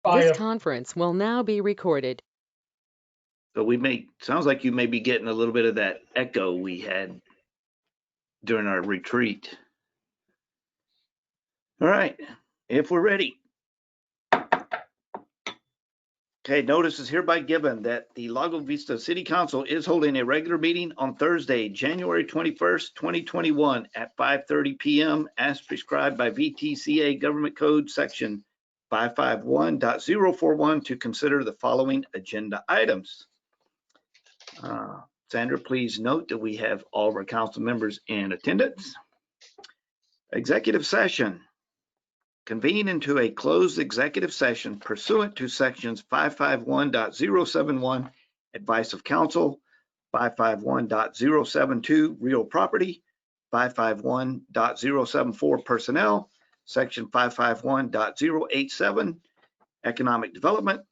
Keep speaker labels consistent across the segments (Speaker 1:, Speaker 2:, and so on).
Speaker 1: This
Speaker 2: Fire.
Speaker 1: conference will now be recorded.
Speaker 3: So sounds like you may be getting a little bit of that echo we had during our retreat. All right, if we're ready. Okay, notice is hereby given that the Lago Vista City Council is holding a regular meeting on Thursday, January 21st, 2021 at 5:30 p.m. as prescribed by VTCA Government Code Section 551.041 to consider the following agenda items. Sandra, please note that we have all of our council members in attendance. Executive session. Convene into a closed executive session pursuant to sections 551.071, advice of counsel, 551.072, real property, 551.074, personnel, section 551.087, economic development,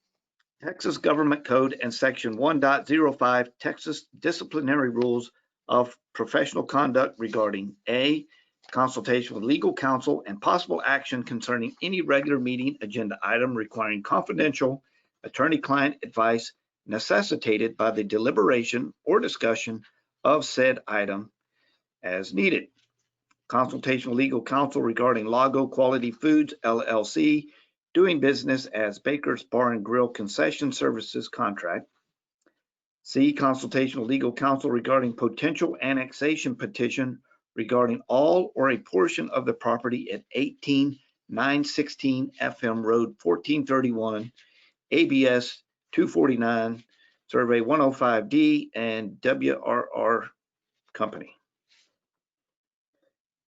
Speaker 3: Texas Government Code, and section 1.05, Texas disciplinary rules of professional conduct regarding A, consultation with legal counsel and possible action concerning any regular meeting agenda item requiring confidential attorney-client advice necessitated by the deliberation or discussion of said item as needed. Consultation with legal counsel regarding Lago Quality Foods, LLC, doing business as Baker's Bar and Grill Concession Services contract. C, consultation with legal counsel regarding potential annexation petition regarding all or a portion of the property at 18916 FM Road 1431, ABS 249, Survey 105D, and WRR Company.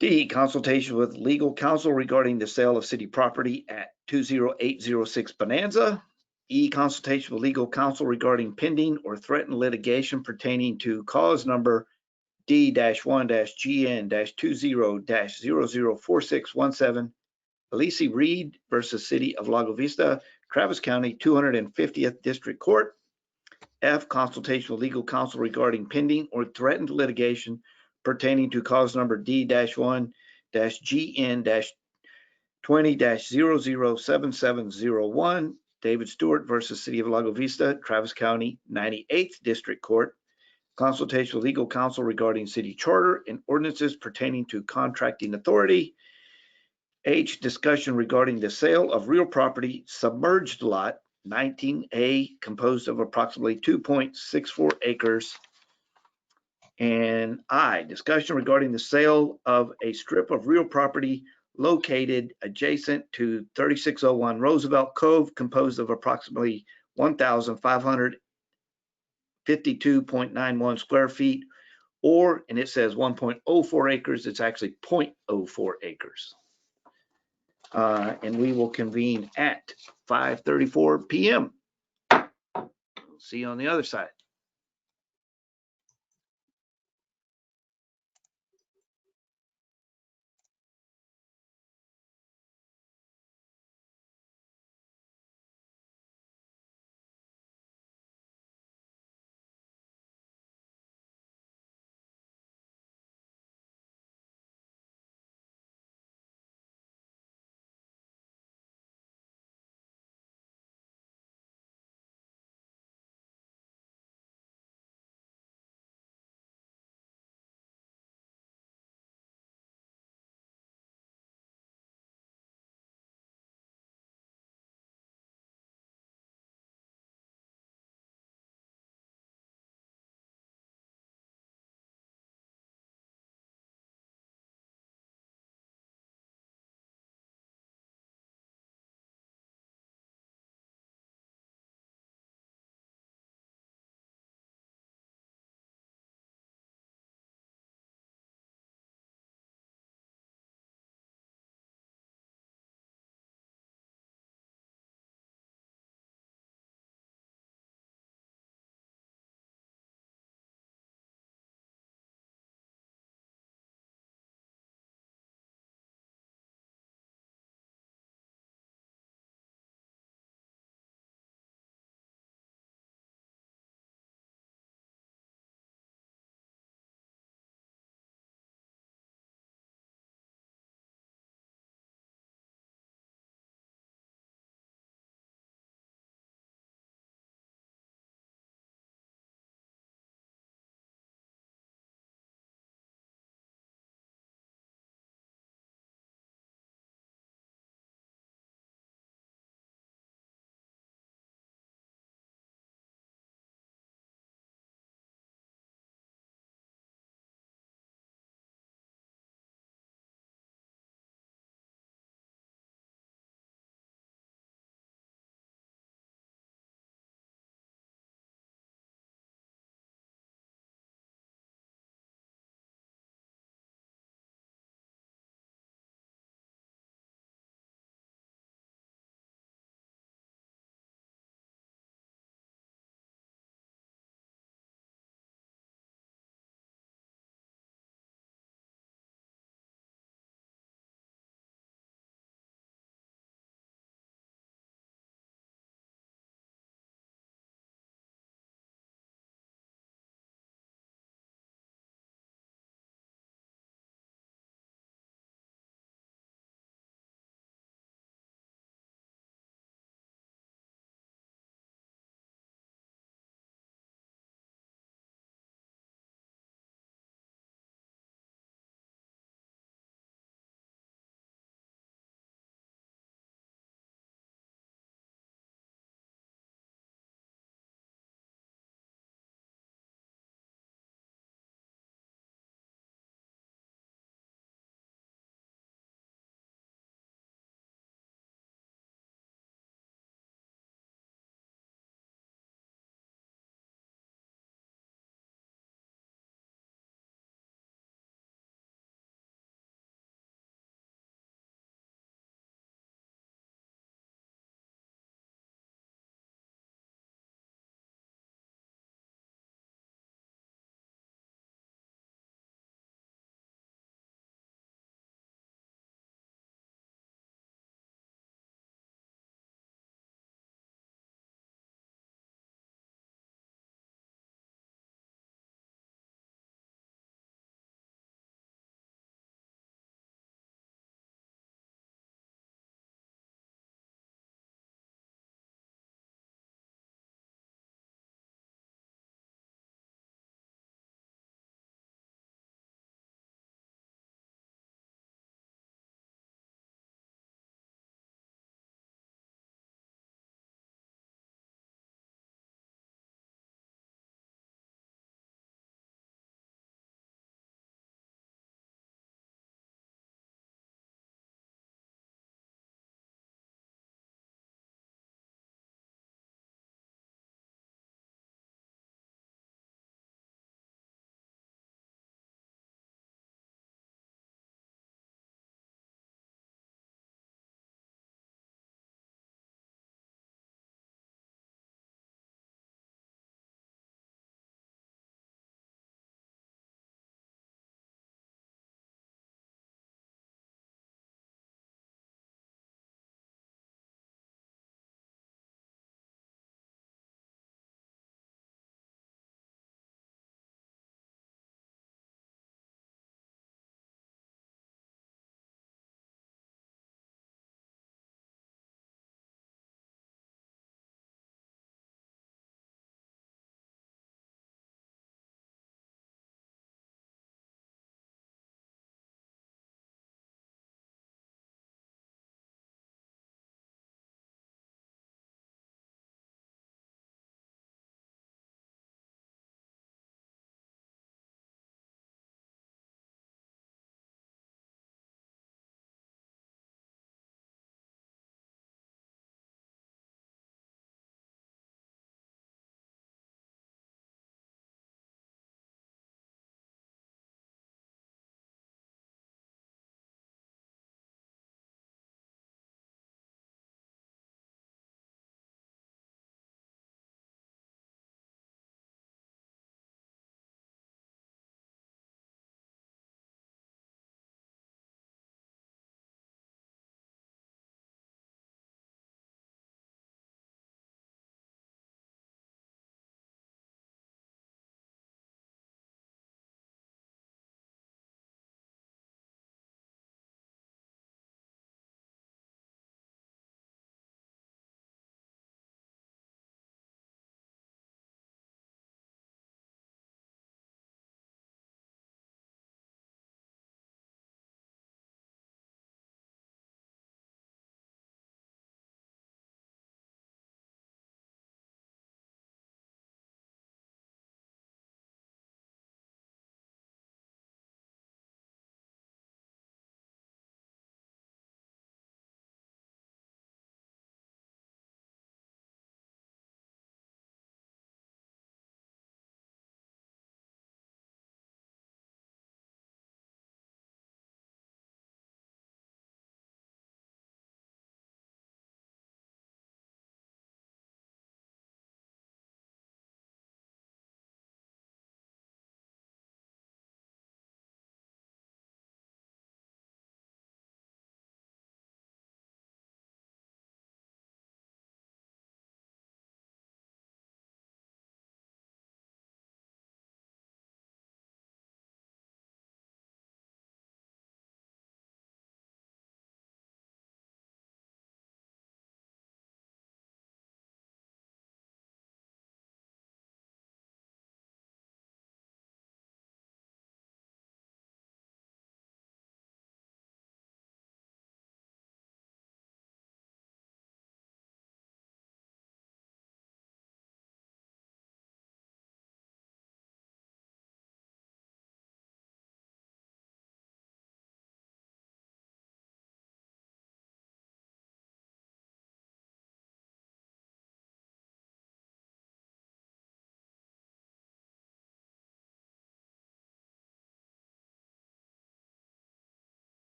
Speaker 3: D, consultation with legal counsel regarding the sale of city property at 20806 Bonanza. E, consultation with legal counsel regarding pending or threatened litigation pertaining to cause number D-1-GN-20-004617, Alicia Reed versus City of Lago Vista, Travis County, 250th District Court. F, consultation with legal counsel regarding pending or threatened litigation pertaining to cause number D-1-GN-20-007701, David Stewart versus City of Lago Vista, Travis County, 98th District Court. Consultation with legal counsel regarding city charter and ordinances pertaining to contracting authority. H, discussion regarding the sale of real property, submerged lot 19A, composed of approximately 2.64 acres. And I, discussion regarding the sale of a strip of real property located adjacent to 3601 Roosevelt Cove, composed of approximately 1,552.91 square feet, or, and it says 1.04 acres, it's actually 0.04 acres. And we will convene at 5:34 p.m. See you on the other side.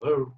Speaker 2: Hello.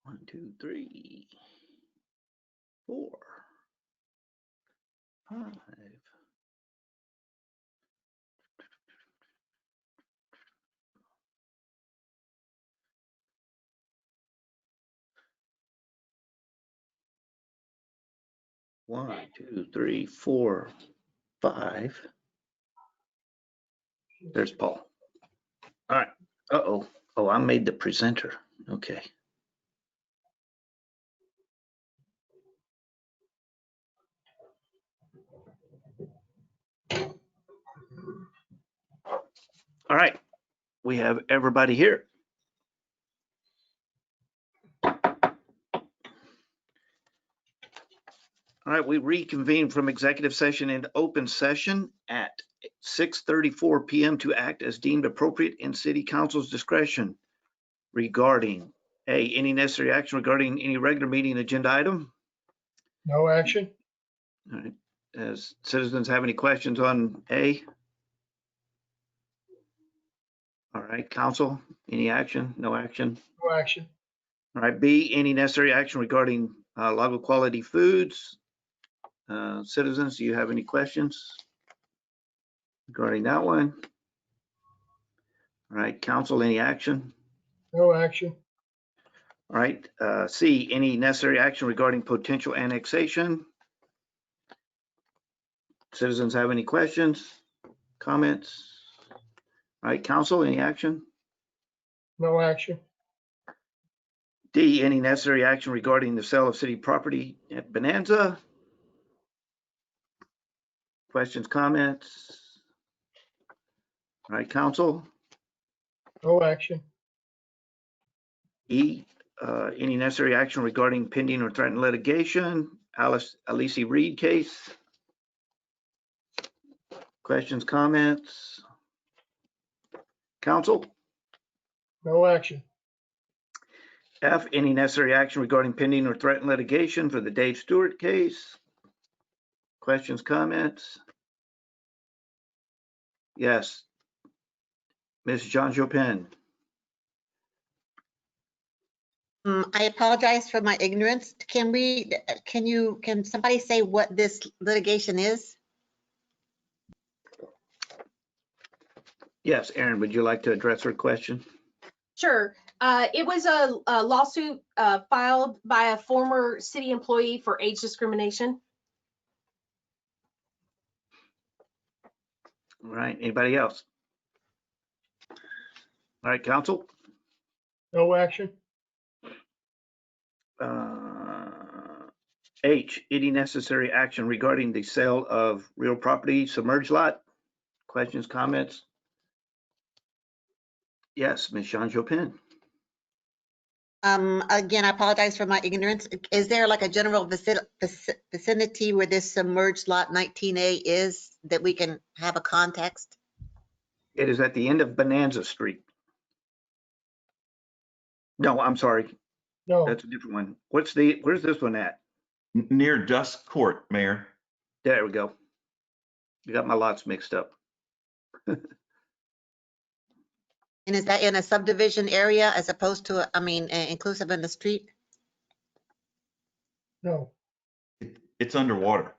Speaker 3: One, two, three, 4, 5. 1, 2, 3, 4, 5. There's Paul. All right. Uh-oh. Oh, I made the presenter. Okay. All right. We have everybody here. All right, we reconvene from executive session into open session at 6:34 PM to act as deemed appropriate in city council's discretion regarding A, any necessary action regarding any regular meeting agenda item.
Speaker 2: No action?
Speaker 3: All right. Does citizens have any questions on A? All right, council, any action? No action?
Speaker 2: No action.
Speaker 3: All right, B, any necessary action regarding Lago Quality Foods. Citizens, do you have any questions regarding that one? All right, council, any action?
Speaker 2: No action.
Speaker 3: All right, C, any necessary action regarding potential annexation? Citizens have any questions, comments? All right, council, any action?
Speaker 2: No action.
Speaker 3: D, any necessary action regarding the sale of city property at Bonanza? Questions, comments? All right, council.
Speaker 2: No action.
Speaker 3: E, Any necessary action regarding pending or threatened litigation? Alice Reed case? Questions, comments? Council?
Speaker 2: No action.
Speaker 3: F, any necessary action regarding pending or threatened litigation for the Dave Stewart case? Questions, comments? Yes. Ms. John Jopin?
Speaker 4: I apologize for my ignorance. Can somebody say what this litigation is?
Speaker 3: Yes, Erin, would you like to address her question?
Speaker 5: Sure. It was a lawsuit filed by a former city employee for age discrimination.
Speaker 3: All right, anybody else? All right, council?
Speaker 2: No action.
Speaker 3: H, any necessary action regarding the sale of real property submerged lot? Questions, comments? Yes, Ms. Jean Jopin.
Speaker 4: Again, I apologize for my ignorance. Is there like a general vicinity where this submerged lot 19A is that we can have a context?
Speaker 3: It is at the end of Bonanza Street. No, I'm sorry,
Speaker 2: No,
Speaker 3: that's a different one. Where's this one at?
Speaker 6: Near Dusk Court, Mayor.
Speaker 3: There we go. You got my lots mixed up.
Speaker 4: And is that in a subdivision area as opposed to, inclusive in the street?
Speaker 2: no,
Speaker 6: It's underwater.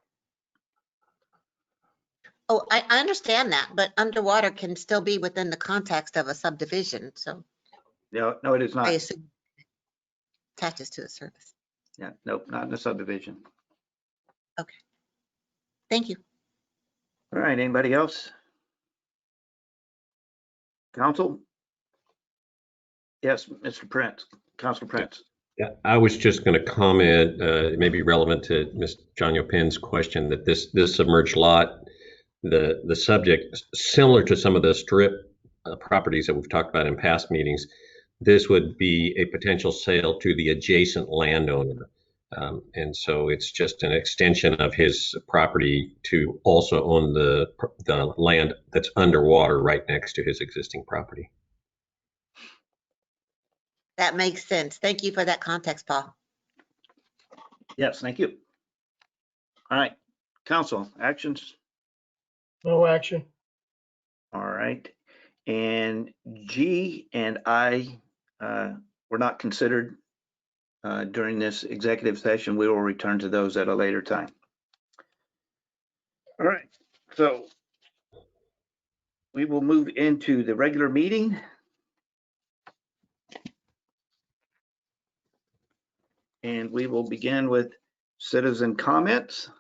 Speaker 4: Oh, I understand that, but underwater can still be within the context of a subdivision, so
Speaker 3: No, it is
Speaker 4: I
Speaker 3: not.
Speaker 4: assume it attaches to the service.
Speaker 3: Yeah, nope, not in the subdivision.
Speaker 4: Thank you.
Speaker 3: All right, anybody else? Council? Yes, Mr. Prince, Councilor Prince.
Speaker 7: Yeah, I was just going to comment, it may be relevant to Ms. John Yopin's question, that this submerged lot, the subject, similar to some of the strip properties that we've talked about in past meetings, this would be a potential sale to the adjacent landowner. And so it's just an extension of his property to also own the land that's underwater right next to his existing property.
Speaker 4: That makes sense. Thank you for that context, Paul.
Speaker 3: Yes, thank you. All right, council, actions?
Speaker 2: no action.
Speaker 3: All right, and G and I were not considered during this executive session. We will return to those at a later time. All right, so we will move into the regular meeting. And we will begin with citizen comments.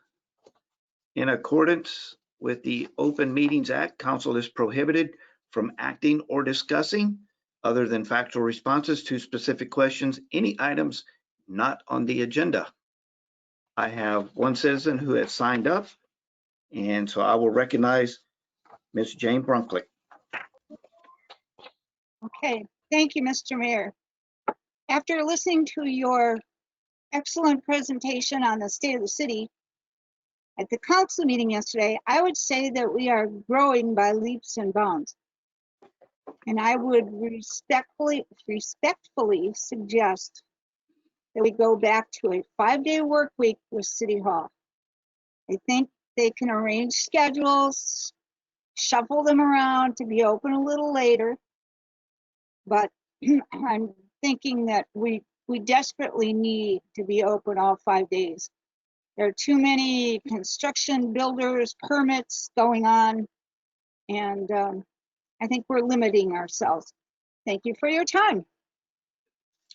Speaker 3: In accordance with the Open Meetings Act, council is prohibited from acting or discussing, other than factual responses to specific questions, any items not on the agenda. I have one citizen who has signed up, and so I will recognize Ms. Jane Brunklick.
Speaker 8: Okay, thank you, Mr. Mayor. After listening to your excellent presentation on the state of the city at the council meeting yesterday, I would say that we are growing by leaps and bounds. And I would respectfully suggest that we go back to a 5-day work week with City Hall. I think they can arrange schedules, shuffle them around to be open a little later. But I'm thinking that we desperately need to be open all 5 days. There are too many construction builders, permits going on, and I think we're limiting ourselves. Thank you for your time.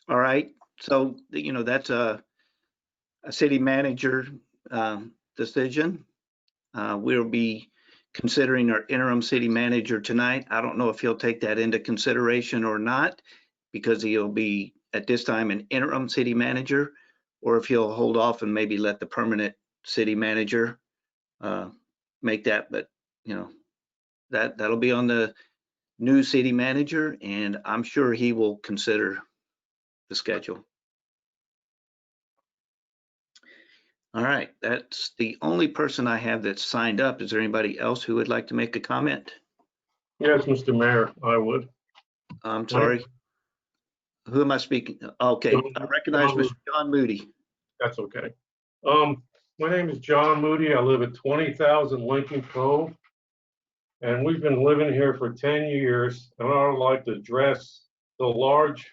Speaker 3: All right, so, that's a city manager decision. We'll be considering our interim city manager tonight. I don't know if he'll take that into consideration or not, because he'll be at this time an interim city manager, or if he'll hold off and maybe let the permanent city manager make that. But that'll be on the new city manager, and I'm sure he will consider the schedule. All right, that's the only person I have that's signed up. Is there anybody else who would like to make a comment?
Speaker 9: Yes, Mr. Mayor, I would.
Speaker 3: I'm sorry. Who am I speaking? Okay, I recognize
Speaker 9: John
Speaker 3: Mr. John Moody.
Speaker 9: That's okay. My name is John Moody. I live at 20,000 Lincoln Cove. And we've been living here for 10 years. And I would like to address the large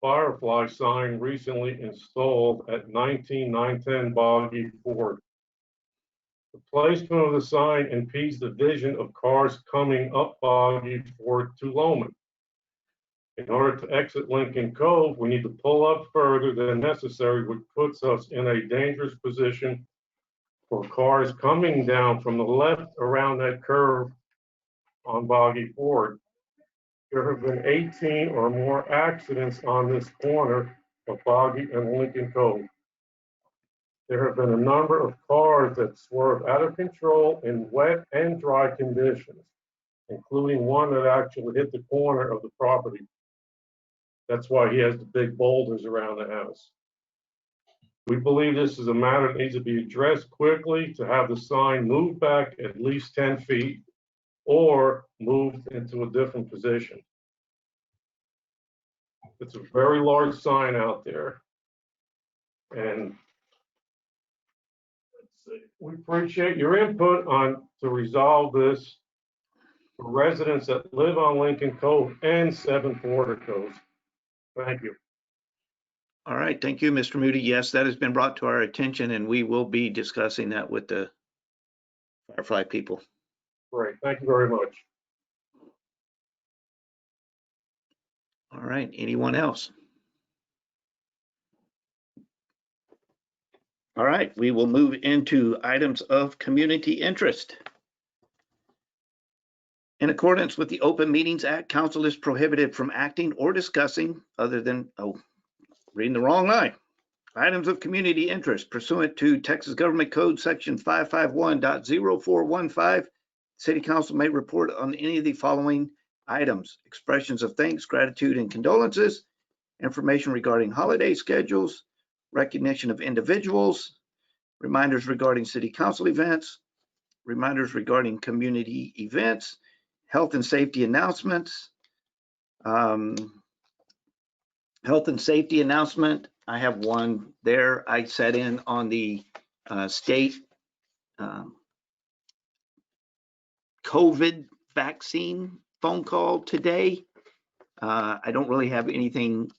Speaker 9: firefly sign recently installed at 19910 Boggy Ford. The placement of the sign impedes the vision of cars coming up Boggy Ford to Loman. In order to exit Lincoln Cove, we need to pull up further than necessary, which puts us in a dangerous position for cars coming down from the left around that curve on Boggy Ford. There have been 18 or more accidents on this corner of Boggy and Lincoln Cove. There have been a number of cars that swerve out of control in wet and dry conditions, including one that actually hit the corner of the property. That's why he has the big boulders around the house. We believe this is a matter that needs to be addressed quickly to have the sign moved back at least 10 feet or moved into a different position. It's a very large sign out there. And we appreciate your input on to resolve this for residents that live on Lincoln Cove and 7 Border Coves. Thank you.
Speaker 3: All right, thank you, Mr. Moody. Yes, that has been brought to our attention and we will be discussing that with the Firefly people.
Speaker 9: Great, thank you very much.
Speaker 3: All right, anyone else? All right, we will move into items of community interest. In accordance with the Open Meetings Act, council is prohibited from acting or discussing other than, reading the wrong line. Items of community interest pursuant to Texas Government Code Section 551.0415. City Council may report on any of the following items: expressions of thanks, gratitude, and condolences, information regarding holiday schedules, recognition of individuals, reminders regarding city council events, reminders regarding community events, health and safety announcements. Health and safety announcement, I have one there. I sat in on the state COVID vaccine phone call today. I don't really have anything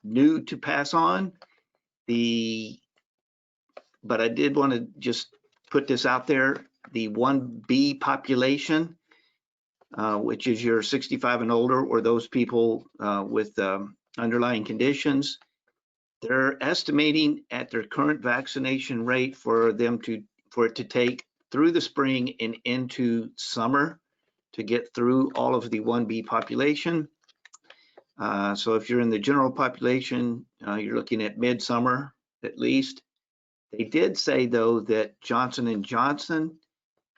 Speaker 3: new to pass on. But I did want to just put this out there. The 1B population, which is your 65 and older, or those people with underlying conditions, they're estimating at their current vaccination rate for it to take through the spring and into summer to get through all of the 1B population. So if you're in the general population, you're looking at midsummer at least. They did say, though, that Johnson & Johnson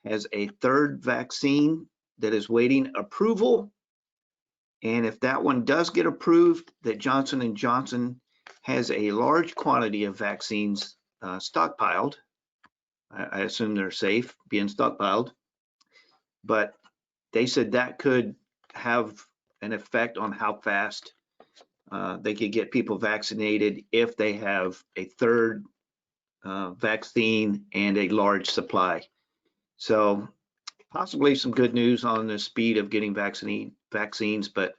Speaker 3: has a third vaccine that is waiting approval. And if that one does get approved, that Johnson & Johnson has a large quantity of vaccines stockpiled. I assume they're safe being stockpiled. But they said that could have an effect on how fast they could get people vaccinated if they have a third vaccine and a large supply. So possibly some good news on the speed of getting vaccines, but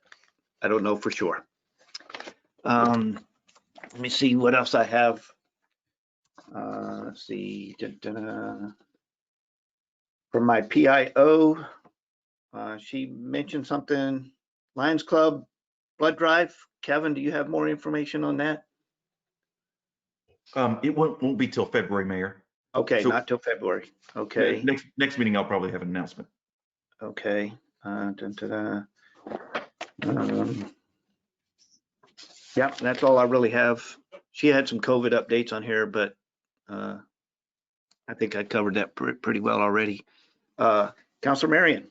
Speaker 3: I don't know for sure. Let me see what else I have. Let's see. From my PIO, she mentioned something, Lions Club blood drive. Kevin, do you have more information on that?
Speaker 6: It won't be till February, Mayor.
Speaker 3: Okay,
Speaker 6: So-
Speaker 3: not till February. Okay.
Speaker 6: Next meeting, I'll probably have an announcement.
Speaker 3: Okay. Yep, that's all I really have. She had some COVID updates on here, but I think I covered that pretty well already. Councilor Marion.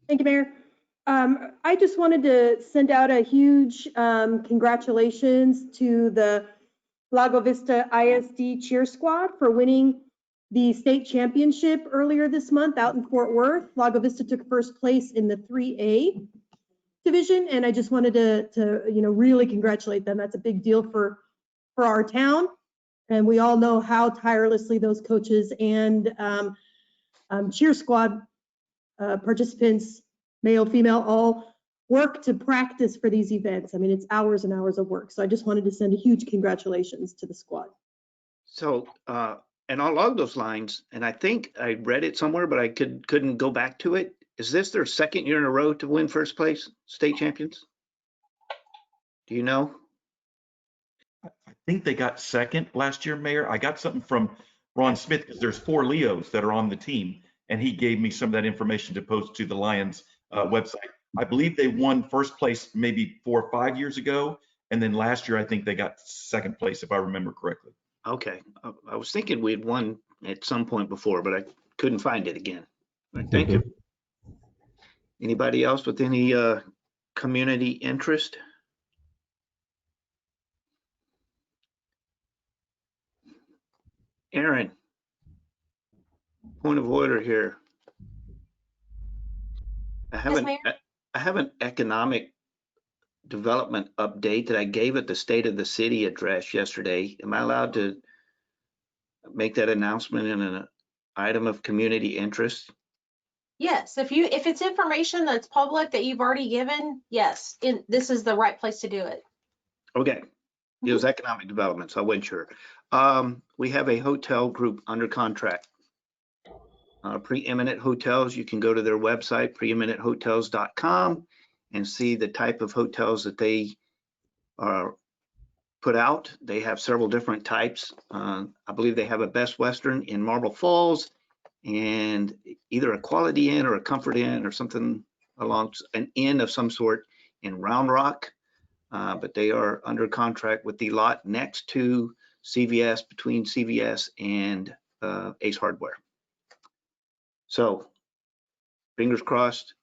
Speaker 10: Thank you, Mayor. I just wanted to send out a huge congratulations to the Lago Vista ISD cheer squad for winning the state championship earlier this month out in Fort Worth. Lago Vista took first place in the 3A division, and I just wanted to really congratulate them. That's a big deal for our town, and we all know how tirelessly those coaches and cheer squad participants, male, female, all work to practice for these events. I mean, it's hours and hours of work. So I just wanted to send a huge congratulations to the squad.
Speaker 3: So, and along those lines, and I think I read it somewhere, but I couldn't go back to it. Is this their second year in a row to win first place state champions? Do you know?
Speaker 6: I think they got second last year, Mayor. I got something from Ron Smith because there's 4 Leos that are on the team, and he gave me some of that information to post to the Lions website. I believe they won first place maybe 4 or 5 years ago, and then last year I think they got second place if I remember correctly.
Speaker 3: Okay, I was thinking we'd won at some point before, but I couldn't find it again. All right, thank you. Anybody else with any community interest? Aaron, point of order here. I have an economic development update that I gave at the State of the City address yesterday. Am I allowed to make that announcement in an item of community interest?
Speaker 5: Yes, if it's information that's public that you've already given, yes, this is the right place to do it.
Speaker 3: Okay, it was economic development, so I wasn't sure. We have a hotel group under contract. Preeminent Hotels, you can go to their website, preeminenthotels.com, and see the type of hotels that they put out. They have several different types. I believe they have a Best Western in Marble Falls, and either a Quality Inn or a Comfort Inn or something along an inn of some sort in Round Rock. But they are under contract with the lot next to CVS, between CVS and Ace Hardware. So fingers crossed,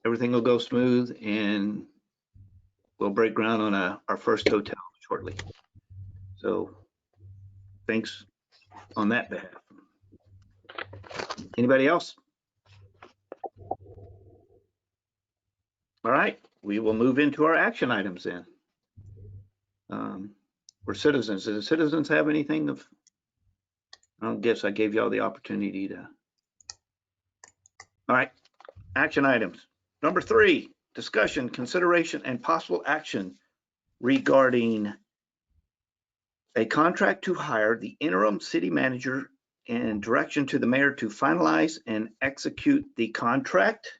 Speaker 3: everything will go smooth and we'll break ground on our first hotel shortly. So thanks on that behalf. Anybody else? All right, we will move into our action items then. We're citizens. Do the citizens have anything of? I don't guess I gave y'all the opportunity to. All right, action items. Number 3, discussion, consideration, and possible action regarding a contract to hire the interim city manager and direction to the mayor to finalize and execute the contract.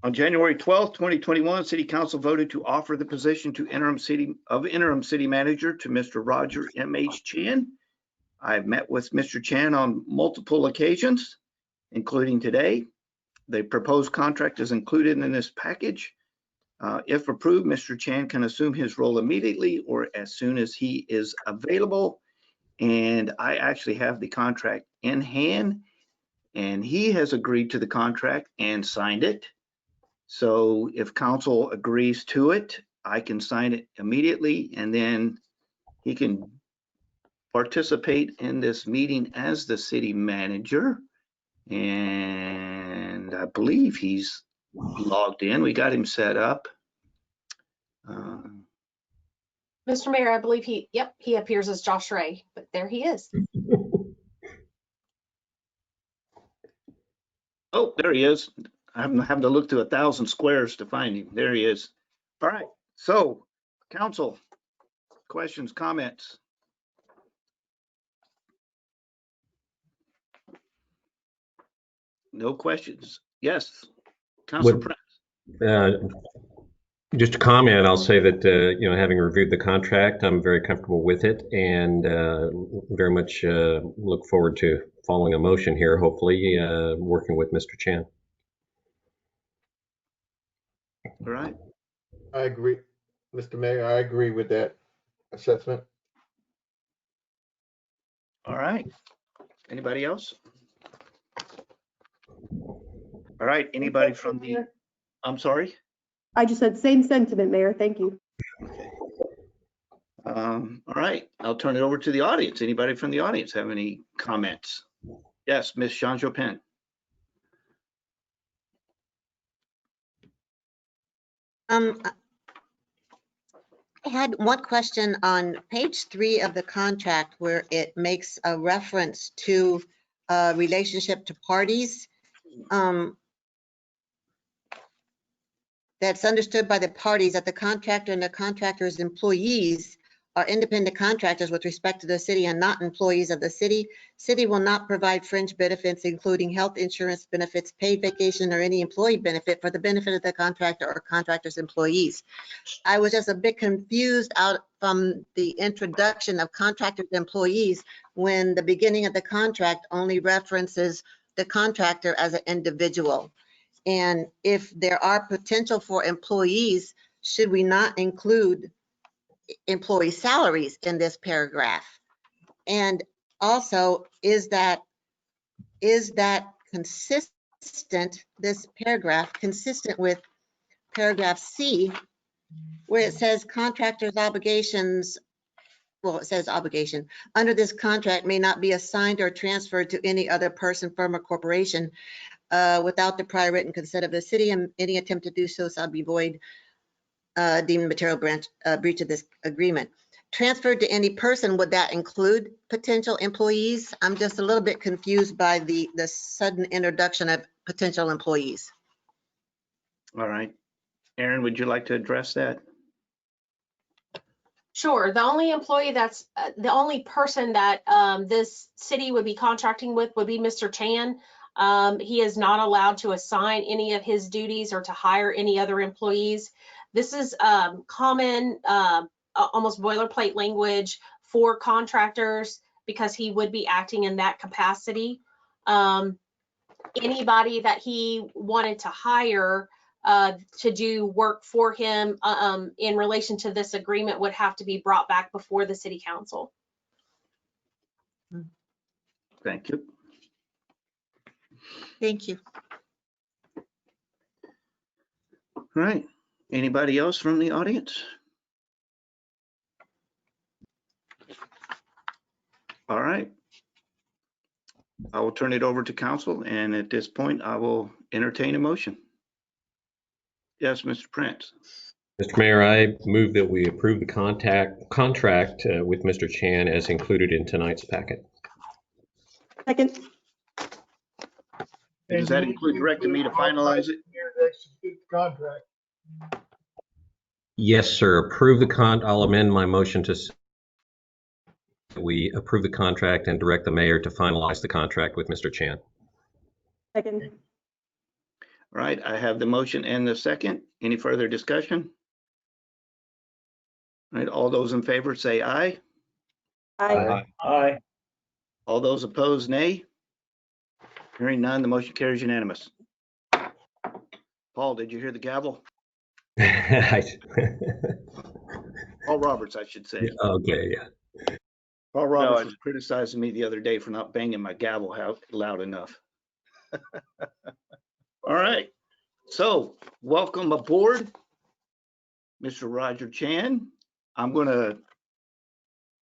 Speaker 3: On January 12th, 2021, City Council voted to offer the position to interim city manager to Mr. Roger M.H. Chan. I've met with Mr. Chan on multiple occasions, including today. The proposed contract is included in this package. If approved, Mr. Chan can assume his role immediately or as soon as he is available. And I actually have the contract in hand, and he has agreed to the contract and signed it. So if council agrees to it, I can sign it immediately, and then he can participate in this meeting as the city manager. And I believe he's logged in. We got him set up.
Speaker 5: Mr. Mayor, I believe he appears as Josh Ray, but there he is.
Speaker 3: Oh, there he is. I'm having to look to 1,000 squares to find him. There he is. All right. So, council, questions, comments? No questions. Yes, Councilor Prince.
Speaker 7: Just a comment, I'll say that, having reviewed the contract, I'm very comfortable with it and very much look forward to following a motion here, hopefully working with Mr. Chan.
Speaker 3: All right.
Speaker 11: I agree. Mr. Mayor, I agree with that assessment.
Speaker 3: All right. Anybody else? All right, anybody from the, I'm sorry?
Speaker 10: I just said same sentiment, Mayor. Thank you.
Speaker 3: All right, I'll turn it over to the audience. Anybody from the audience have any comments? Yes, Ms. Jean Chopin.
Speaker 4: I had one question on page 3 of the contract where it makes a reference to relationship to parties. That's understood by the parties that the contractor and the contractor's employees are independent contractors with respect to the city and not employees of the city. City will not provide fringe benefits, including health insurance benefits, paid vacation, or any employee benefit for the benefit of the contractor or contractor's employees. I was just a bit confused out from the introduction of contractors and employees when the beginning of the contract only references the contractor as an individual. And if there are potential for employees, should we not include employee salaries in this paragraph? And also, is that consistent, this paragraph, consistent with paragraph C, where it says contractor's obligations, well, it says obligation, under this contract may not be assigned or transferred to any other person, firm, or corporation without the prior written consent of the city, and any attempt to do so shall be void, deemed material breach of this agreement. Transferred to any person, would that include potential employees? I'm just a little bit confused by the sudden introduction of potential employees.
Speaker 3: All right. Aaron, would you like to address that?
Speaker 5: Sure. The only employee that's the only person that this city would be contracting with would be Mr. Chan. He is not allowed to assign any of his duties or to hire any other employees. This is common, almost boilerplate language for contractors because he would be acting in that capacity. Anybody that he wanted to hire to do work for him in relation to this agreement would have to be brought back before the city council.
Speaker 3: Thank you.
Speaker 4: Thank you.
Speaker 3: All right. Anybody else from the audience? All right. I will turn it over to council, and at this point, I will entertain a motion. Yes, Mr. Prince.
Speaker 7: Mr. Mayor, I move that we approve the contract with Mr. Chan as included in tonight's packet.
Speaker 10: Second.
Speaker 3: Does that include directing me to finalize it?
Speaker 2: Execute the contract.
Speaker 7: Yes, sir. Approve the I'll amend my motion to we approve the contract and direct the mayor to finalize the contract with Mr. Chan.
Speaker 10: Second.
Speaker 3: All right, I have the motion and the second. Any further discussion? All right, all those in favor say aye.
Speaker 10: Aye.
Speaker 2: Aye.
Speaker 3: All those opposed, nay. Hearing none, the motion carries unanimous. Paul, did you hear the gavel? Paul Roberts, I should say.
Speaker 7: Okay, yeah.
Speaker 3: Paul Roberts was criticizing me the other day for not banging my gavel loud enough. All right, so welcome aboard, Mr. Roger Chan. I'm going to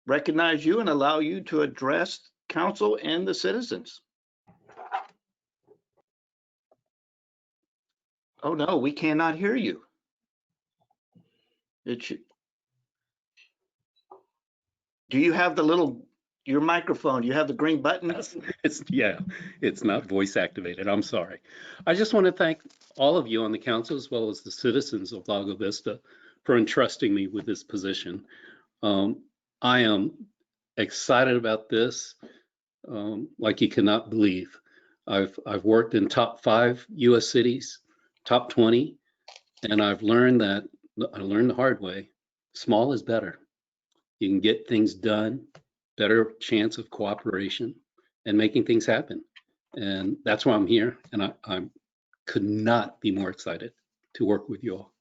Speaker 3: recognize you and allow you to address council and the citizens. Oh no, we cannot hear you. Do you have your microphone? Do you have the green button?
Speaker 12: It's not voice activated. I'm sorry. I just want to thank all of you on the council as well as the citizens of Lago Vista for entrusting me with this position. I am excited about this like you cannot believe. I've worked in top 5 US cities, top 20, and I learned the hard way. Small is better. You can get things done, better chance of cooperation and making things happen. And that's why I'm here. And I could not be more excited to work with you all.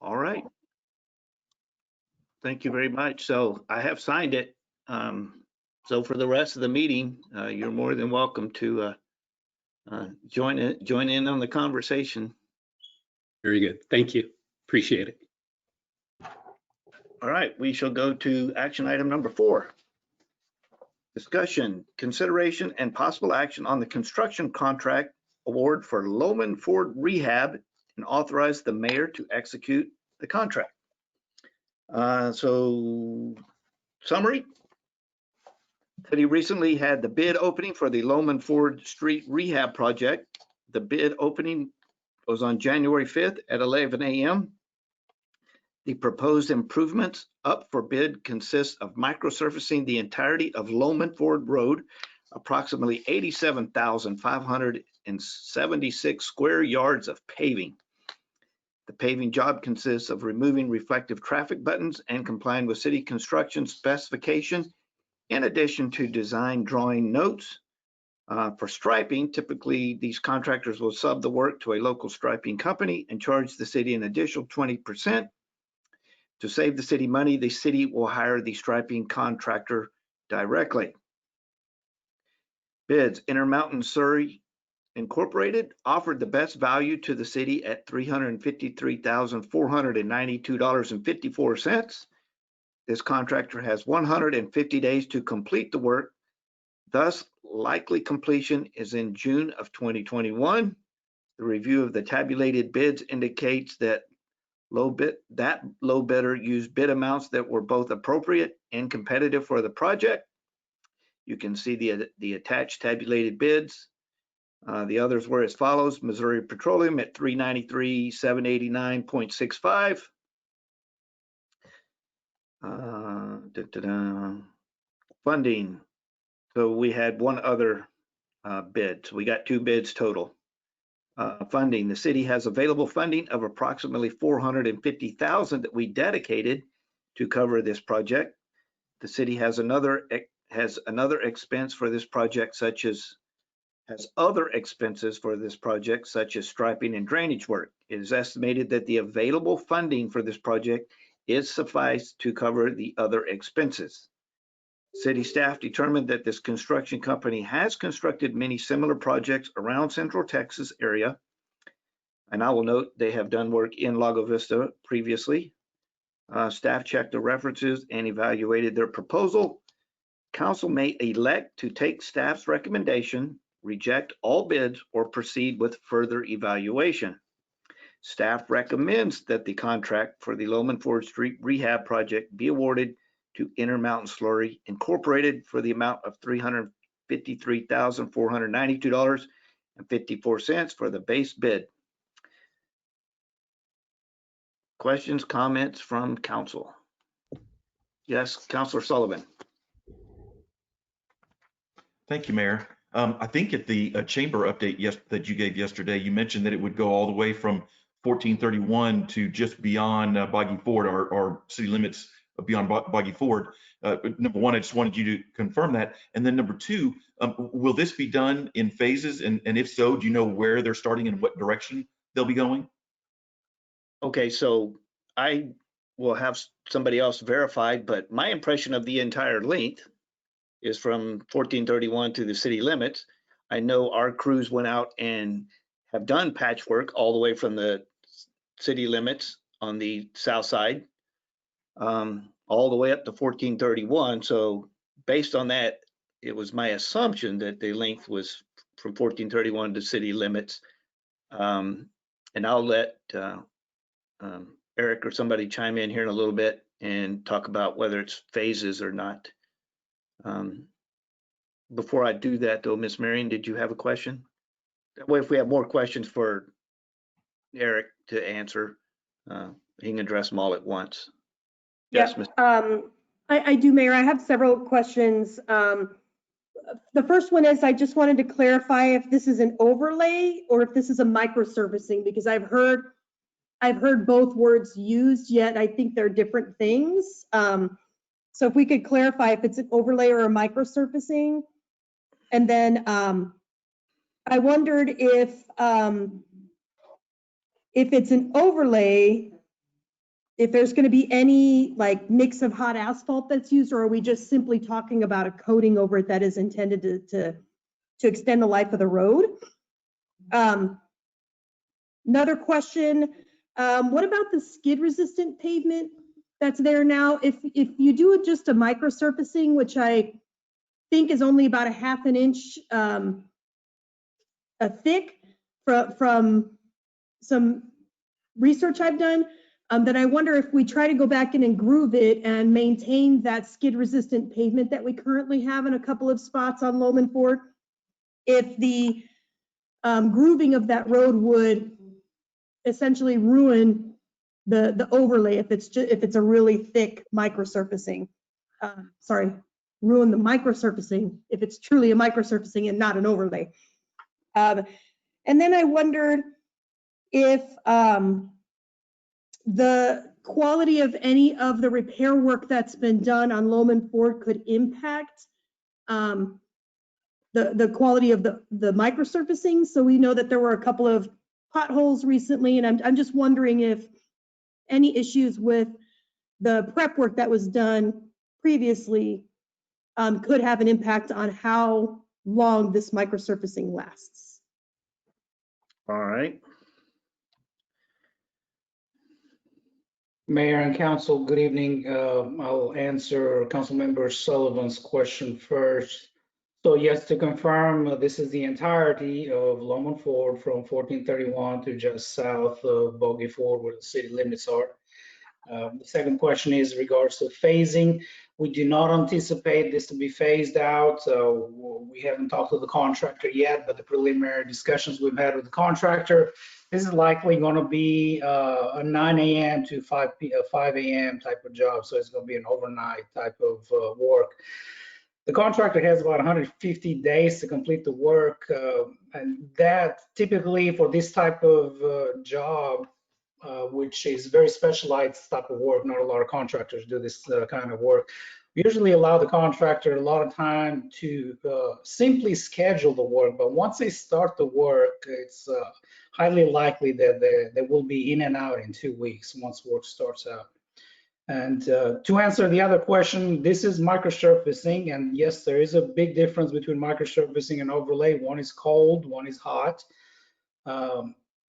Speaker 3: All right. Thank you very much. So I have signed it. So for the rest of the meeting, you're more than welcome to join in on the conversation.
Speaker 12: Very good. Thank you. Appreciate it.
Speaker 3: All right, we shall go to action item number 4. Discussion, consideration, and possible action on the construction contract award for Loman Ford Rehab and authorize the mayor to execute the contract. So, summary. City recently had the bid opening for the Loman Ford Street Rehab project. The bid opening was on January 5th at 11 a.m. The proposed improvements up for bid consist of microsurfacing the entirety of Loman Ford Road, approximately 87,576 square yards of paving. The paving job consists of removing reflective traffic buttons and complying with city construction specifications, in addition to design drawing notes. For striping, typically these contractors will sub the work to a local striping company and charge the city an additional 20%. To save the city money, the city will hire the striping contractor directly. Bids: Intermountain Surrey Incorporated offered the best value to the city at $353,492.54. This contractor has 150 days to complete the work. Thus, likely completion is in June of 2021. The review of the tabulated bids indicates that low bidder used bid amounts that were both appropriate and competitive for the project. You can see the attached tabulated bids. The others were as follows: Missouri Petroleum at $393,789.65. Funding. So we had one other bid. So we got 2 bids total. Funding. The city has available funding of approximately $450,000 that we dedicated to cover this project. The city has another expense for this project, such as other expenses for this project, such as striping and drainage work. It is estimated that the available funding for this project is suffice to cover the other expenses. City staff determined that this construction company has constructed many similar projects around Central Texas area. And I will note they have done work in Lago Vista previously. Staff checked the references and evaluated their proposal. Council may elect to take staff's recommendation, reject all bids, or proceed with further evaluation. Staff recommends that the contract for the Loman Ford Street Rehab project be awarded to Intermountain Slurry Incorporated for the amount of $353,492.54 for the base bid. Questions, comments from council? Yes, Councilor Sullivan.
Speaker 6: Thank you, Mayor. I think at the chamber update that you gave yesterday, you mentioned that it would go all the way from 1431 to just beyond Boggy Ford, or city limits beyond Boggy Ford. Number one, I just wanted you to confirm that. And then number 2, will this be done in phases? And if so, do you know where they're starting and what direction they'll be going?
Speaker 3: Okay, so I will have somebody else verified, but my impression of the entire length is from 1431 to the city limits. I know our crews went out and have done patchwork all the way from the city limits on the south side, all the way up to 1431. So based on that, it was my assumption that the length was from 1431 to city limits. And I'll let Eric or somebody chime in here in a little bit and talk about whether it's phases or not. Before I do that though, Miss Marion, did you have a question? That way, if we have more questions for Eric to answer, he can address them all at once. Yes, Ms.
Speaker 10: I do, Mayor. I have several questions. The first one is, I just wanted to clarify if this is an overlay or if this is a microsurfacing, because I've heard both words used, yet I think they're different things. So if we could clarify if it's an overlay or a microsurfacing. And then I wondered if it's an overlay, if there's going to be any like mix of hot asphalt that's used, or are we just simply talking about a coating over it that is intended to extend the life of the road? Another question, what about the skid resistant pavement that's there now? If you do just a microsurfacing, which I think is only about a half an inch thick from some research I've done, then I wonder if we try to go back in and groove it and maintain that skid resistant pavement that we currently have in a couple of spots on Loman Ford, if the grooving of that road would essentially ruin the overlay if it's a really thick microsurfacing. Ruin the microsurfacing if it's truly a microsurfacing and not an overlay. And then I wondered if the quality of any of the repair work that's been done on Loman Ford could impact the quality of the microsurfacing. So we know that there were a couple of potholes recently, and I'm just wondering if any issues with the prep work that was done previously could have an impact on how long this microsurfacing lasts.
Speaker 3: All right.
Speaker 13: Mayor and Council, good evening. I'll answer Councilmember Sullivan's question first. So yes, to confirm, this is the entirety of Loman Ford from 1431 to just south of Bogey Ford, where the city limits are. The second question is regards to phasing. We do not anticipate this to be phased out. We haven't talked to the contractor yet, but the preliminary discussions we've had with the contractor, this is likely going to be a 9 a.m. to 5 a.m. type of job. So it's going to be an overnight type of work. The contractor has about 150 days to complete the work. And that typically for this type of job, which is very specialized type of work, not a lot of contractors do this kind of work. We usually allow the contractor a lot of time to simply schedule the work, but once they start the work, it's highly likely that they will be in and out in 2 weeks once work starts out. And to answer the other question, this is microsurfacing, and yes, there is a big difference between microsurfacing and overlay. One is cold, one is hot.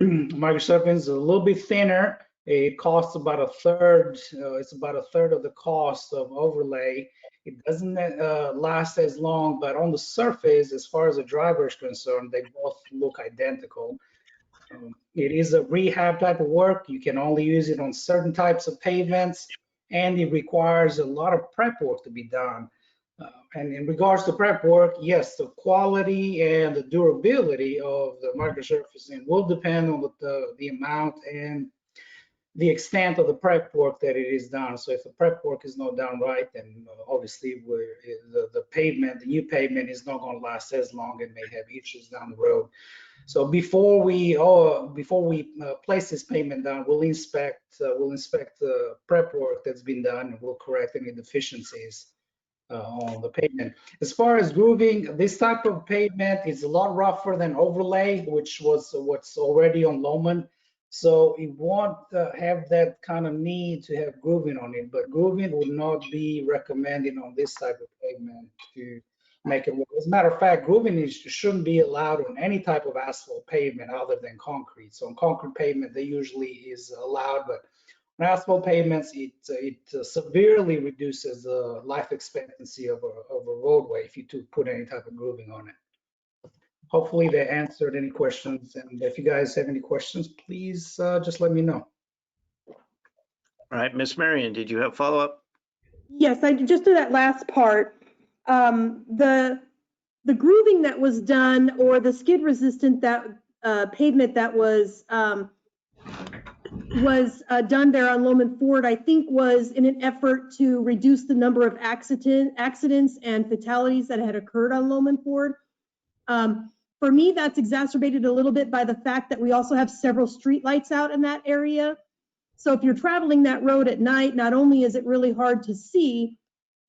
Speaker 13: Microsurfacing is a little bit thinner. It costs about a third. It's about a third of the cost of overlay. It doesn't last as long, but on the surface, as far as the driver is concerned, they both look identical. It is a rehab type of work. You can only use it on certain types of pavements, and it requires a lot of prep work to be done. And in regards to prep work, yes, the quality and the durability of the microsurfacing will depend on the amount and the extent of the prep work that it is done. So if the prep work is not done right, then obviously the pavement, the new pavement is not going to last as long and may have issues down the road. So before we place this pavement down, we'll inspect the prep work that's been done, and we'll correct any deficiencies on the pavement. As far as grooving, this type of pavement is a lot rougher than overlay, which was what's already on Loman. So it won't have that kind of need to have grooving on it, but grooving would not be recommended on this type of pavement to make it work. As a matter of fact, grooving shouldn't be allowed on any type of asphalt pavement other than concrete. So on concrete pavement, they usually is allowed, but on asphalt pavements, it severely reduces the life expectancy of a roadway if you put any type of grooving on it. Hopefully they answered any questions, and if you guys have any questions, please just let me know.
Speaker 3: All right, Miss Marion, did you have follow-up?
Speaker 10: Yes, I just to that last part. The grooving that was done, or the skid resistant pavement that was done there on Loman Ford, I think was in an effort to reduce the number of accidents and fatalities that had occurred on Loman Ford. For me, that's exacerbated a little bit by the fact that we also have several street lights out in that area. So if you're traveling that road at night, not only is it really hard to see,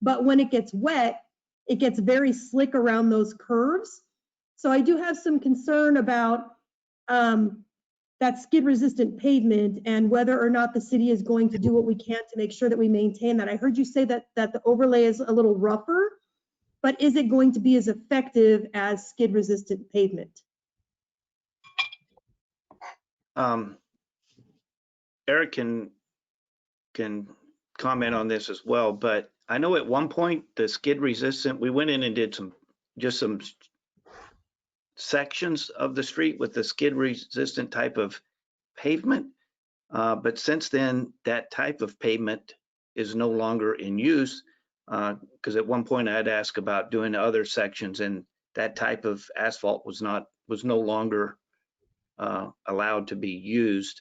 Speaker 10: but when it gets wet, it gets very slick around those curves. So I do have some concern about that skid resistant pavement and whether or not the city is going to do what we can to make sure that we maintain that. I heard you say that the overlay is a little rougher, but is it going to be as effective as skid resistant pavement?
Speaker 3: Eric can comment on this as well, but I know at one point the skid resistant, we went in and did some sections of the street with the skid resistant type of pavement. But since then, that type of pavement is no longer in use. Because at one point I had asked about doing other sections, and that type of asphalt was no longer allowed to be used.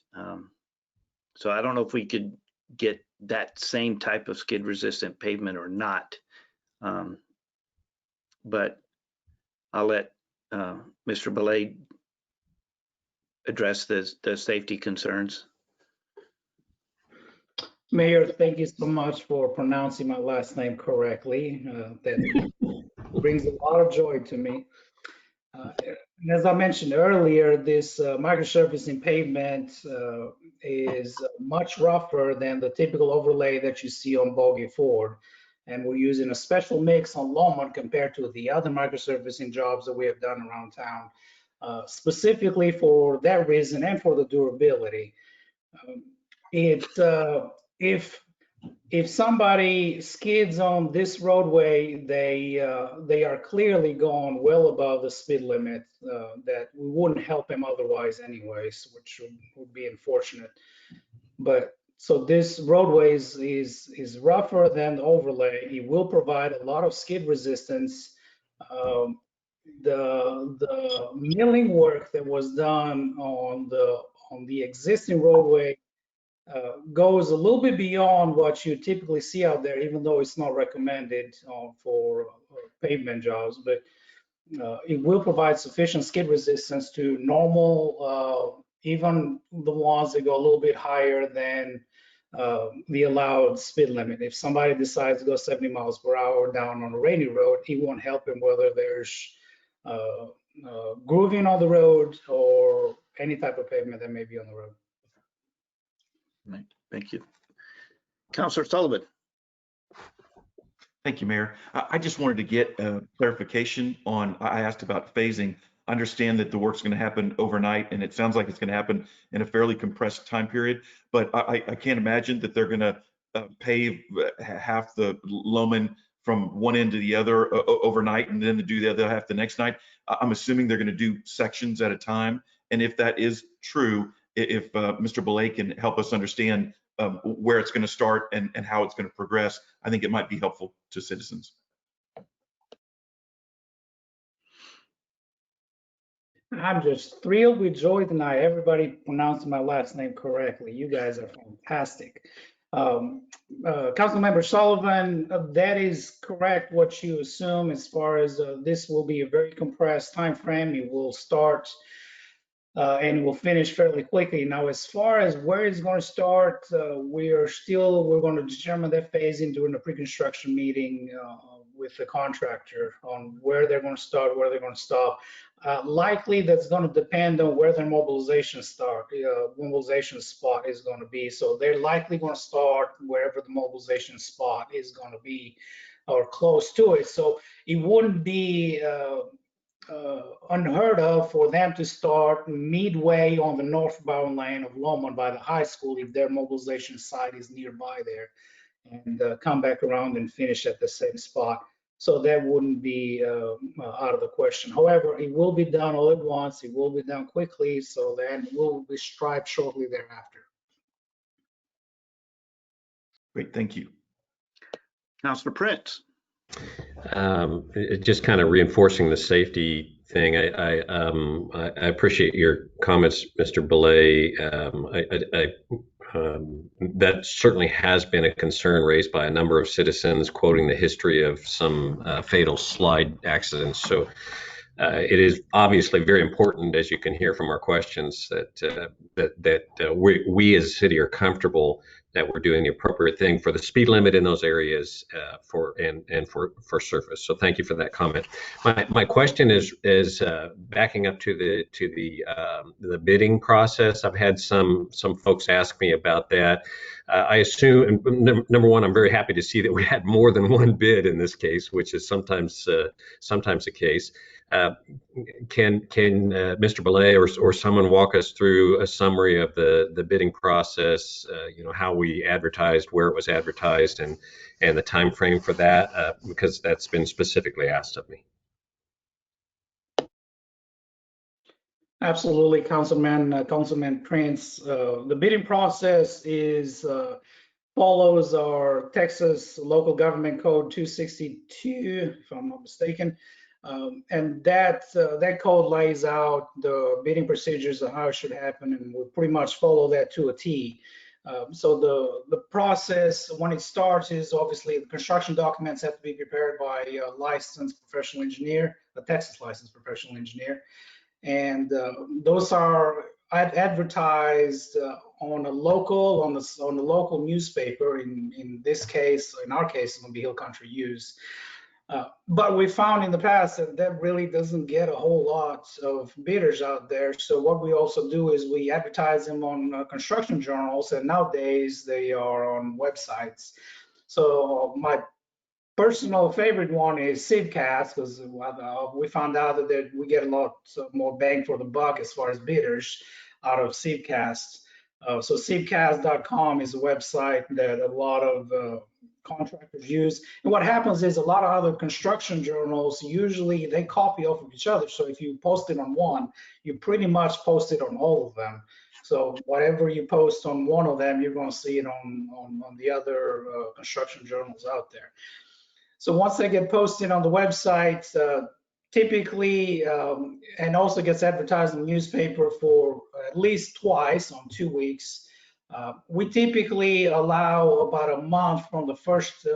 Speaker 3: So I don't know if we could get that same type of skid resistant pavement or not. But I'll let Mr. Belay address the safety concerns.
Speaker 13: Mayor, thank you so much for pronouncing my last name correctly. That brings a lot of joy to me. And as I mentioned earlier, this microsurfacing pavement is much rougher than the typical overlay that you see on Bogey Ford. And we're using a special mix on Longmont compared to the other microsurfacing jobs that we have done around town, specifically for that reason and for the durability. If somebody skids on this roadway, they are clearly going well above the speed limit that we wouldn't help them otherwise anyways, which would be unfortunate. But so this roadway is rougher than the overlay. It will provide a lot of skid resistance. The milling work that was done on the existing roadway goes a little bit beyond what you typically see out there, even though it's not recommended for pavement jobs, but it will provide sufficient skid resistance to normal, even the ones that go a little bit higher than the allowed speed limit. If somebody decides to go 70 miles per hour down on a rainy road, it won't help him whether there's grooving on the road or any type of pavement that may be on the road.
Speaker 3: Right. Thank you. Councilor Sullivan.
Speaker 6: Thank you, Mayor. I just wanted to get clarification on, I asked about phasing. I understand that the work's going to happen overnight, and it sounds like it's going to happen in a fairly compressed time period, but I can't imagine that they're going to pave half the Loman from one end to the other overnight and then to do the other half the next night. I'm assuming they're going to do sections at a time. And if that is true, if Mr. Belay can help us understand where it's going to start and how it's going to progress, I think it might be helpful to citizens.
Speaker 13: I'm just thrilled with joy tonight. Everybody pronounced my last name correctly. You guys are fantastic. Councilmember Sullivan, that is correct what you assume as far as this will be a very compressed time frame. It will start and will finish fairly quickly. Now, as far as where it's going to start, we're going to determine that phasing during the pre-construction meeting with the contractor on where they're going to start, where they're going to stop. Likely that's going to depend on where their mobilization spot is going to be. So they're likely going to start wherever the mobilization spot is going to be or close to it. So it wouldn't be unheard of for them to start midway on the northbound lane of Longmont by the high school if their mobilization site is nearby there, and come back around and finish at the same spot. So that wouldn't be out of the question. However, it will be done all at once. It will be done quickly, so then it will be striped shortly thereafter.
Speaker 6: Great, thank you.
Speaker 3: Councilor Prince.
Speaker 7: Just kind of reinforcing the safety thing. I appreciate your comments, Mr. Belay. That certainly has been a concern raised by a number of citizens, quoting the history of some fatal slide accidents. So it is obviously very important, as you can hear from our questions, that we as a city are comfortable that we're doing the appropriate thing for the speed limit in those areas for surface. So thank you for that comment. My question is backing up to the bidding process. I've had some folks ask me about that. I assume, number one, I'm very happy to see that we had more than one bid in this case, which is sometimes the case. Can Mr. Belay or someone walk us through a summary of the bidding process? How we advertised, where it was advertised, and the time frame for that, because that's been specifically asked of me.
Speaker 13: Absolutely, Councilman Prince. The bidding process follows our Texas Local Government Code 262, if I'm not mistaken. And that code lays out the bidding procedures and how it should happen, and we pretty much follow that to a T. So the process, when it starts, is obviously the construction documents have to be prepared by a licensed professional engineer, a Texas licensed professional engineer. And those are advertised on the local newspaper. In this case, in our case, it's going to be Hill Country News. But we found in the past that really doesn't get a whole lot of bidders out there. So what we also do is we advertise them on construction journals, and nowadays they are on websites. So my personal favorite one is CivCast, because we found out that we get a lot more bang for the buck as far as bidders out of CivCast. So civcast.com is a website that a lot of contractors use. And what happens is a lot of other construction journals, usually they copy off of each other. So if you post it on one, you pretty much post it on all of them. So whatever you post on one of them, you're going to see it on the other construction journals out there. So once they get posted on the website, typically, and also gets advertised in the newspaper for at least twice on 2 weeks, we typically allow about a month from the first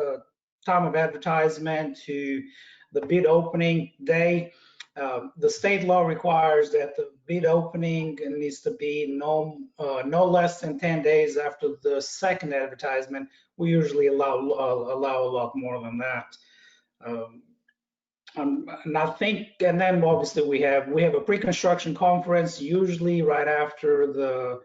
Speaker 13: time of advertisement to the bid opening day. The state law requires that the bid opening needs to be no less than 10 days after the second advertisement. We usually allow a lot more than that. And I think, and then obviously we have a pre-construction conference usually right after the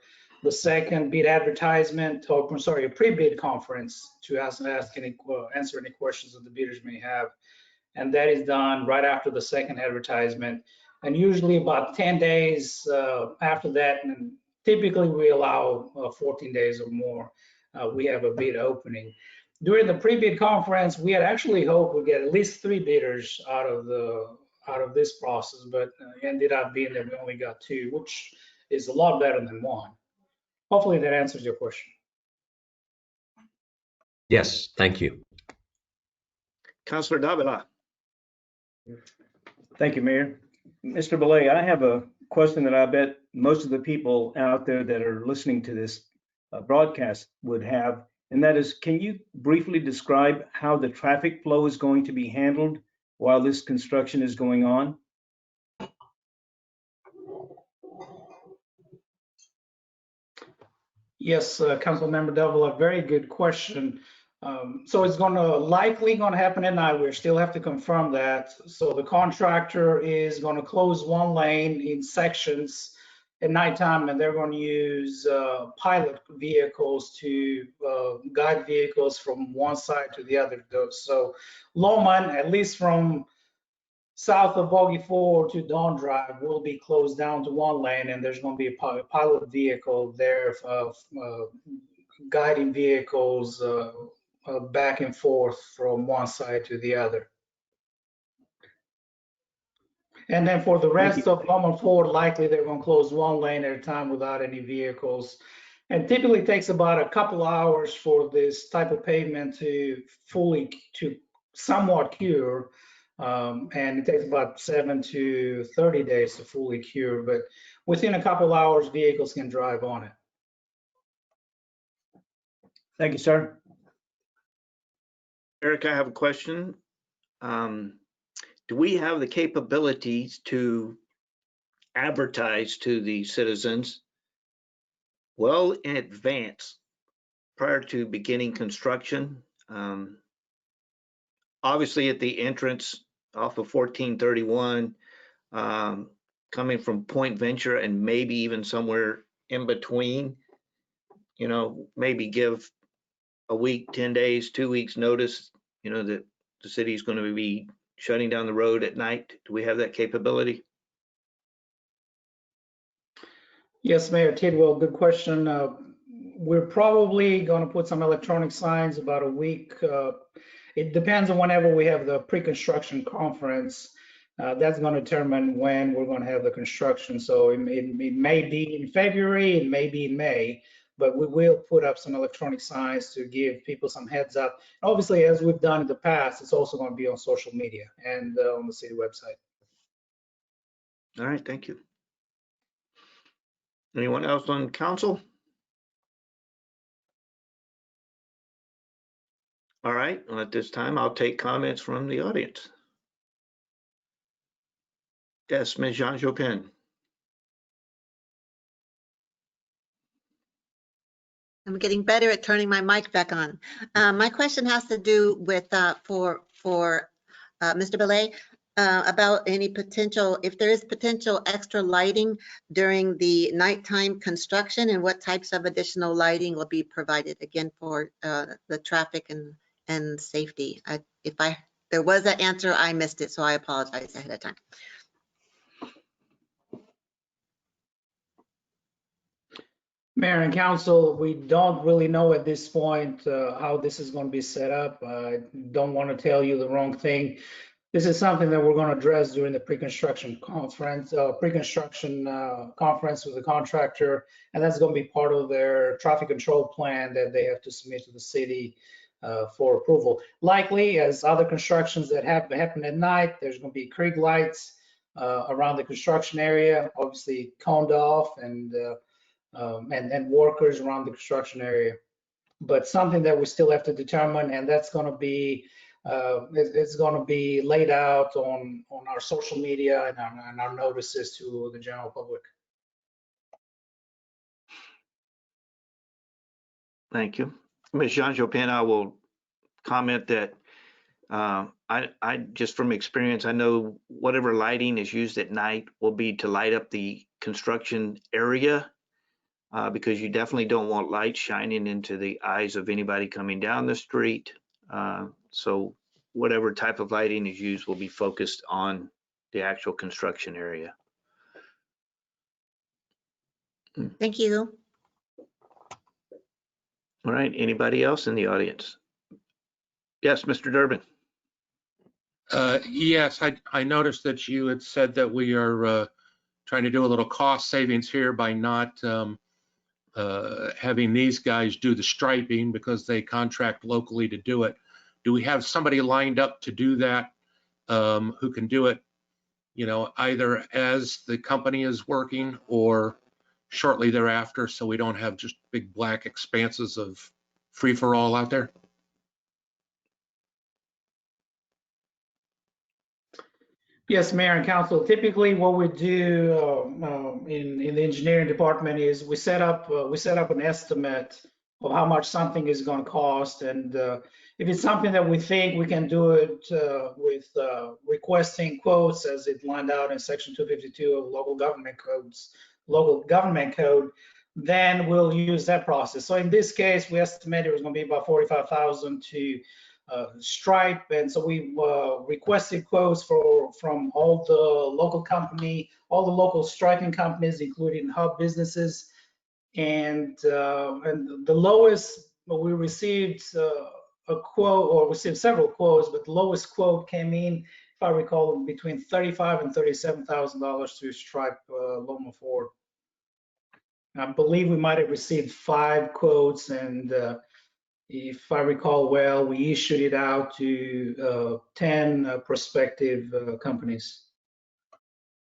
Speaker 13: second bid advertisement, or I'm sorry, a pre-bid conference to answer any questions that the bidders may have. And that is done right after the second advertisement. And usually about 10 days after that, and typically we allow 14 days or more, we have a bid opening. During the pre-bid conference, we had actually hoped we'd get at least 3 bidders out of this process, but ended up being that we only got 2, which is a lot better than 1. Hopefully that answers your question.
Speaker 7: Yes, thank you.
Speaker 3: Councilor Davila.
Speaker 14: Thank you, Mayor. Mr. Belay, I have a question that I bet most of the people out there that are listening to this broadcast would have, and that is, can you briefly describe how the traffic flow is going to be handled while this construction is going on?
Speaker 13: Yes, Councilmember Davila, very good question. So it's likely going to happen at night. We still have to confirm that. So the contractor is going to close one lane in sections at nighttime, and they're going to use pilot vehicles to guide vehicles from one side to the other. So Lowman, at least from south of Bogey Ford to Dawn Drive, will be closed down to one lane, and there's going to be a pilot vehicle there guiding vehicles back and forth from one side to the other. And then for the rest of Lowman Ford, likely they're going to close one lane at a time without any vehicles. And typically takes about a couple hours for this type of pavement to somewhat cure. And it takes about 7 to 30 days to fully cure, but within a couple hours, vehicles can drive on it.
Speaker 14: Thank you, sir.
Speaker 3: Eric, I have a question. Do we have the capabilities to advertise to the citizens well in advance prior to beginning construction? Obviously at the entrance off of 1431, coming from Point Venture and maybe even somewhere in between, you know, maybe give a week, 10 days, 2 weeks notice, you know, that the city's going to be shutting down the road at night? Do we have that capability?
Speaker 13: Yes, Mayor Tidwell, good question. We're probably going to put some electronic signs about a week. It depends on whenever we have the pre-construction conference. That's going to determine when we're going to have the construction. So it may be in February, it may be in May, but we will put up some electronic signs to give people some heads up. Obviously, as we've done in the past, it's also going to be on social media and on the city website.
Speaker 3: All right, thank you. Anyone else on council? All right, well, at this time, I'll take comments from the audience. Yes, Ms. Jean Jopin.
Speaker 4: I'm getting better at turning my mic back on. My question has to do with for Mr. Belay about any potential, if there is potential extra lighting during the nighttime construction, and what types of additional lighting will be provided again for the traffic and safety. If there was an answer, I missed it, so I apologize ahead of time.
Speaker 13: Mayor and council, we don't really know at this point how this is going to be set up. I don't want to tell you the wrong thing. This is something that we're going to address during the pre-construction conference, conference with the contractor, and that's going to be part of their traffic control plan that they have to submit to the city for approval. Likely, as other constructions that happen at night, there's going to be creek lights around the construction area, obviously coned off, and workers around the construction area. But something that we still have to determine, and that's going to be it's going to be laid out on our social media and our notices to the general public.
Speaker 3: Thank you. Ms. Jean Jopin, I will comment that I just from experience, I know whatever lighting is used at night will be to light up the construction area, because you definitely don't want light shining into the eyes of anybody coming down the street. So whatever type of lighting is used will be focused on the actual construction area.
Speaker 4: Thank you.
Speaker 3: All right, anybody else in the audience? Yes, Mr. Durbin.
Speaker 15: Yes, I noticed that you had said that we are trying to do a little cost savings here by not having these guys do the striping because they contract locally to do it. Do we have somebody lined up to do that who can do it, you know, either as the company is working or shortly thereafter, so we don't have just big black expanses of free-for-all out there?
Speaker 13: Yes, Mayor and Council. Typically, what we do in the engineering department is we set up an estimate of how much something is going to cost, and if it's something that we think we can do it with requesting quotes as it lined out in Section 252 of local government code, then we'll use that process. So in this case, we estimated it was going to be about $45,000 to stripe, and so we requested quotes from all the local striping companies, including hub businesses, and the lowest we received a quote, or received several quotes, but the lowest quote came in, if I recall, between $35,000 and $37,000 to stripe Loma Ford. I believe we might have received 5 quotes, and if I recall well, we issued it out to 10 prospective companies.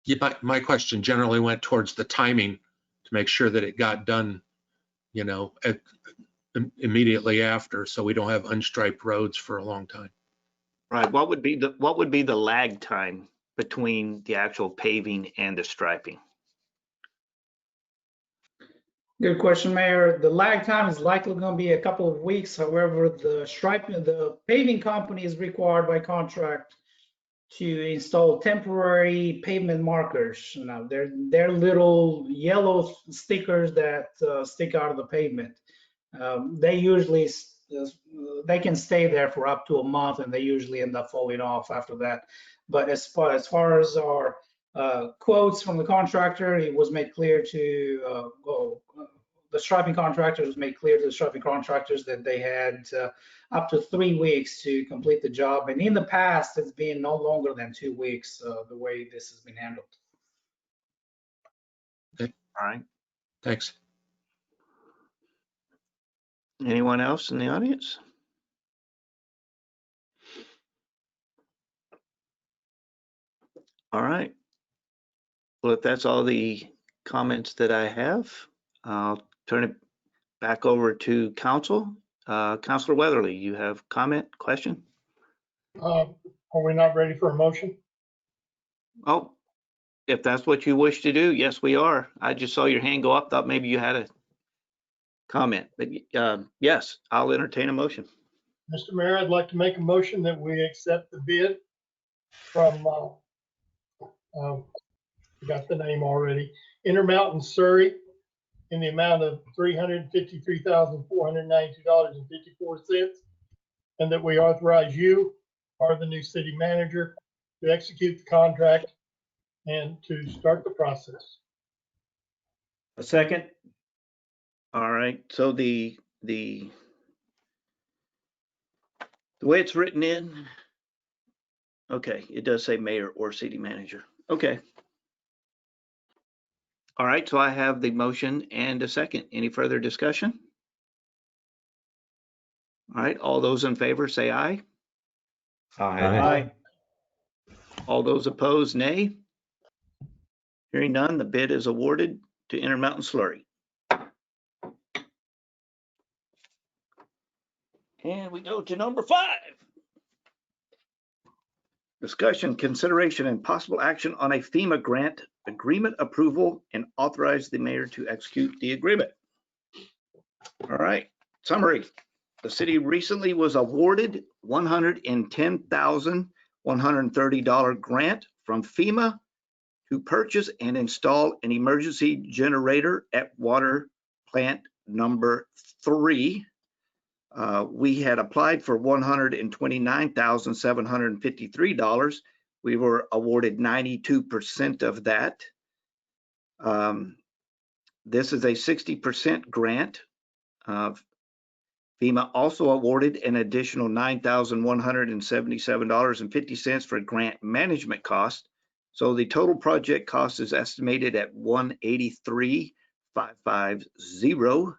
Speaker 15: Yeah, my question generally went towards the timing to make sure that it got done, you know, immediately after, so we don't have unstriped roads for a long time.
Speaker 3: Right. What would be the lag time between the actual paving and the striping?
Speaker 13: Good question, Mayor. The lag time is likely going to be a couple of weeks. However, the paving company is required by contract to install temporary pavement markers. Now, they're little yellow stickers that stick out of the pavement. They usually, they can stay there for up to a month and they usually end up falling off after that. But as far as our quotes from the contractor, it was made clear to, the striping contractors was made clear to the striping contractors that they had up to 3 weeks to complete the job. And in the past, it's been no longer than 2 weeks, the way this has been handled.
Speaker 3: All right.
Speaker 15: Thanks.
Speaker 3: Anyone else in the audience? All right. Well, if that's all the comments that I have, I'll turn it back over to council. Councilor Weatherly, you have comment, question?
Speaker 2: Are we not ready for a motion?
Speaker 3: Oh, if that's what you wish to do, yes, we are. I just saw your hand go up, thought maybe you had a comment, but yes, I'll entertain a motion.
Speaker 2: Mr. Mayor, I'd like to make a motion that we accept the bid from, forgot the name already, Intermountain Surrey in the amount of $353,492.54, and that we authorize you, or the new city manager, to execute the contract and to start the process.
Speaker 14: A second?
Speaker 3: All right, so the way it's written in, okay, it does say mayor or city manager. Okay. All right, so I have the motion and a second. Any further discussion? All right, all those in favor say aye.
Speaker 14: Aye.
Speaker 3: All those opposed, nay. Hearing none, the bid is awarded to Intermountain Slurry. And we go to number 5. Discussion, consideration, and possible action on a FEMA grant agreement approval and authorize the mayor to execute the agreement. All right, summary. The city recently was awarded $110,130 grant from FEMA to purchase and install an emergency generator at water plant number 3. We had applied for $129,753. We were awarded 92% of that. This is a 60% grant. FEMA also awarded an additional $9,177.50 for grant management cost. So the total project cost is estimated at $183,550.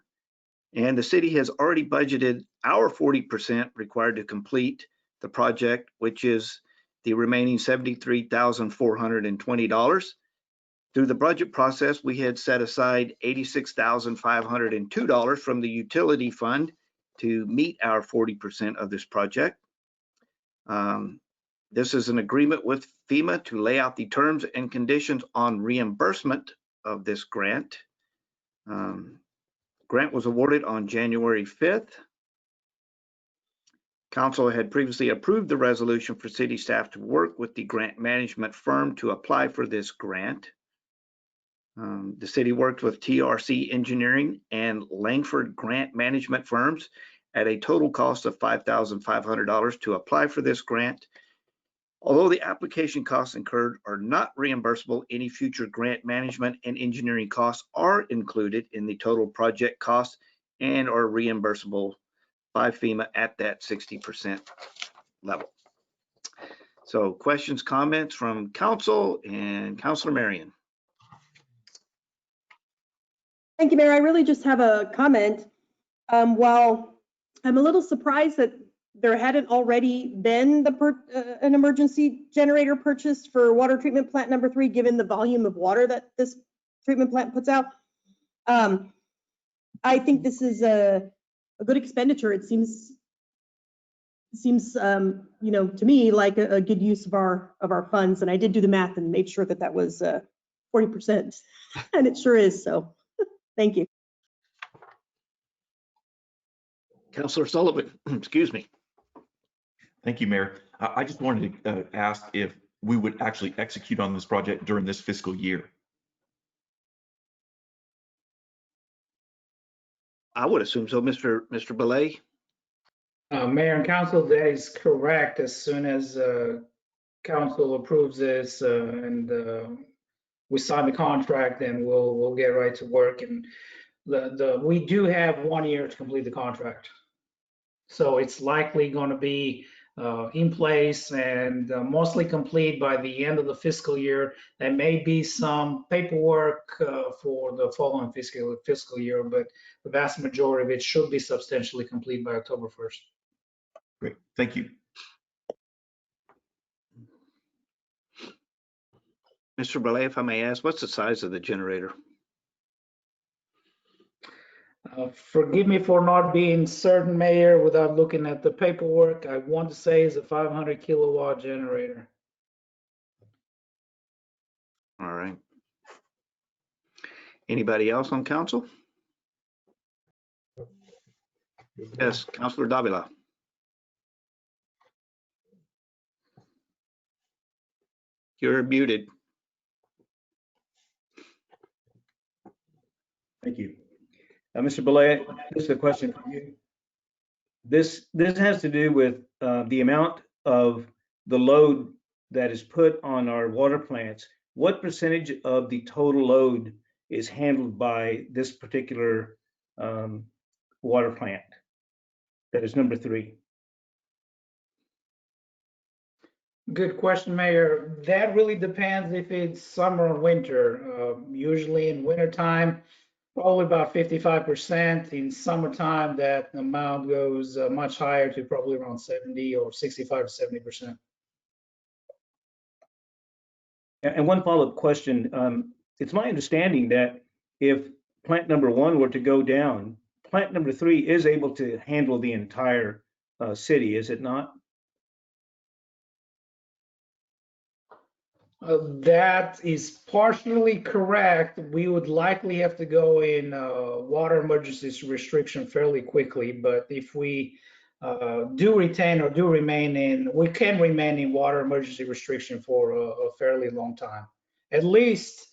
Speaker 3: And the city has already budgeted our 40% required to complete the project, which is the remaining $73,420. Through the budget process, we had set aside $86,502 from the utility fund to meet our 40% of this project. This is an agreement with FEMA to lay out the terms and conditions on reimbursement of this grant. Grant was awarded on January 5th. Council had previously approved the resolution for city staff to work with the grant management firm to apply for this grant. The city worked with TRC Engineering and Langford Grant Management firms at a total cost of $5,500 to apply for this grant. Although the application costs incurred are not reimbursable, any future grant management and engineering costs are included in the total project cost and are reimbursable by FEMA at that 60% level. So questions, comments from council and Councilor Marion.
Speaker 10: Thank you, Mayor. I really just have a comment. While I'm a little surprised that there hadn't already been an emergency generator purchased for water treatment plant number 3, given the volume of water that this treatment plant puts out. I think this is a good expenditure. It seems to me like a good use of our funds. And I did do the math and made sure that that was 40%, and it sure is. So thank you.
Speaker 3: Councilor Sullivan, excuse me.
Speaker 6: Thank you, Mayor. I just wanted to ask if we would actually execute on this project during this fiscal year.
Speaker 3: I would assume so, Mr. Belay.
Speaker 13: Mayor and council, that is correct. As soon as council approves this and we sign the contract, then we'll get right to work. And we do have 1 year to complete the contract. So it's likely going to be in place and mostly complete by the end of the fiscal year. There may be some paperwork for the following fiscal year, but the vast majority of it should be substantially complete by October 1st.
Speaker 6: Great, thank you.
Speaker 3: Mr. Belay, if I may ask, what's the size of the generator?
Speaker 13: Forgive me for not being certain, Mayor, without looking at the paperwork. I want to say it's a 500 kilowatt generator.
Speaker 3: All right. Anybody else on council? Yes, Councilor Davila. You're muted.
Speaker 14: Thank you. Mr. Belay, this is a question for you. This has to do with the amount of the load that is put on our water plants. What percentage of the total load is handled by this particular water plant? That is number 3.
Speaker 13: Good question, Mayor. That really depends if it's summer or winter. Usually in wintertime, probably about 55%. In summertime, that amount goes much higher to probably around 70 or 65 to 70%.
Speaker 14: And one follow-up question. It's my understanding that if plant number 1 were to go down, plant number 3 is able to handle the entire city, is it not?
Speaker 13: That is partially correct. We would likely have to go in water emergency restriction fairly quickly, but if we do retain or do remain in, we can remain in water emergency restriction for a fairly long time, at least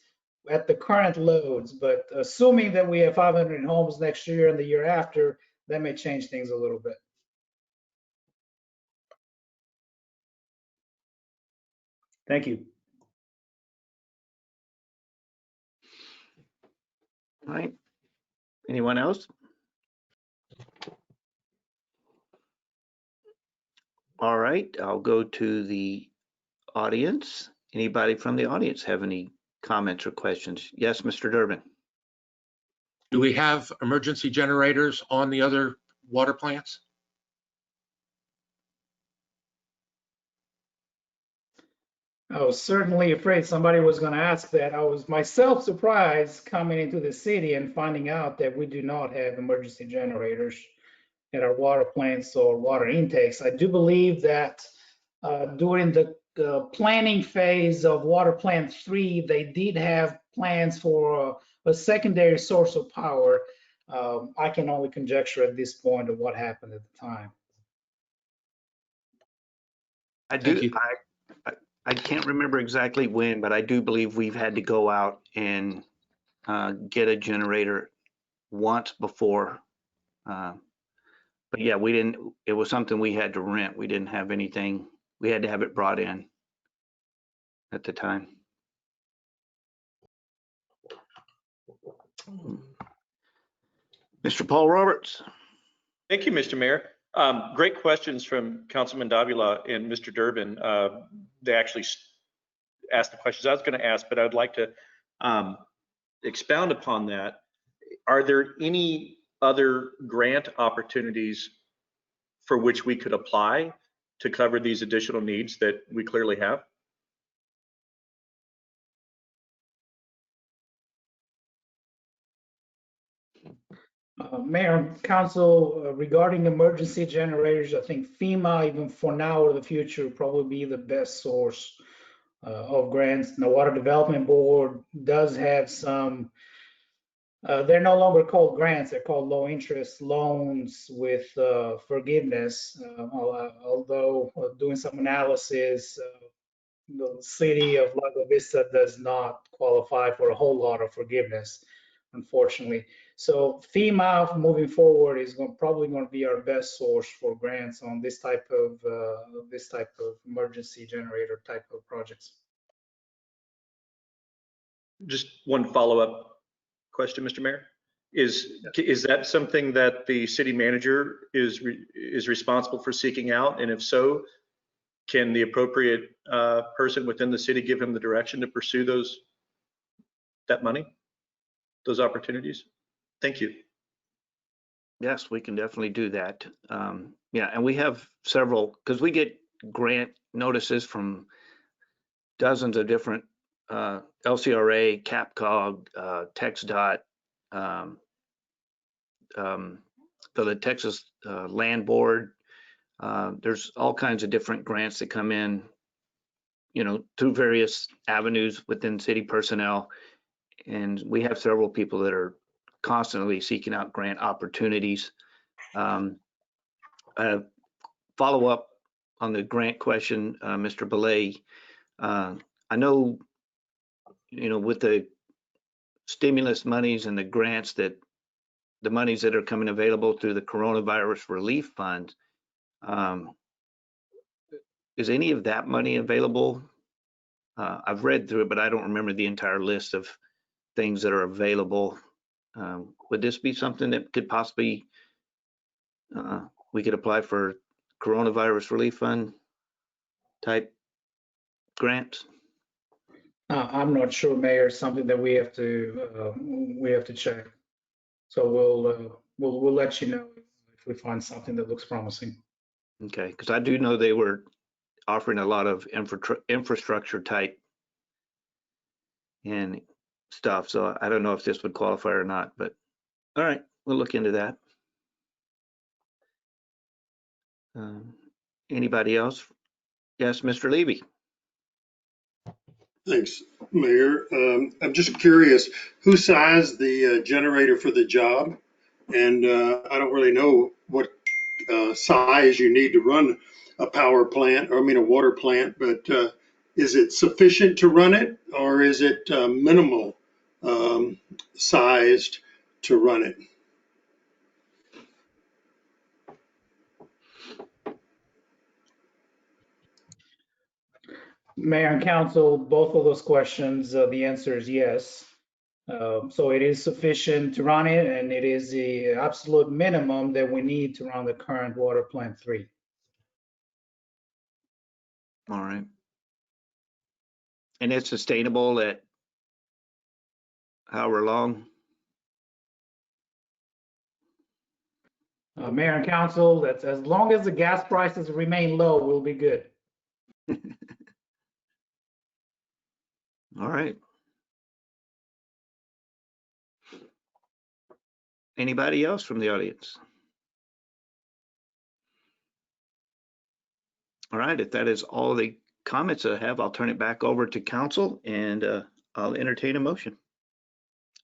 Speaker 13: at the current loads. But assuming that we have 500 homes next year and the year after, that may change things a little bit.
Speaker 14: Thank you.
Speaker 3: All right. Anyone else? All right, I'll go to the audience. Anybody from the audience have any comments or questions? Yes, Mr. Durbin.
Speaker 15: Do we have emergency generators on the other water plants?
Speaker 13: I was certainly afraid somebody was going to ask that. I was myself surprised coming into the city and finding out that we do not have emergency generators at our water plants or water intakes. I do believe that during the planning phase of water plant 3, they did have plans for a secondary source of power. I can only conjecture at this point of what happened at the time.
Speaker 3: I can't remember exactly when, but I do believe we've had to go out and get a generator once before. But yeah, we didn't, it was something we had to rent. We didn't have anything, we had to have it brought in at the time. Mr. Paul Roberts.
Speaker 16: Thank you, Mr. Mayor. Great questions from Councilman Davila and Mr. Durbin. They actually asked the questions I was going to ask, but I'd like to expound upon that. Are there any other grant opportunities for which we could apply to cover these additional needs that we clearly have?
Speaker 13: Mayor and Council, regarding emergency generators, I think FEMA, even for now or the future, will probably be the best source of grants. The Water Development Board does have some, they're no longer called grants, they're called low interest loans with forgiveness. Although doing some analysis, the city of Lago Vista does not qualify for a whole lot of forgiveness. unfortunately. So FEMA moving forward is probably going to be our best source for grants on this type of emergency generator type of projects.
Speaker 16: Just one follow-up question, Mr. Mayor. Is that something that the city manager is responsible for seeking out? And if so, can the appropriate person within the city give him the direction to pursue that money, those opportunities? Thank you.
Speaker 3: Yes, we can definitely do that. Yeah, and we have several, because we get grant notices from dozens of different LCRA, CAPCOG, TxDOT, for the Texas Land Board. There's all kinds of different grants that come in, through various avenues within city personnel. And we have several people that are constantly seeking out grant opportunities. Follow up on the grant question, Mr. Belay. I know, with the stimulus monies and the grants the monies that are coming available through the coronavirus relief fund, is any of that money available? I've read through it, but I don't remember the entire list of things that are available. Would this be something that could possibly, we could apply for coronavirus relief fund type grants?
Speaker 13: I'm not sure, Mayor. It's something that we have to check. So we'll let you know if we find something that looks promising.
Speaker 3: Okay, because I do know they were offering a lot of infrastructure type and stuff. So I don't know if this would qualify or not, but all right, we'll look into that. Anybody else? Yes, Mr. Levy.
Speaker 17: Thanks, Mayor. I'm just curious, who sized the generator for the job? And I don't really know what size you need to run a power plant, or a water plant, but is it sufficient to run it, or is it minimal sized to run it?
Speaker 13: Mayor and Council, both of those questions, the answer is yes. So it is sufficient to run it, and it is the absolute minimum that we need to run the current water plant 3.
Speaker 3: All right. And it's sustainable at however long?
Speaker 13: Mayor and Council, that's as long as the gas prices remain low, we'll be good.
Speaker 3: All right. Anybody else from the audience? All right, if that is all the comments I have, I'll turn it back over to council and I'll entertain a motion.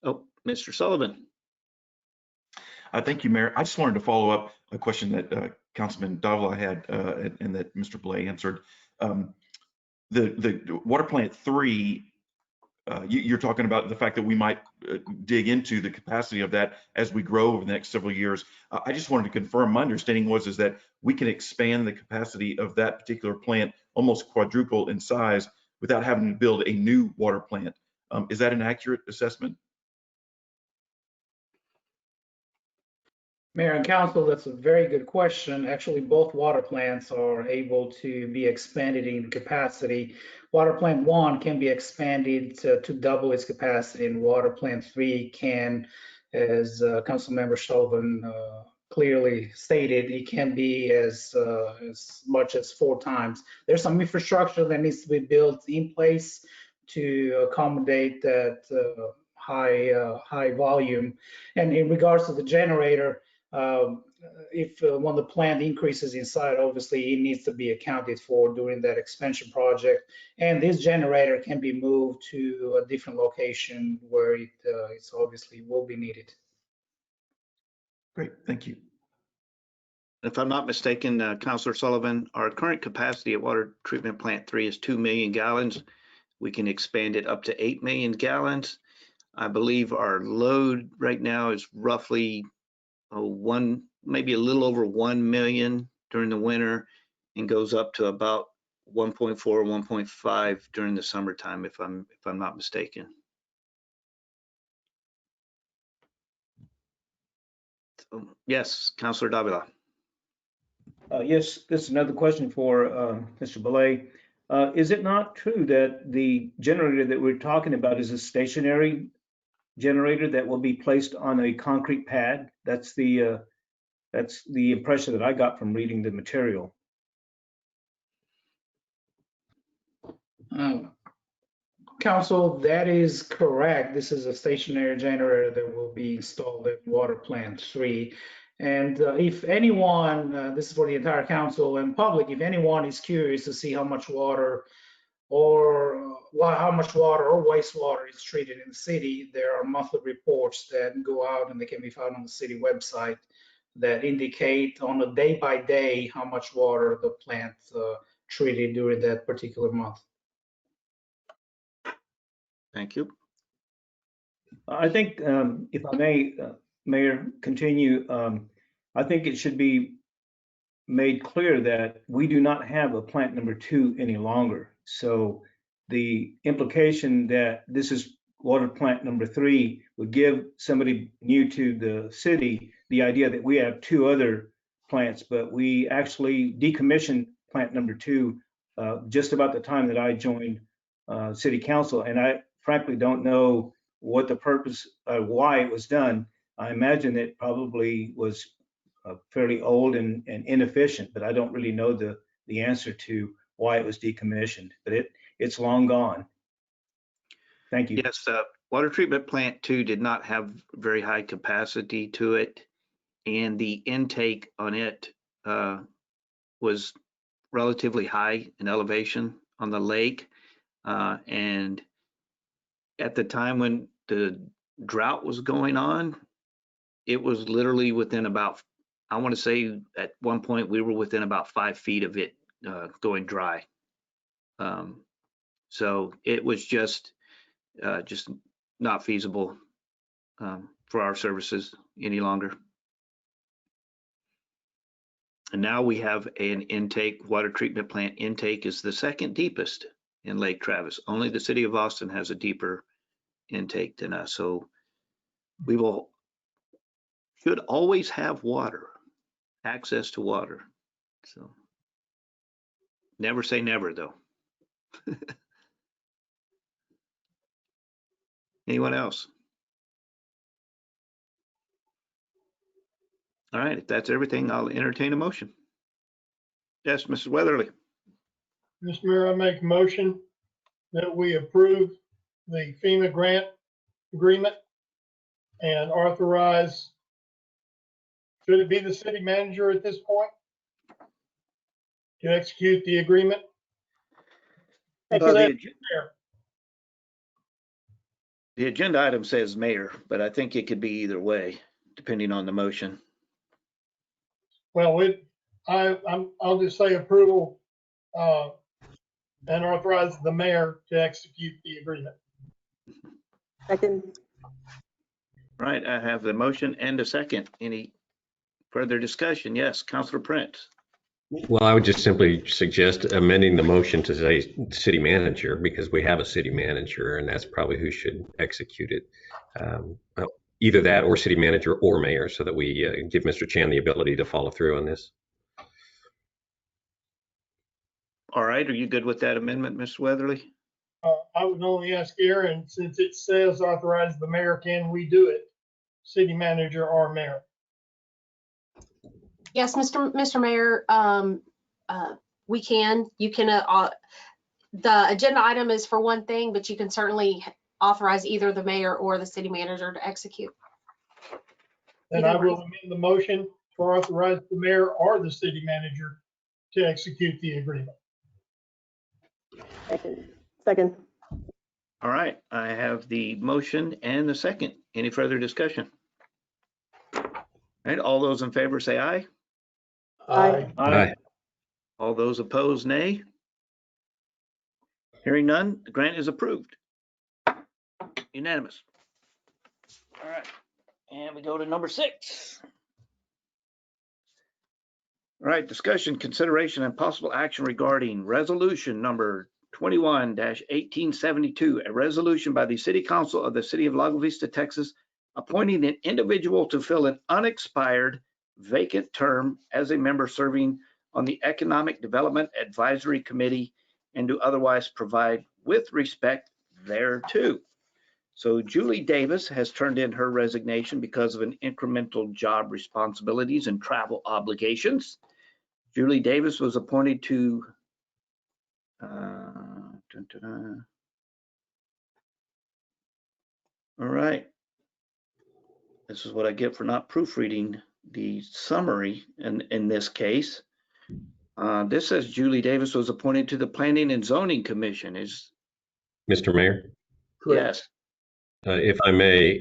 Speaker 3: Oh, Mr. Sullivan.
Speaker 6: Thank you, Mayor. I just wanted to follow up a question that Councilman Davila had and that Mr. Belay answered. The water plant 3, you're talking about the fact that we might dig into the capacity of that as we grow over the next several years. I just wanted to confirm, my understanding is that we can expand the capacity of that particular plant almost quadruple in size without having to build a new water plant. Is that an accurate assessment?
Speaker 13: Mayor and Council, that's a very good question. Actually, both water plants are able to be expanded in capacity. Water plant 1 can be expanded to double its capacity, and water plant 3 can, as Councilmember Sullivan clearly stated, it can be as much as 4 times. There's some infrastructure that needs to be built in place to accommodate that high volume. And in regards to the generator, if when the plant increases in size, obviously it needs to be accounted for during that expansion project. And this generator can be moved to a different location where it's obviously will be needed.
Speaker 6: Great, thank you.
Speaker 3: If I'm not mistaken, Councilor Sullivan, our current capacity at water treatment plant 3 is 2 million gallons. We can expand it up to 8 million gallons. I believe our load right now is roughly maybe a little over 1 million during the winter and goes up to about 1.4 or 1.5 during the summertime, if I'm not mistaken. So, yes, Councilor Davila.
Speaker 14: Yes, this is another question for Mr. Belay. Is it not true that the generator that we're talking about is a stationary generator that will be placed on a concrete pad? That's the impression that I got from reading the material.
Speaker 13: Council, that is correct. This is a stationary generator that will be installed at Water Plant 3. And if anyone, this is for the entire council and public, if anyone is curious to see how much water or wastewater is treated in the city, there are monthly reports that go out and they can be found on the city website that indicate on a day-by-day how much water the plant treated during that particular month.
Speaker 3: Thank you.
Speaker 14: I think, if I may, Mayor, continue, I think it should be made clear that we do not have a plant number 2 any longer. So the implication that this is water plant number 3 would give somebody new to the city the idea that we have 2 other plants, but we actually decommissioned plant number 2 just about the time that I joined city council. And I frankly don't know what the purpose, why it was done. I imagine it probably was fairly old and inefficient, but I don't really know the answer to why it was decommissioned, but it's long gone. Thank you.
Speaker 3: Yes, water treatment plant 2 did not have very high capacity to it, and the intake on it was relatively high in elevation on the lake. And at the time when the drought was going on, it was literally within about, I want to say at one point we were within about 5 feet of it going dry. So it was just not feasible for our services any longer. And now we have an intake, water treatment plant intake is the second deepest in Lake Travis. Only the city of Austin has a deeper intake than us. So we should always have water, access to water. So never say never though. Anyone else? All right, if that's everything, I'll entertain a motion. Yes, Mrs. Weatherly.
Speaker 2: Mr. Mayor, I make a motion that we approve the FEMA grant agreement and authorize, should it be the city manager at this point to execute the agreement?
Speaker 3: The agenda item says mayor, but I think it could be either way, depending on the motion.
Speaker 2: Well, I'll just say approval and authorize the mayor to execute the agreement.
Speaker 10: Second.
Speaker 3: Right, I have the motion and a second. Any further discussion? Yes, Councilor Prince.
Speaker 7: Well, I would just simply suggest amending the motion to say city manager, because we have a city manager and that's probably who should execute it. Either that or city manager or mayor, so that we give Mr. Chan the ability to follow through on this.
Speaker 3: All right, are you good with that amendment, Mr. Weatherly?
Speaker 2: I would only ask Aaron, since it says authorize the mayor, can we do it? City manager or mayor?
Speaker 5: Yes, Mr. Mayor, we can. You can. The agenda item is for one thing, but you can certainly authorize either the mayor or the city manager to execute.
Speaker 2: Then I will amend the motion to authorize the mayor or the city manager to execute the agreement.
Speaker 10: Second.
Speaker 3: All right, I have the motion and the second. Any further discussion? All right, all those in favor say aye.
Speaker 10: Aye.
Speaker 7: Aye.
Speaker 3: All those opposed, nay. Hearing none, the grant is approved. Unanimous. All right, and we go to number 6. All right, discussion, consideration, and possible action regarding resolution number 21-1872, a resolution by the City Council of the City of Lago Vista, Texas, appointing an individual to fill an unexpired vacant term as a member serving on the Economic Development Advisory Committee and to otherwise provide with respect thereto. So Julie Davis has turned in her resignation because of an incremental job responsibilities and travel obligations. Julie Davis was appointed to all right. This is what I get for not proofreading the summary in this case. This says Julie Davis was appointed to the Planning and Zoning Commission. Is
Speaker 7: Mr. Mayor,
Speaker 3: yes.
Speaker 7: if I may,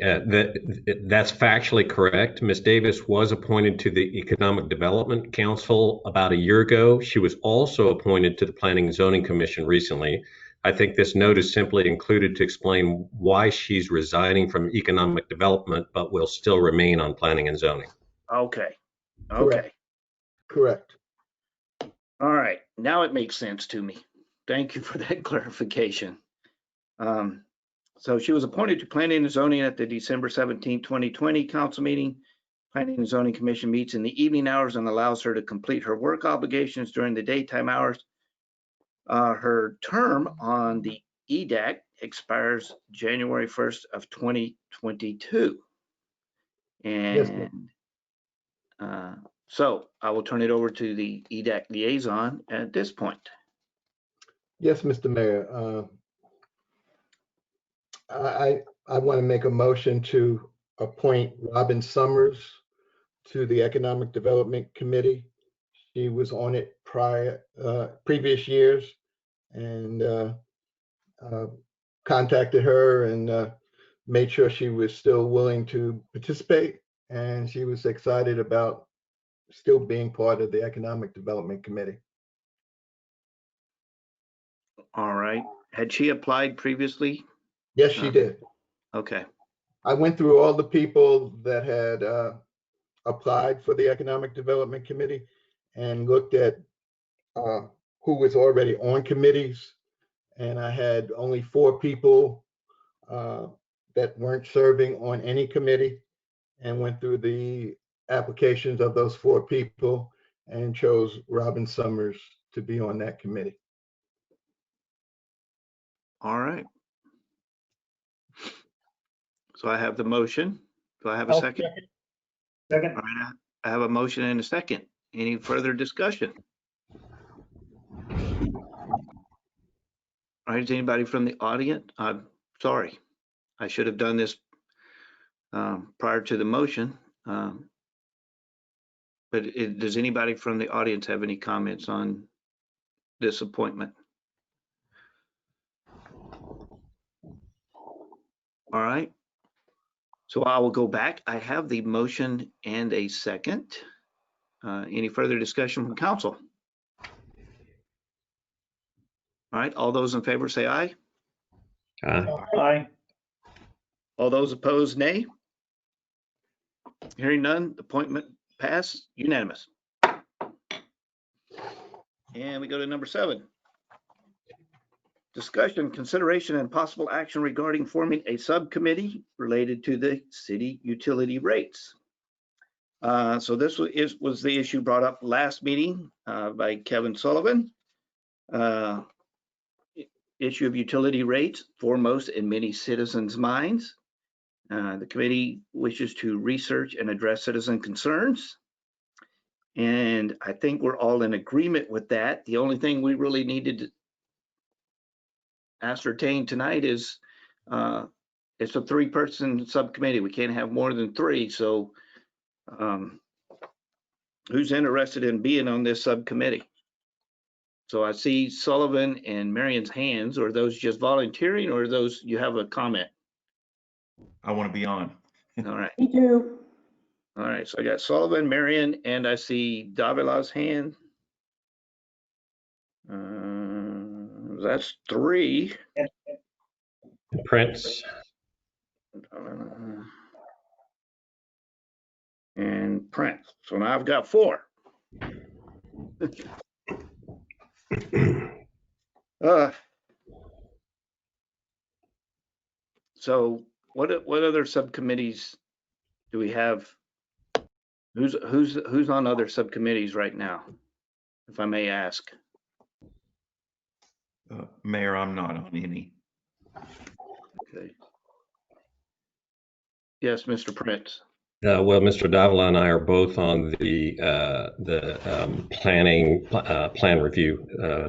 Speaker 7: that's factually correct. Ms. Davis was appointed to the Economic Development Council about a year ago. She was also appointed to the Planning and Zoning Commission recently. I think this note is simply included to explain why she's resigning from economic development, but will still remain on planning and zoning.
Speaker 3: Okay. Okay.
Speaker 11: Correct.
Speaker 3: All right. Now it makes sense to me. Thank you for that clarification. So she was appointed to Planning and Zoning at the December 17, 2020 council meeting. Planning and Zoning Commission meets in the evening hours and allows her to complete her work obligations during the daytime hours. Her term on the EDAC expires January 1st of 2022. And so I will turn it over to the EDAC liaison at this point.
Speaker 11: Yes, Mr. Mayor. I want to make a motion to appoint Robin Summers to the Economic Development Committee. She was on it previous years, and contacted her and made sure she was still willing to participate, and she was excited about still being part of the Economic Development Committee.
Speaker 3: All right. Had she applied previously?
Speaker 11: Yes, she did.
Speaker 3: Okay.
Speaker 11: I went through all the people that had applied for the Economic Development Committee and looked at who was already on committees. And I had only 4 people that weren't serving on any committee, and went through the applications of those 4 people and chose Robin Summers to be on that committee.
Speaker 3: All right. So I have the motion. Do I have a second?
Speaker 14: Second.
Speaker 3: All right. I have a motion and a second. Any further discussion? All right. Is anybody from the audience? I'm sorry. I should have done this prior to the motion. But does anybody from the audience have any comments on this appointment? All right. So I will go back. I have the motion and a second. Any further discussion from council? All right. All those in favor say aye.
Speaker 14: Aye.
Speaker 3: All those opposed, nay. Hearing none, appointment passed, unanimous. And we go to number 7. Discussion, consideration, and possible action regarding forming a subcommittee related to the city utility rates. So this was the issue brought up last meeting by Kevin Sullivan. Issue of utility rates foremost in many citizens' minds. The committee wishes to research and address citizen concerns. And I think we're all in agreement with that. The only thing we really needed to ascertain tonight is it's a 3-person subcommittee. We can't have more than 3. So who's interested in being on this subcommittee? So I see Sullivan and Marion's hands. Are those just volunteering, or are those you have a comment?
Speaker 6: I want to be on.
Speaker 3: All right.
Speaker 10: Me too.
Speaker 3: All right. So I got Sullivan, Marion, and I see Davila's hand. That's 3.
Speaker 7: Prince.
Speaker 3: and Prince. So now I've got 4. So what other subcommittees do we have? Who's on other subcommittees right now, if I may ask?
Speaker 6: Mayor, I'm not on any.
Speaker 3: Okay. Yes, Mr. Prince.
Speaker 7: Well, Mr. Davila and I are both on the planning plan review,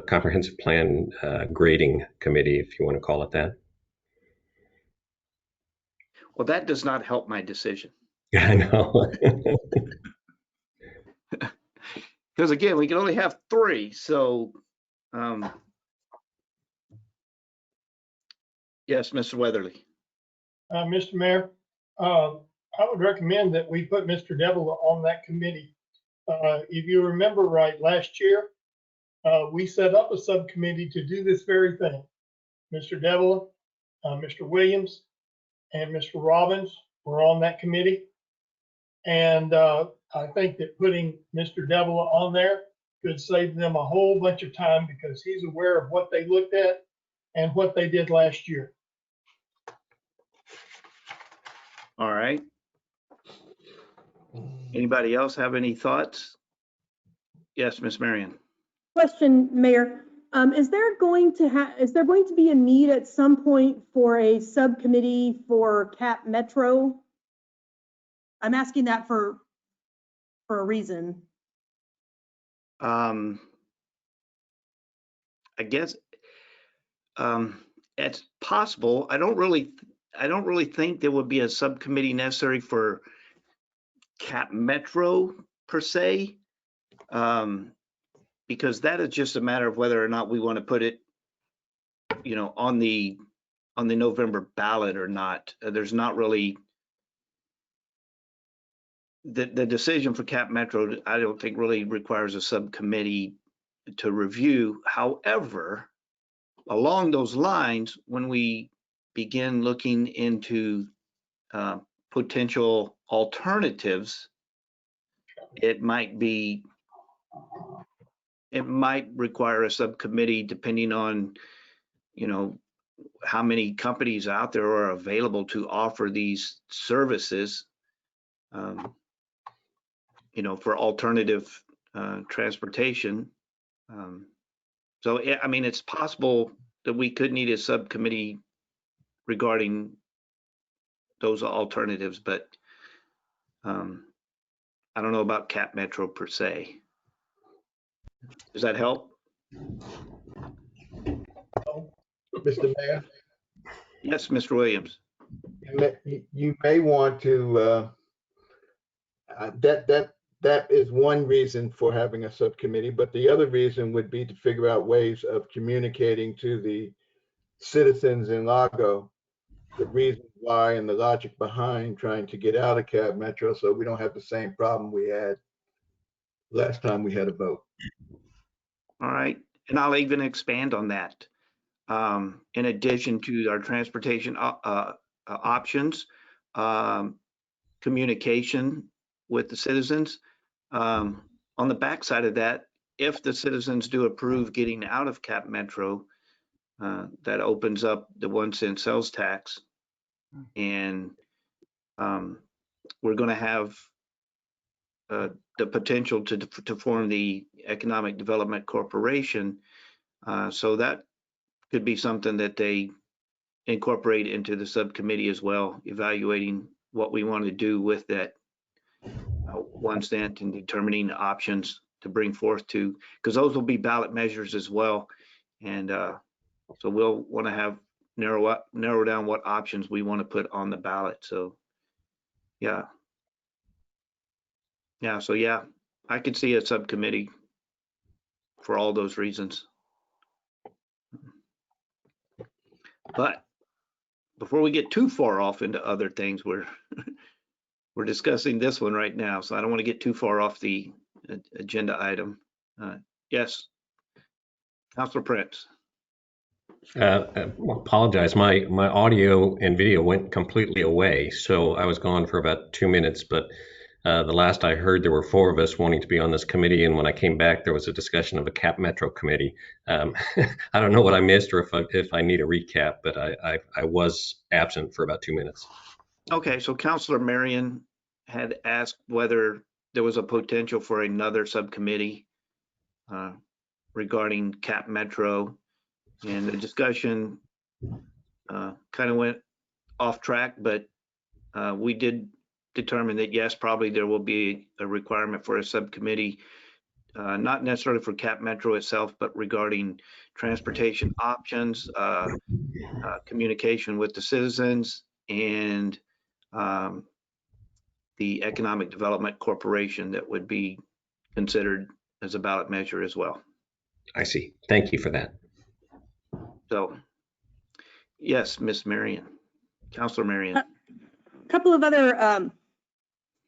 Speaker 7: comprehensive plan grading committee, if you want to call it that.
Speaker 3: Well, that does not help my decision.
Speaker 7: I know.
Speaker 3: Because again, we can only have 3. So, yes, Mr. Weatherly.
Speaker 2: Mr. Mayor, I would recommend that we put Mr. Devil on that committee. If you remember right, last year, we set up a subcommittee to do this very thing. Mr. Devil, Mr. Williams, and Mr. Robbins were on that committee. And I think that putting Mr. Devil on there could save them a whole bunch of time because he's aware of what they looked at and what they did last year.
Speaker 3: All right. Anybody else have any thoughts? Yes, Miss Marion.
Speaker 10: Question, Mayor. Is there going to be a need at some point for a subcommittee for Cap Metro? I'm asking that for a reason.
Speaker 3: I guess it's possible. I don't really think there would be a subcommittee necessary for Cap Metro per se, because that is just a matter of whether or not we want to put it, on the November ballot or not. There's not really the decision for Cap Metro. I don't think really requires a subcommittee to review. However, along those lines, when we begin looking into potential alternatives, it might require a subcommittee depending on, how many companies out there are available to offer these services, for alternative transportation. So, I mean, it's possible that we could need a subcommittee regarding those alternatives, but I don't know about Cap Metro per se. Does that help?
Speaker 11: Mr. Mayor?
Speaker 3: Yes, Mr. Williams.
Speaker 11: You may want to, that is one reason for having a subcommittee, but the other reason would be to figure out ways of communicating to the citizens in Lago the reason why and the logic behind trying to get out of Cap Metro, so we don't have the same problem we had last time we had a vote.
Speaker 3: All right, and I'll even expand on that. In addition to our transportation options, communication with the citizens. On the backside of that, if the citizens do approve getting out of Cap Metro, that opens up the 1 cent sales tax, and we're going to have the potential to form the Economic Development Corporation. So that could be something that they incorporate into the subcommittee as well, evaluating what we want to do with that 1 cent and determining options to bring forth to, because those will be ballot measures as well. And so we'll want to narrow down what options we want to put on the ballot. So yeah. So yeah, I could see a subcommittee for all those reasons. But before we get too far off into other things, we're discussing this one right now, so I don't want to get too far off the agenda item. Yes, Councilor Prince.
Speaker 7: Apologize, my audio and video went completely away, so I was gone for about 2 minutes, but The last I heard, there were 4 of us wanting to be on this committee, and when I came back, there was a discussion of a Cap Metro committee. I don't know what I missed or if I need a recap, but I was absent for about 2 minutes.
Speaker 3: Okay, so Councilor Marion had asked whether there was a potential for another subcommittee regarding Cap Metro, and the discussion kind of went off track, but we did determine that yes, probably there will be a requirement for a subcommittee, not necessarily for Cap Metro itself, but regarding transportation options, communication with the citizens, and the Economic Development Corporation that would be considered as a ballot measure as well.
Speaker 7: I see. Thank you for that.
Speaker 3: So, yes, Miss Marion, Councilor Marion.
Speaker 10: A couple of other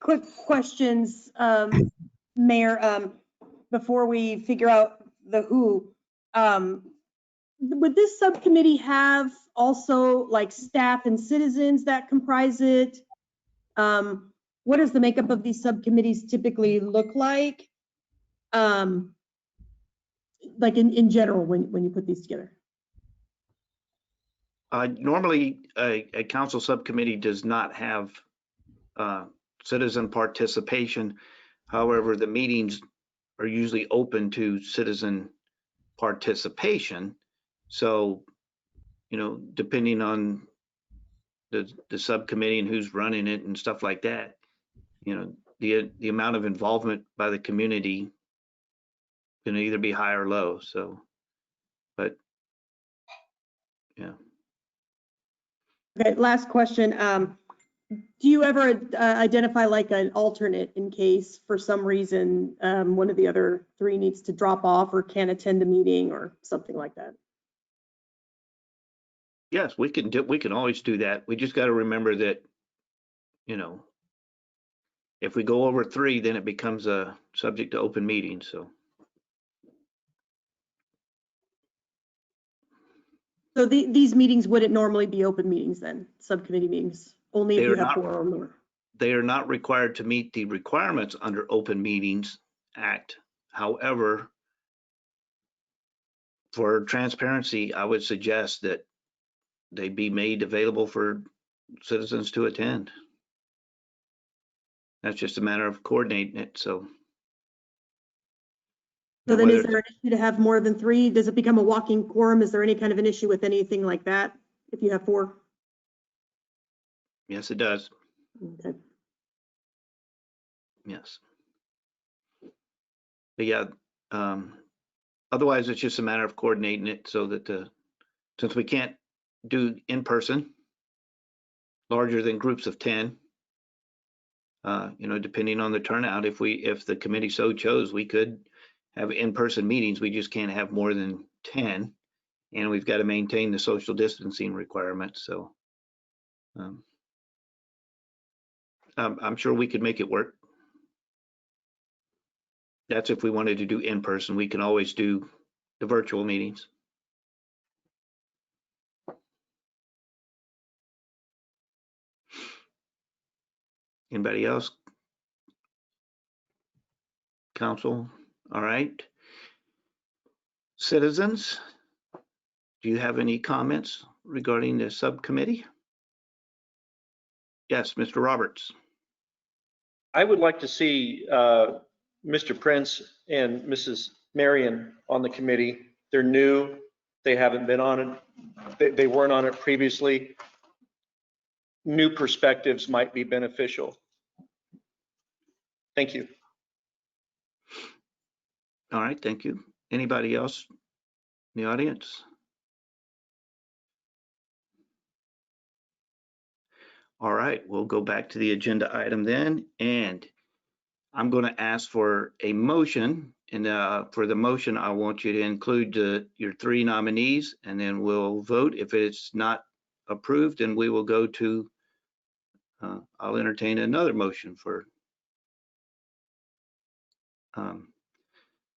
Speaker 10: quick questions, Mayor, before we figure out the who. Would this subcommittee have also like staff and citizens that comprise it? What does the makeup of these subcommittees typically look like? Like in general, when you put these together?
Speaker 3: Normally, a council subcommittee does not have citizen participation. However, the meetings are usually open to citizen participation. So, you know, depending on the subcommittee and who's running it and stuff like that, you know, the amount of involvement by the community can either be high or low. So, but yeah.
Speaker 10: Okay, last question. Do you ever identify like an alternate in case for some reason one of the other 3 needs to drop off or can't attend a meeting or something like that?
Speaker 3: Yes, we can always do that. We just got to remember that, you know, if we go over 3, then it becomes a subject to open meeting. So.
Speaker 10: So these meetings wouldn't normally be open meetings then, subcommittee meetings, only if you have 4 or more.
Speaker 3: They are not required to meet the requirements under Open Meetings Act. However, for transparency, I would suggest that they be made available for citizens to attend. That's just a matter of coordinating it. So
Speaker 10: then is there an issue to have more than 3? Does it become a walking quorum? Is there any kind of an issue with anything like that if you have 4?
Speaker 3: Yes, it does.
Speaker 10: Okay.
Speaker 3: Yes. But yeah, otherwise it's just a matter of coordinating it so that since we can't do in person larger than groups of 10, you know, depending on the turnout, if the committee so chose, we could have in-person meetings. We just can't have more than 10, and we've got to maintain the social distancing requirements. So I'm sure we could make it work. That's if we wanted to do in person. We can always do the virtual meetings. Anybody else? Council? All right. Citizens, do you have any comments regarding the subcommittee? Yes, Mr. Roberts.
Speaker 16: I would like to see Mr. Prince and Mrs. Marion on the committee. They're new. They haven't been on it. They weren't on it previously. New perspectives might be beneficial. Thank you.
Speaker 3: All right, thank you. Anybody else in the audience? All right, we'll go back to the agenda item then, and I'm going to ask for a motion. And for the motion, I want you to include your 3 nominees, and then we'll vote. If it's not approved, then we will go to, I'll entertain another motion for.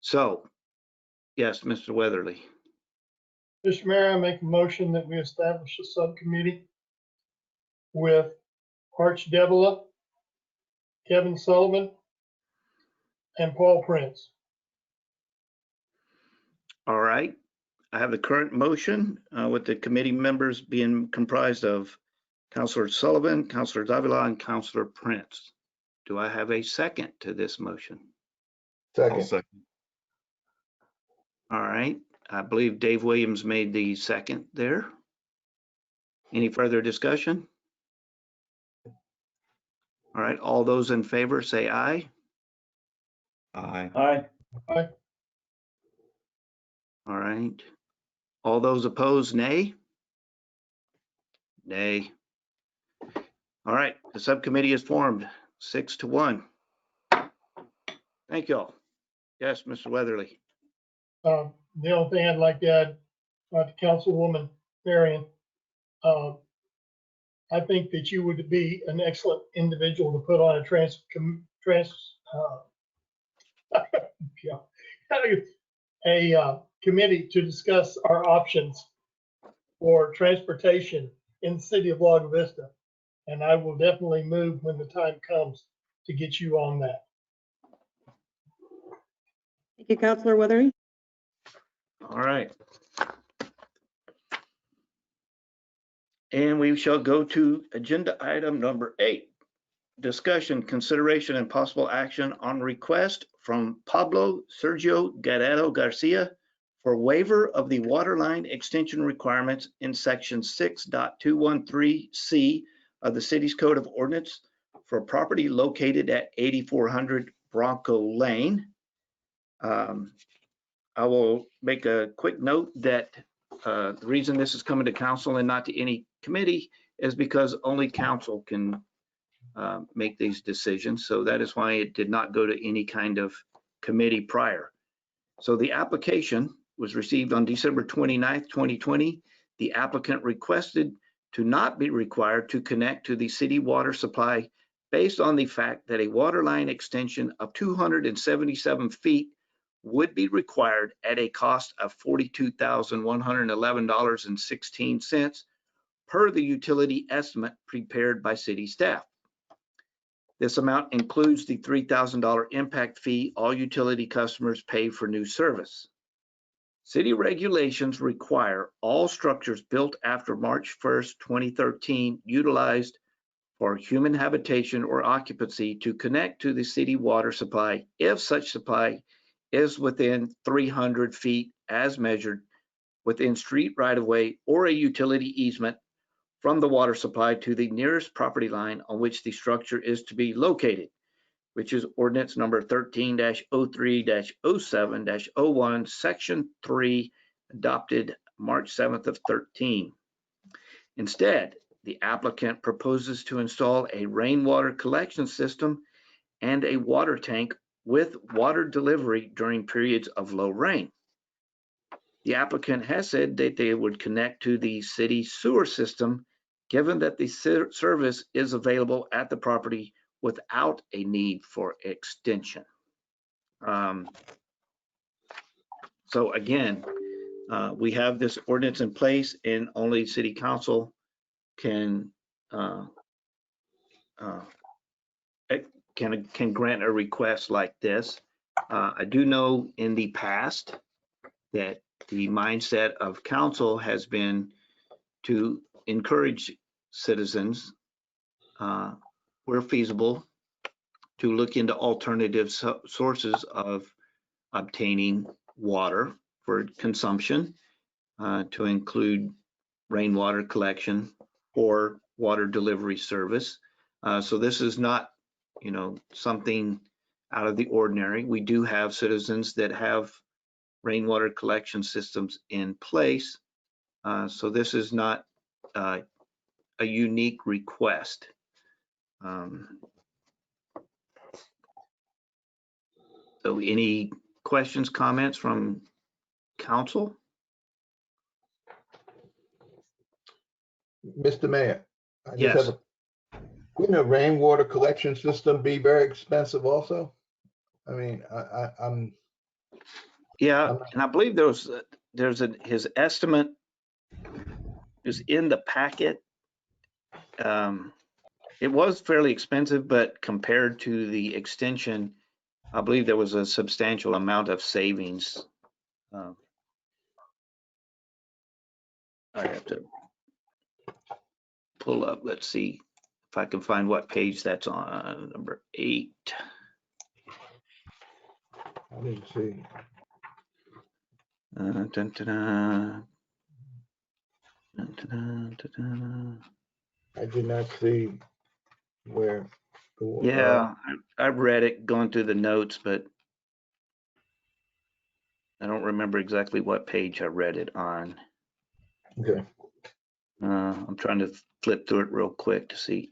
Speaker 3: So, yes, Mr. Weatherly.
Speaker 2: Mr. Mayor, I make a motion that we establish a subcommittee with Arch Devila, Kevin Sullivan, and Paul Prince.
Speaker 3: All right. I have the current motion with the committee members being comprised of Councilor Sullivan, Councilor Davila, and Councilor Prince. Do I have a second to this motion?
Speaker 6: I'll
Speaker 11: Second.
Speaker 6: second.
Speaker 3: All right. I believe Dave Williams made the second there. Any further discussion? All right. All those in favor say aye.
Speaker 6: Aye.
Speaker 14: Aye.
Speaker 2: Aye.
Speaker 3: All right. All those opposed, nay? Nay. All right. The subcommittee is formed 6-1. Thank you all. Yes, Mr. Weatherly.
Speaker 2: The only thing I'd like to add to Councilwoman Marion, I think that you would be an excellent individual to put on a committee to discuss our options for transportation in the city of Lago Vista. And I will definitely move when the time comes to get you on that.
Speaker 10: Thank you, Councilor Weathery.
Speaker 3: All right. And we shall go to agenda item number 8. Discussion, consideration, and possible action on request from Pablo Sergio Guerrero Garcia for waiver of the water line extension requirements in section 6.213C of the city's code of ordinance for property located at 8400 Bronco Lane. I will make a quick note that the reason this is coming to council and not to any committee is because only council can make these decisions. So that is why it did not go to any kind of committee prior. So the application was received on December 29th, 2020. The applicant requested to not be required to connect to the city water supply based on the fact that a water line extension of 277 feet would be required at a cost of $42,111.16 per the utility estimate prepared by city staff. This amount includes the $3,000 impact fee all utility customers pay for new service. City regulations require all structures built after March 1st, 2013 utilized for human habitation or occupancy to connect to the city water supply if such supply is within 300 feet as measured within street right-of-way or a utility easement from the water supply to the nearest property line on which the structure is to be located, which is ordinance number 13-03-07-01, section 3, adopted March 7th of 13. Instead, the applicant proposes to install a rainwater collection system and a water tank with water delivery during periods of low rain. The applicant has said that they would connect to the city sewer system, given that the service is available at the property without a need for extension. So again, we have this ordinance in place and only city council can grant a request like this. I do know in the past that the mindset of council has been to encourage citizens, where feasible, to look into alternative sources of obtaining water for consumption, to include rainwater collection or water delivery service. So this is not, something out of the ordinary. We do have citizens that have rainwater collection systems in place. So this is not a unique request. So any questions, comments from council?
Speaker 11: Mr. Mayor, I just
Speaker 3: Yes.
Speaker 11: have wouldn't a rainwater collection system be very expensive also? I mean, I'm.
Speaker 3: Yeah, and I believe his estimate is in the packet. it was fairly expensive, but compared to the extension, I believe there was a substantial amount of savings. I have to pull up, let's see if I can find what page that's on, number 8.
Speaker 11: I didn't see.
Speaker 3: Dun, dun, dun, dun, dun, dun, dun.
Speaker 11: I did not see where.
Speaker 3: Yeah, I've read it, going through the notes, but I don't remember exactly what page I read it on.
Speaker 11: Okay.
Speaker 3: I'm trying to flip through it real quick to see.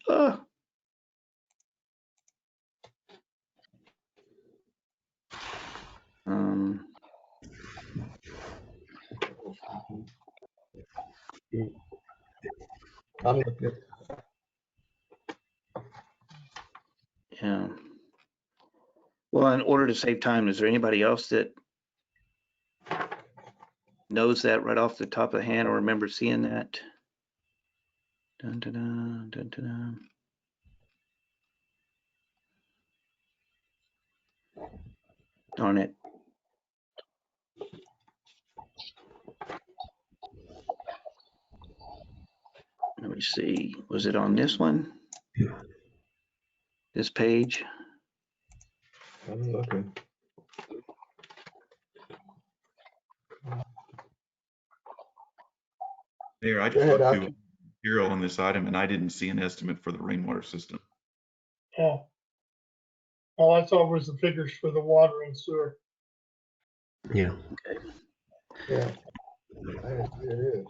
Speaker 11: I'm looking.
Speaker 3: Yeah. Well, in order to save time, is there anybody else that knows that right off the top of the hand or remember seeing that? Dun, dun, dun, dun, dun, dun. Darn it. Let me see. Was it on this one? This page?
Speaker 11: I'm looking.
Speaker 6: Mayor, I just looked through material on this item and I didn't see an estimate for the rainwater system.
Speaker 2: Yeah. All I saw was the figures for the water and sewer.
Speaker 7: Yeah.
Speaker 3: Okay.
Speaker 11: Yeah. It is.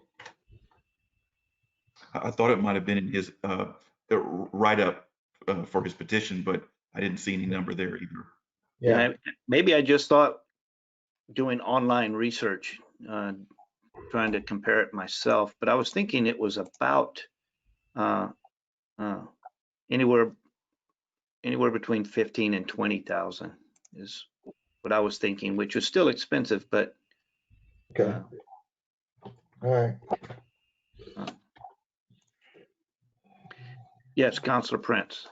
Speaker 6: I thought it might have been in his the write-up for his petition, but I didn't see any number there either.
Speaker 3: Yeah. Maybe I just thought doing online research, trying to compare it myself, but I was thinking it was about anywhere between 15 and 20,000 is what I was thinking, which was still expensive, but
Speaker 11: okay. All right.
Speaker 3: Yes, Councilor Prince.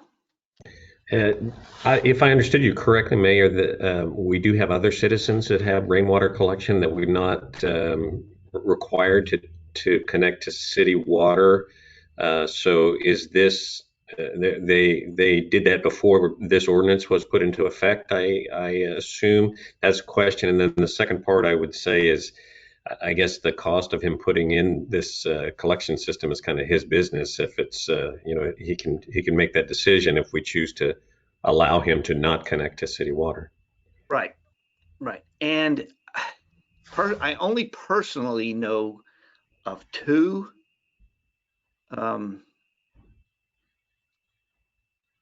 Speaker 7: If I understood you correctly, Mayor, that we do have other citizens that have rainwater collection that we've not required to connect to city water. So is this, they did that before this ordinance was put into effect, I assume? That's a question. And then the second part I would say is, I guess the cost of him putting in this collection system is kind of his business. If it's, he can make that decision if we choose to allow him to not connect to city water.
Speaker 3: Right. And I only personally know of 2.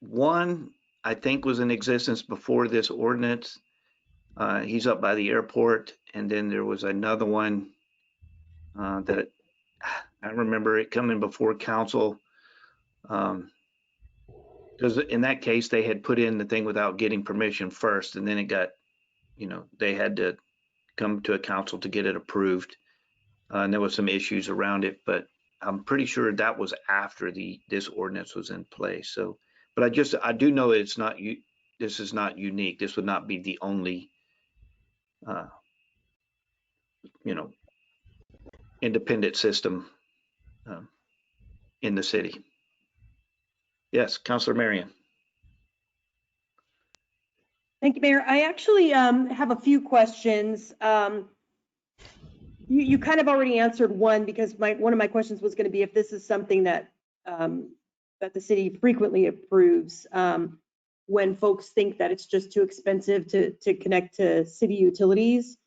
Speaker 3: One, I think, was in existence before this ordinance. He's up by the airport. And then there was another one that I remember it coming before council. Because in that case, they had put in the thing without getting permission first. And then it got, they had to come to a council to get it approved. And there was some issues around it, but I'm pretty sure that was after this ordinance was in place. So, but I do know it's not, this is not unique. This would not be the only, independent system in the city. Yes, Councilor Marion.
Speaker 10: Thank you, Mayor. I actually have a few questions. You kind of already answered one, because one of my questions was going to be if this is something that that the city frequently approves when folks think that it's just too expensive to connect to city utilities.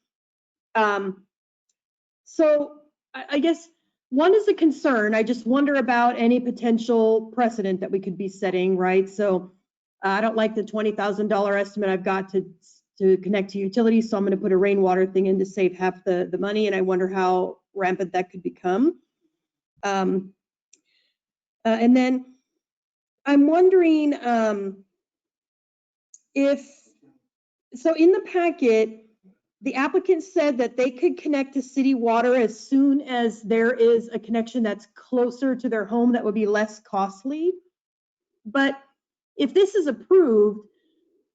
Speaker 10: So I guess one is a concern. I just wonder about any potential precedent that we could be setting, right? So I don't like the $20,000 estimate I've got to connect to utilities, so I'm going to put a rainwater thing in to save half the money, and I wonder how rampant that could become. And then I'm wondering so in the packet, the applicant said that they could connect to city water as soon as there is a connection that's closer to their home that would be less costly. But if this is approved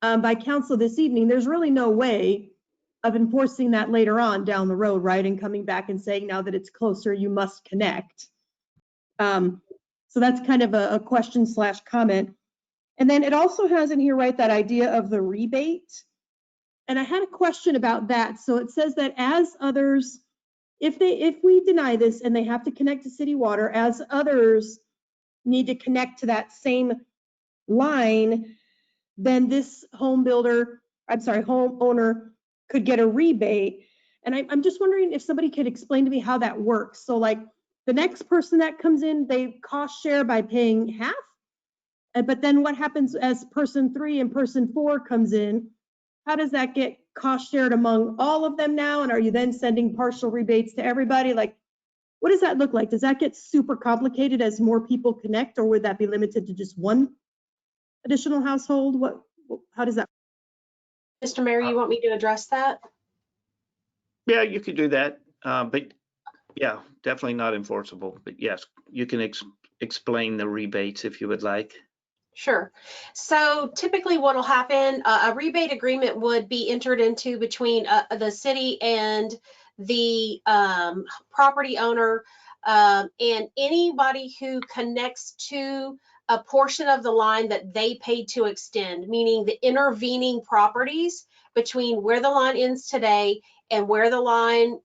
Speaker 10: by council this evening, there's really no way of enforcing that later on down the road, right? And coming back and saying, now that it's closer, you must connect. So that's kind of a question / comment. And then it also has in here, right, that idea of the rebate. And I had a question about that. So it says that as others, if we deny this and they have to connect to city water, as others need to connect to that same line, then this homeowner could get a rebate. And I'm just wondering if somebody could explain to me how that works. So like the next person that comes in, they cost share by paying half. But then what happens as person 3 and person 4 comes in? How does that get cost shared among all of them now? And are you then sending partial rebates to everybody? Like, what does that look like? Does that get super complicated as more people connect, or would that be limited to just one additional household? How does that?
Speaker 5: Mr. Mayor, you want me to address that?
Speaker 3: Yeah, you could do that. But yeah, definitely not enforceable. But yes, you can explain the rebates if you would like.
Speaker 5: Sure. So typically what will happen, a rebate agreement would be entered into between the city and the property owner, and anybody who connects to a portion of the line that they paid to extend, meaning the intervening properties between where the line ends today and where the line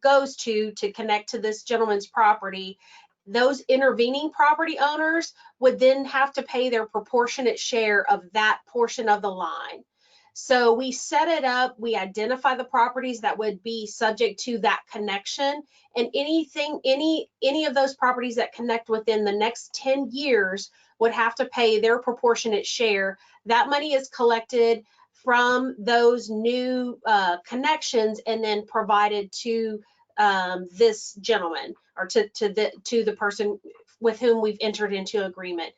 Speaker 5: goes to connect to this gentleman's property. Those intervening property owners would then have to pay their proportionate share of that portion of the line. So we set it up, we identify the properties that would be subject to that connection, and any of those properties that connect within the next 10 years would have to pay their proportionate share. That money is collected from those new connections and then provided to this gentleman, or to the person with whom we've entered into agreement.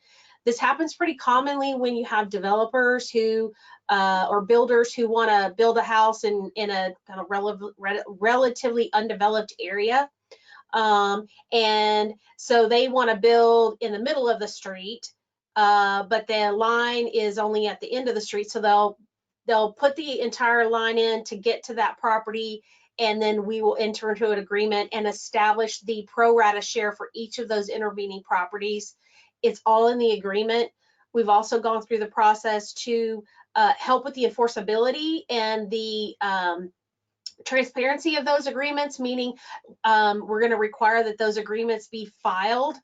Speaker 5: This happens pretty commonly when you have developers who or builders who want to build a house in a kind of relatively undeveloped area, and so they want to build in the middle of the street, but the line is only at the end of the street, so they'll put the entire line in to get to that property, and then we will enter into an agreement and establish the pro rata share for each of those intervening properties. It's all in the agreement. We've also gone through the process to help with the enforceability and the transparency of those agreements, meaning we're going to require that those agreements be filed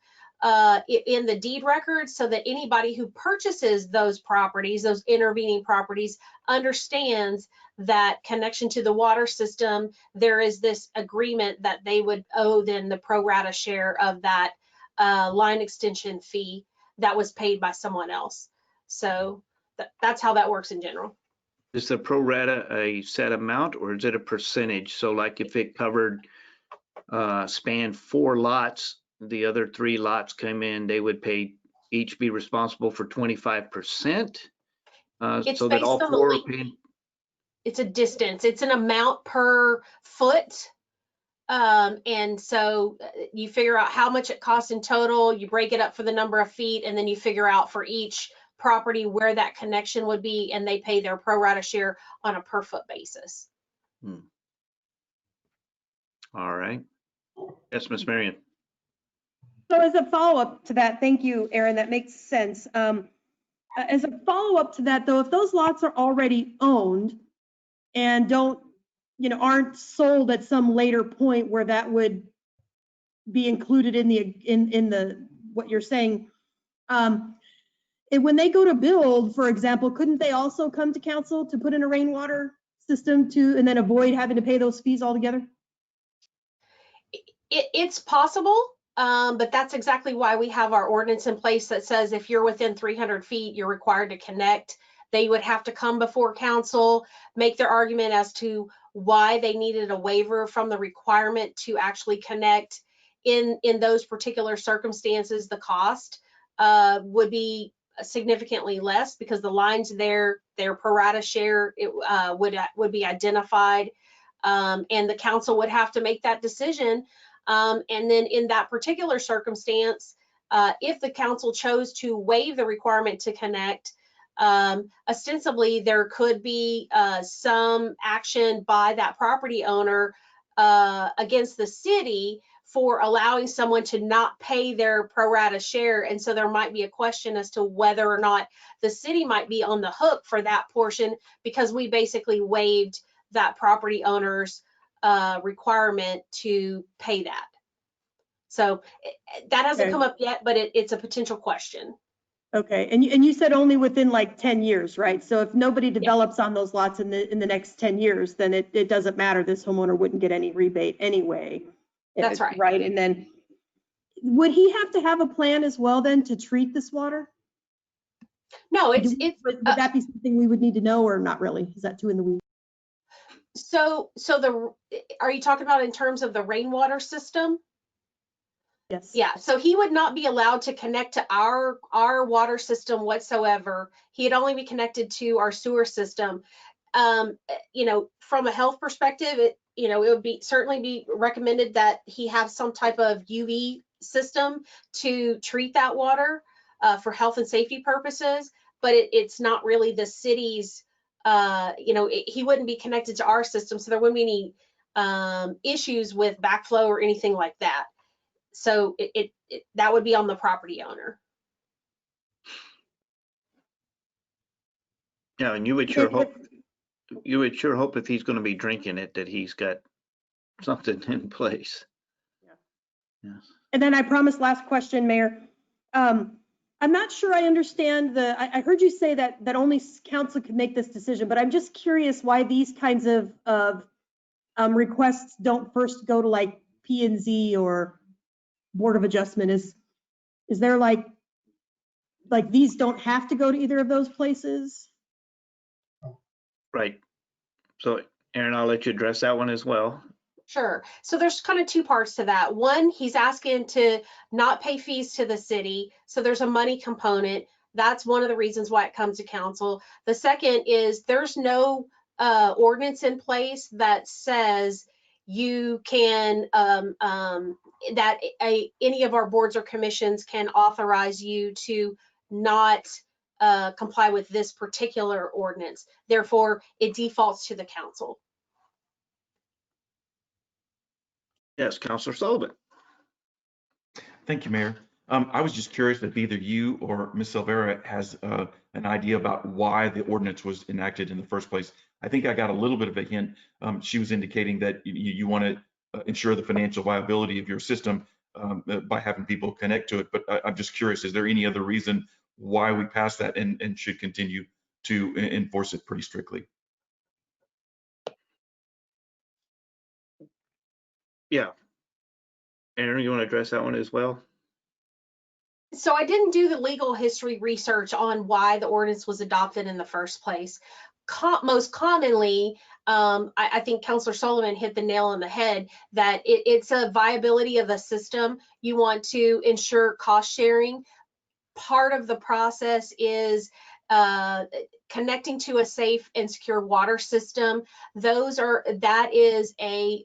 Speaker 5: in the deed record so that anybody who purchases those properties, those intervening properties, understands that connection to the water system, there is this agreement that they would owe then the pro rata share of that line extension fee that was paid by someone else. So that's how that works in general.
Speaker 3: Is the pro rata a set amount, or is it a percentage? So like if it covered, spanned 4 lots, the other 3 lots come in, they would each be responsible for 25%? So that all 4 are paying.
Speaker 5: It's a distance. It's an amount per foot. And so you figure out how much it costs in total, you break it up for the number of feet, and then you figure out for each property where that connection would be, and they pay their pro rata share on a per foot basis.
Speaker 3: All right. Yes, Ms. Marion.
Speaker 10: So as a follow-up to that, thank you, Aaron, that makes sense. As a follow-up to that, though, if those lots are already owned and aren't sold at some later point where that would be included in the what you're saying, and when they go to build, for example, couldn't they also come to council to put in a rainwater system and then avoid having to pay those fees altogether?
Speaker 5: It's possible, but that's exactly why we have our ordinance in place that says if you're within 300 feet, you're required to connect. They would have to come before council, make their argument as to why they needed a waiver from the requirement to actually connect. In those particular circumstances, the cost would be significantly less because the lines their pro rata share would be identified, and the council would have to make that decision. And then in that particular circumstance, If the council chose to waive the requirement to connect, ostensibly there could be some action by that property owner against the city for allowing someone to not pay their pro rata share. And so there might be a question as to whether or not the city might be on the hook for that portion, because we basically waived that property owner's requirement to pay that. So that hasn't come up yet, but it's a potential question.
Speaker 10: Okay, and you said only within like 10 years, right? So if nobody develops on those lots in the next 10 years, then it doesn't matter. This homeowner wouldn't get any rebate anyway.
Speaker 5: That's right.
Speaker 10: Right, and then would he have to have a plan as well then to treat this water?
Speaker 5: No,
Speaker 10: Would that be something we would need to know, or not really? Is that too in the weeds?
Speaker 5: So are you talking about in terms of the rainwater system?
Speaker 10: Yes.
Speaker 5: Yeah, so he would not be allowed to connect to our water system whatsoever. He'd only be connected to our sewer system. You know, from a health perspective, it would be certainly be recommended that he have some type of UV system to treat that water for health and safety purposes. But it's not really the city's. He wouldn't be connected to our system, so there wouldn't be any issues with backflow or anything like that. So that would be on the property owner.
Speaker 3: Yeah, and you would sure hope if he's going to be drinking it that he's got something in place.
Speaker 10: Yeah. And then I promise, last question, Mayor. I'm not sure I understand I heard you say that only council could make this decision, but I'm just curious why these kinds of requests don't first go to like P&Z or Board of Adjustment. Is there like these don't have to go to either of those places?
Speaker 3: Right. So Aaron, I'll let you address that one as well.
Speaker 5: Sure. So there's kind of two parts to that. One, he's asking to not pay fees to the city. So there's a money component. That's one of the reasons why it comes to council. The second is there's no ordinance in place that says you can, that any of our boards or commissions can authorize you to not comply with this particular ordinance. Therefore, it defaults to the council.
Speaker 3: Yes, Councilor Sullivan.
Speaker 6: Thank you, Mayor. I was just curious if either you or Ms. Silvera has an idea about why the ordinance was enacted in the first place. I think I got a little bit of a hint. She was indicating that you want to ensure the financial viability of your system by having people connect to it. But I'm just curious, is there any other reason why we passed that and should continue to enforce it pretty strictly?
Speaker 3: Yeah. Aaron, you want to address that one as well?
Speaker 5: So I didn't do the legal history research on why the ordinance was adopted in the first place. Most commonly, I think Councilor Sullivan hit the nail on the head that it's a viability of the system. You want to ensure cost sharing. Part of the process is connecting to a safe and secure water system. That is a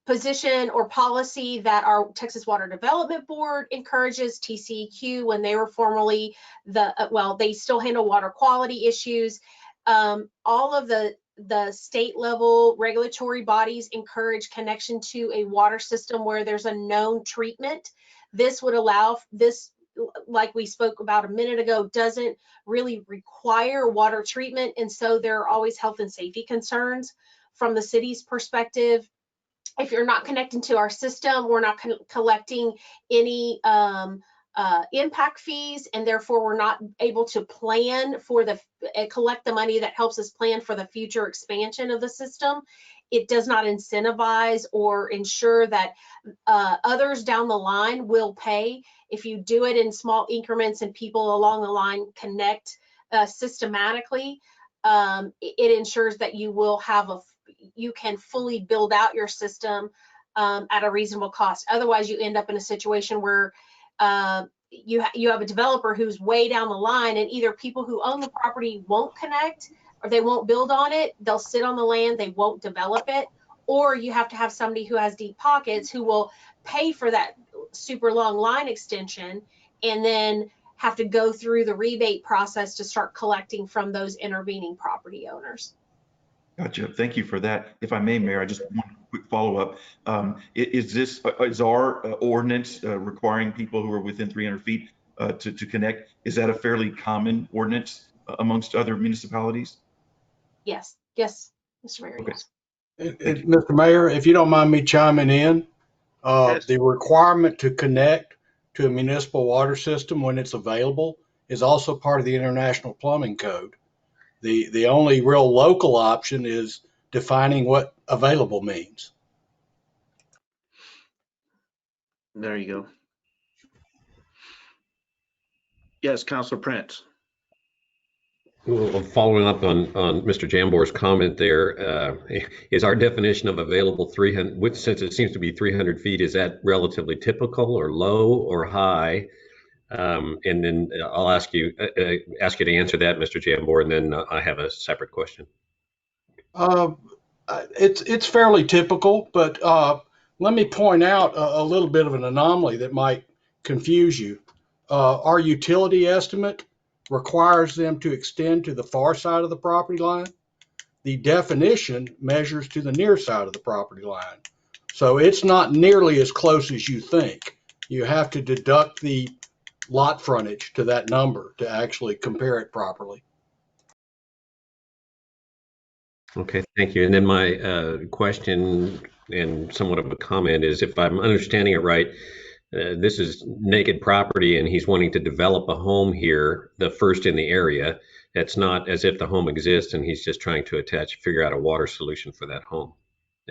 Speaker 5: position or policy that our Texas Water Development Board encourages. TCEQ, when they were formerly they still handle water quality issues. All of the state level regulatory bodies encourage connection to a water system where there's a known treatment. This would allow this, like we spoke about a minute ago, doesn't really require water treatment. And so there are always health and safety concerns from the city's perspective. If you're not connecting to our system, we're not collecting any impact fees, and therefore we're not able to plan for collect the money that helps us plan for the future expansion of the system. It does not incentivize or ensure that others down the line will pay. If you do it in small increments and people along the line connect systematically, it ensures that you will have you can fully build out your system at a reasonable cost. Otherwise, you end up in a situation where you have a developer who's way down the line, and either people who own the property won't connect or they won't build on it. They'll sit on the land, they won't develop it, or you have to have somebody who has deep pockets who will pay for that super long line extension and then have to go through the rebate process to start collecting from those intervening property owners.
Speaker 6: Gotcha. Thank you for that. If I may, Mayor, I just want a quick follow-up. Is our ordinance requiring people who are within 300 feet to connect? Is that a fairly common ordinance amongst other municipalities?
Speaker 5: Yes, Mr. Mayor.
Speaker 6: Okay.
Speaker 18: Yes. Mr. Mayor, if you don't mind me chiming in,
Speaker 3: Yes.
Speaker 18: the requirement to connect to a municipal water system when it's available is also part of the International Plumbing Code. The only real local option is defining what available means.
Speaker 3: There you go. Yes, Councilor Prince.
Speaker 7: Well, following up on Mr. Jambor's comment there, is our definition of available 300, since it seems to be 300 feet, is that relatively typical or low or high? And then I'll ask you to answer that, Mr. Jambor, and then I have a separate question.
Speaker 18: It's fairly typical, but let me point out a little bit of an anomaly that might confuse you. Our utility estimate requires them to extend to the far side of the property line. The definition measures to the near side of the property line. So it's not nearly as close as you think. You have to deduct the lot frontage to that number to actually compare it properly.
Speaker 7: Okay, thank you. And then my question and somewhat of a comment is, if I'm understanding it right, this is naked property and he's wanting to develop a home here, the first in the area. It's not as if the home exists and he's just trying to figure out a water solution for that home.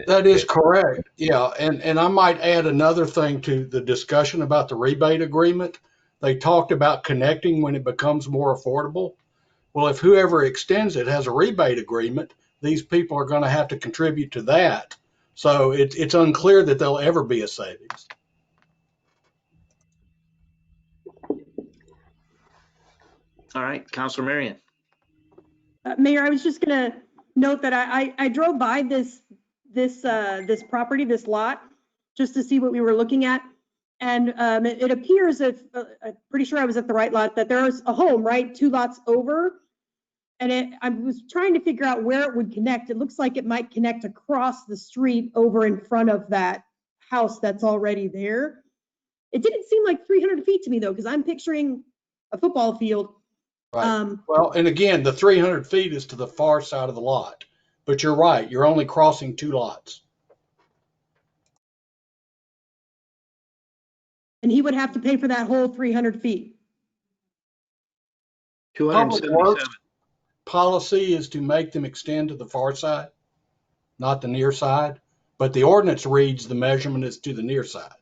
Speaker 18: That is correct. Yeah, and I might add another thing to the discussion about the rebate agreement. They talked about connecting when it becomes more affordable. Well, if whoever extends it has a rebate agreement, these people are going to have to contribute to that. So it's unclear that there'll ever be a savings.
Speaker 3: All right, Councilor Marion.
Speaker 10: Mayor, I was just gonna note that I drove by this property, this lot, just to see what we were looking at. And it appears, if I'm pretty sure I was at the right lot, that there's a home, right, 2 lots over. And I was trying to figure out where it would connect. It looks like it might connect across the street over in front of that house that's already there. It didn't seem like 300 feet to me though, because I'm picturing a football field.
Speaker 18: Right. Well, and again, the 300 feet is to the far side of the lot, but you're right. You're only crossing 2 lots.
Speaker 10: And he would have to pay for that whole 300 feet.
Speaker 3: 277.
Speaker 18: Policy is to make them extend to the far side, not the near side, but the ordinance reads the measurement is to the near side.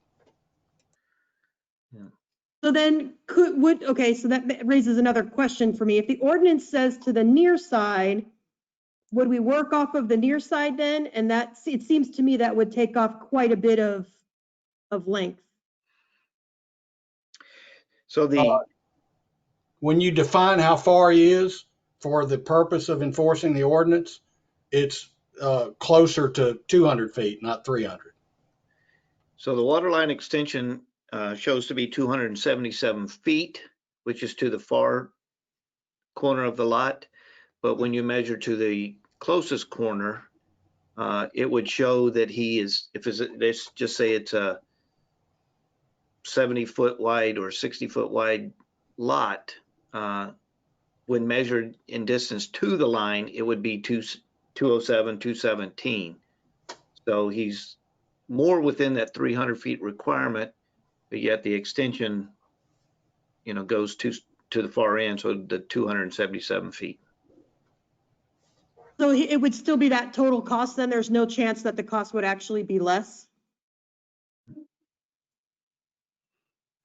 Speaker 10: So then okay, so that raises another question for me. If the ordinance says to the near side, would we work off of the near side then? And it seems to me that would take off quite a bit of length.
Speaker 3: So
Speaker 18: when you define how far he is for the purpose of enforcing the ordinance, it's closer to 200 feet, not 300.
Speaker 3: So the water line extension shows to be 277 feet, which is to the far corner of the lot. But when you measure to the closest corner, it would show that he is, let's just say it's a 70-foot wide or 60-foot wide lot. When measured in distance to the line, it would be 207, 217. So he's more within that 300 feet requirement, but yet the extension, goes to the far end, so the 277 feet.
Speaker 10: So it would still be that total cost then? There's no chance that the cost would actually be less?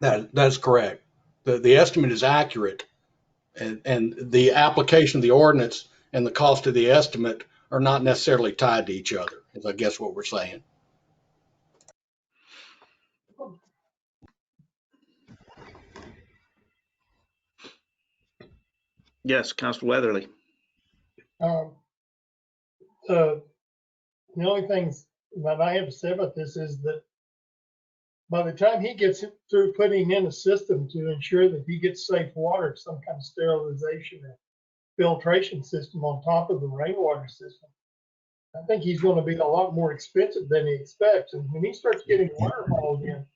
Speaker 18: That's correct. The estimate is accurate, and the application of the ordinance and the cost of the estimate are not necessarily tied to each other, is I guess what we're saying.
Speaker 3: Yes, Councilor Weatherly.
Speaker 2: The only things that I have to say about this is that by the time he gets through putting in a system to ensure that he gets safe water, some kind of sterilization and filtration system on top of the rainwater system, I think he's going to be a lot more expensive than he expects. And when he starts getting water hauled in,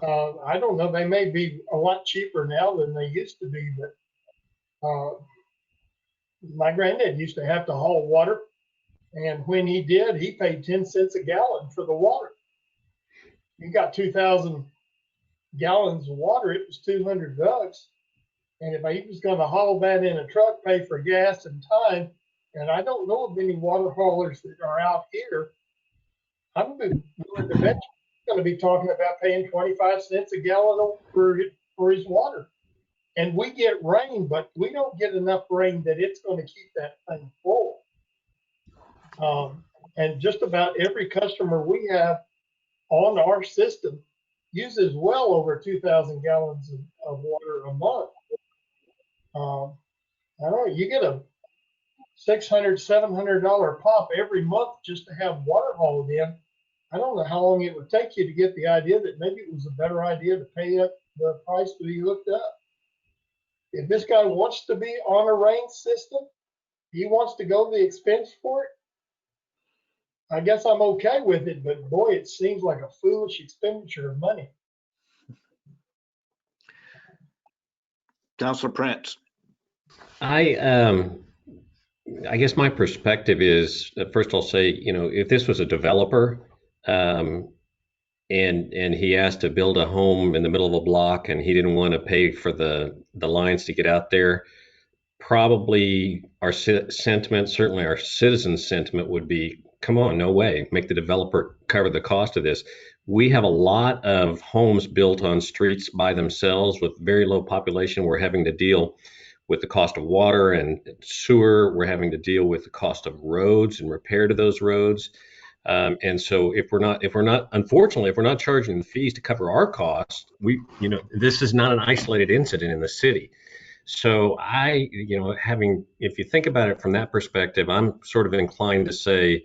Speaker 2: I don't know, they may be a lot cheaper now than they used to be, but my granddad used to have to haul water. And when he did, he paid 10 cents a gallon for the water. He got 2,000 gallons of water, it was $200. And if he was going to haul that in a truck, pay for gas and time, and I don't know of any water haulers that are out here, I'm willing to bet he's going to be talking about paying 25 cents a gallon for his water. And we get rain, but we don't get enough rain that it's going to keep that thing full. And just about every customer we have on our system uses well over 2,000 gallons of water a month. I don't know, you get a $600, $700 pop every month just to have water hauled in. I don't know how long it would take you to get the idea that maybe it was a better idea to pay up the price that he looked up. If this guy wants to be on a rain system, he wants to go the expense for it, I guess I'm okay with it, but boy, it seems like a foolish expenditure of money.
Speaker 3: Councilor Prince.
Speaker 7: I guess my perspective is, first I'll say, if this was a developer, and he asked to build a home in the middle of a block and he didn't want to pay for the lines to get out there, probably our sentiment, certainly our citizens' sentiment would be, come on, no way, make the developer cover the cost of this. We have a lot of homes built on streets by themselves with very low population. We're having to deal with the cost of water and sewer. We're having to deal with the cost of roads and repair to those roads. And so if we're not, unfortunately, if we're not charging the fees to cover our costs, this is not an isolated incident in the city. So if you think about it from that perspective, I'm sort of inclined to say,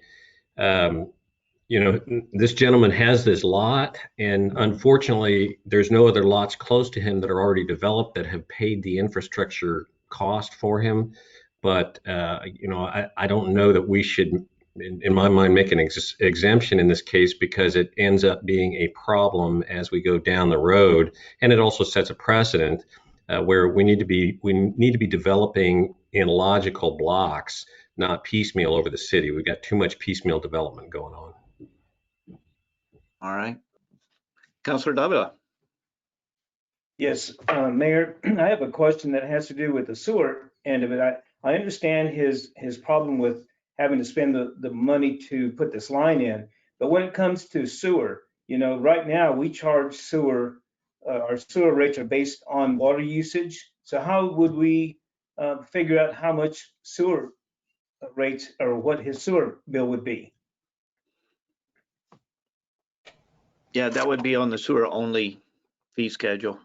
Speaker 7: this gentleman has this lot, and unfortunately, there's no other lots close to him that are already developed that have paid the infrastructure cost for him. But, I don't know that we should, in my mind, make an exemption in this case, because it ends up being a problem as we go down the road. And it also sets a precedent where we need to be developing in logical blocks, not piecemeal over the city. We've got too much piecemeal development going on.
Speaker 3: All right. Councilor Davila.
Speaker 14: Yes, Mayor, I have a question that has to do with the sewer end of it. I understand his problem with having to spend the money to put this line in, but when it comes to sewer, right now we charge sewer, our sewer rates are based on water usage. So how would we figure out how much sewer rates or what his sewer bill would be?
Speaker 3: Yeah, that would be on the sewer only fee schedule.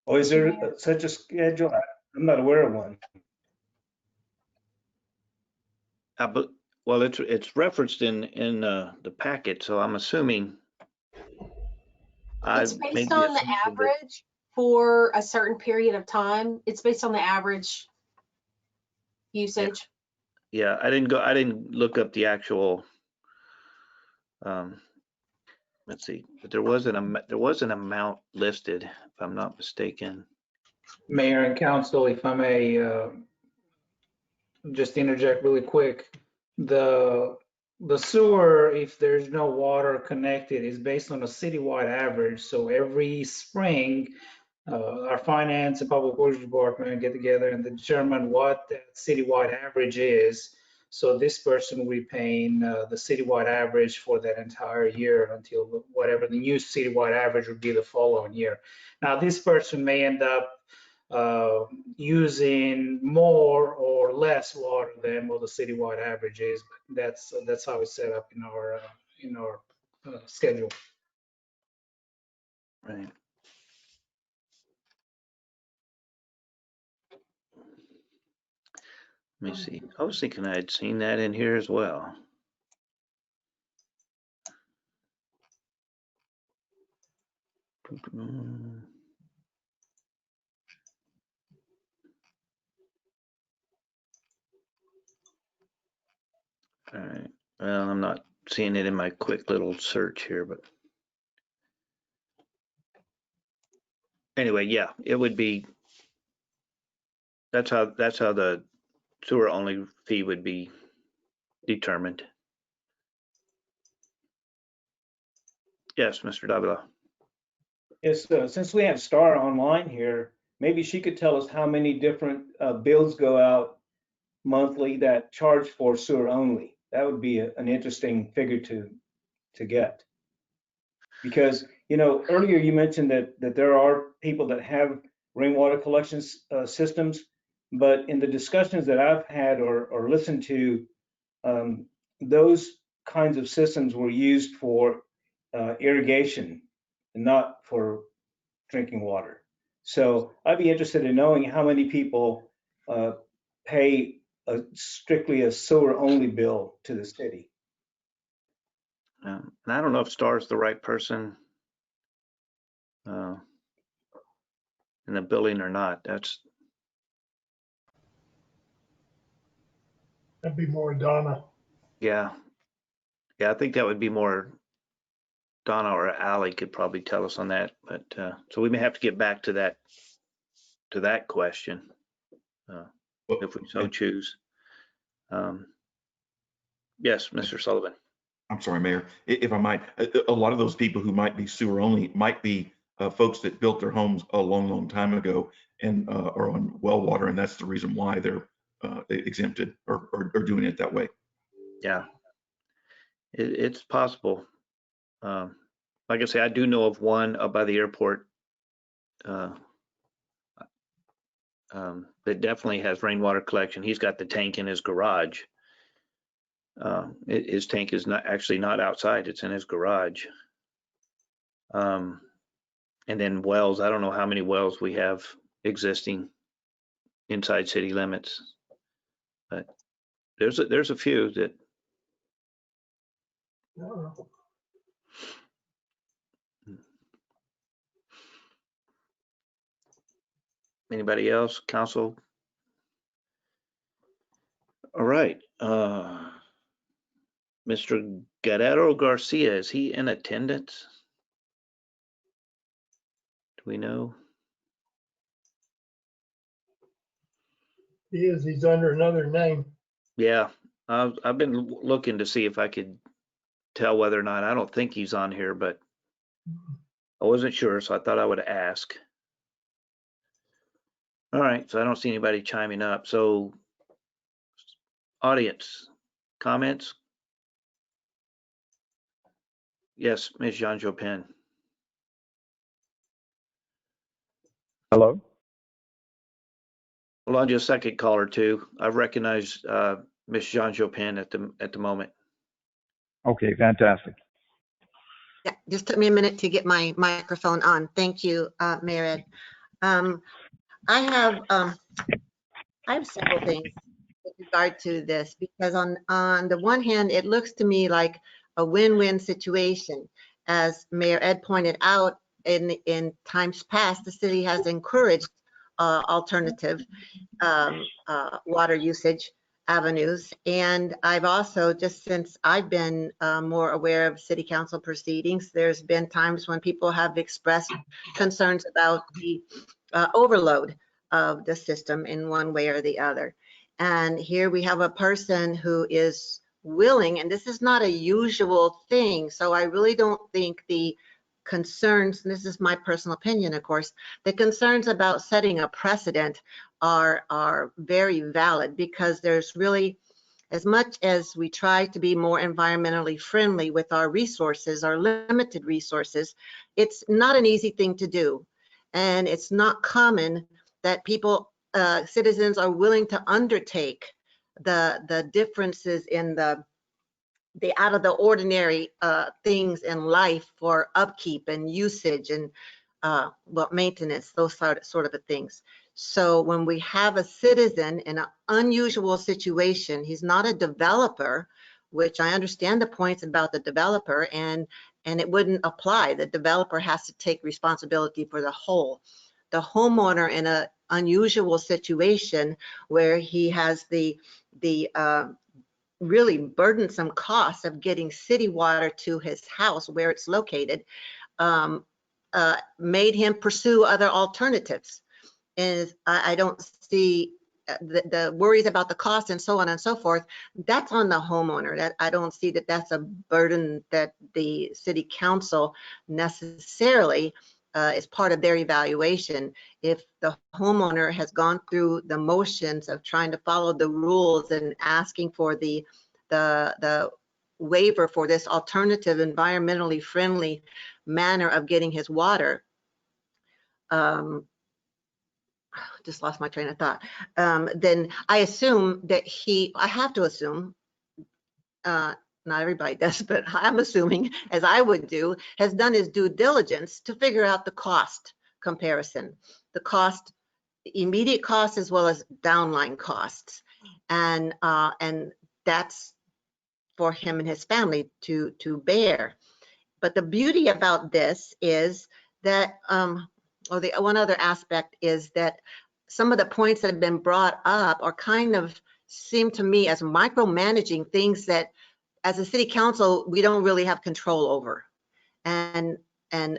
Speaker 14: Oh, is there such a schedule? I'm not aware of one.
Speaker 3: Well, it's referenced in the packet, so I'm assuming.
Speaker 5: It's based on the average for a certain period of time. It's based on the average usage.
Speaker 3: Yeah, I didn't look up the actual. Let's see, but there was an amount listed, if I'm not mistaken.
Speaker 13: Mayor and council, if I may just interject really quick, the sewer, if there's no water connected, is based on a citywide average. So every spring, our finance and public works department get together and determine what that citywide average is. So this person will be paying the citywide average for that entire year until whatever the new citywide average would be the following year. Now, this person may end up using more or less water than what the citywide average is, but that's how it's set up in our schedule.
Speaker 3: Right. Let me see. I was thinking I had seen that in here as well. All right. Well, I'm not seeing it in my quick little search here, but anyway, yeah, it would be, that's how the sewer only fee would be determined. Yes, Mr. Davila.
Speaker 14: Yes, since we have Star online here, maybe she could tell us how many different bills go out monthly that charge for sewer only. That would be an interesting figure to get. Because, you know, earlier you mentioned that there are people that have rainwater collection systems, but in the discussions that I've had or listened to, those kinds of systems were used for irrigation, not for drinking water. So I'd be interested in knowing how many people pay strictly a sewer only bill to the city.
Speaker 3: And I don't know if Star's the right person in the building or not.
Speaker 2: That'd be more Donna.
Speaker 3: Yeah. Yeah, I think that would be more Donna or Ally could probably tell us on that. But so we may have to get back to that question if we so choose. Yes, Mr. Sullivan.
Speaker 6: I'm sorry, Mayor, if I might, a lot of those people who might be sewer only might be folks that built their homes a long, long time ago and are on well water, and that's the reason why they're exempted or doing it that way.
Speaker 3: Yeah, it's possible. Like I say, I do know of one up by the airport that definitely has rainwater collection. He's got the tank in his garage. His tank is not outside, it's in his garage. And then wells, I don't know how many wells we have existing inside city limits, but there's a few that. Anybody else, council? All right. Mr. Guerrero Garcia, is he in attendance? Do we know?
Speaker 2: He is, he's under another name.
Speaker 3: Yeah, I've been looking to see if I could tell whether or not, I don't think he's on here, but I wasn't sure, so I thought I would ask. All right, so I don't see anybody chiming up. So audience, comments? Yes, Ms. Jean Jopin.
Speaker 19: Hello?
Speaker 3: Hold on just a second, caller two. I've recognized Ms. Jean Jopin at the moment.
Speaker 19: Okay, fantastic.
Speaker 4: Yeah, just took me a minute to get my microphone on. Thank you, Mayor Ed. I have several things with regard to this because on the one hand, it looks to me like a win-win situation. As Mayor Ed pointed out, in times past, the city has encouraged alternative water usage avenues. And I've also, just since I've been more aware of city council proceedings, there's been times when people have expressed concerns about the overload of the system in one way or the other. And here we have a person who is willing, and this is not a usual thing, so I really don't think the concerns, and this is my personal opinion, of course, the concerns about setting a precedent are very valid, because there's really, as much as we try to be more environmentally friendly with our resources, our limited resources, it's not an easy thing to do. And it's not common that people, citizens are willing to undertake the differences in the out of the ordinary things in life for upkeep and usage and well, maintenance, those sort of things. So when we have a citizen in an unusual situation, he's not a developer, which I understand the points about the developer, and and it wouldn't apply. The developer has to take responsibility for the whole. The homeowner in an unusual situation where he has the really burdensome cost of getting city water to his house where it's located, made him pursue other alternatives. And I don't see the worries about the cost and so on and so forth. That's on the homeowner. That I don't see that that's a burden that the city council necessarily is part of their evaluation. If the homeowner has gone through the motions of trying to follow the rules and asking for the waiver for this alternative, environmentally friendly manner of getting his water, just lost my train of thought, then I assume that I have to assume, not everybody does, but I'm assuming, as I would do, has done his due diligence to figure out the cost comparison, the cost, immediate costs as well as downline costs. And that's for him and his family to bear. But the beauty about this is that, or the one other aspect is that some of the points that have been brought up are kind of seem to me as micromanaging things that as a city council, we don't really have control over and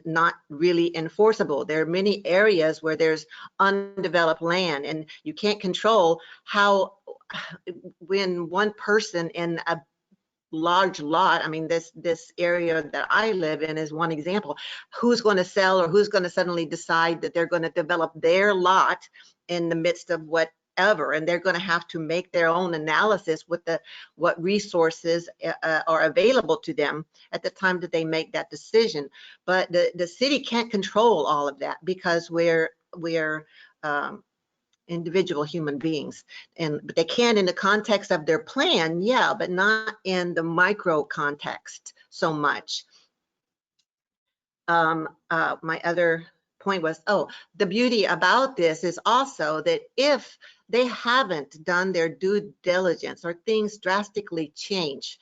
Speaker 4: not really enforceable. There are many areas where there's undeveloped land and you can't control how, when one person in a large lot, I mean, this area that I live in is one example, who's going to sell or who's going to suddenly decide that they're going to develop their lot in the midst of whatever, and they're going to have to make their own analysis with what resources are available to them at the time that they make that decision. But the city can't control all of that because we're individual human beings, but they can in the context of their plan, yeah, but not in the micro context so much. My other point was, the beauty about this is also that if they haven't done their due diligence or things drastically change,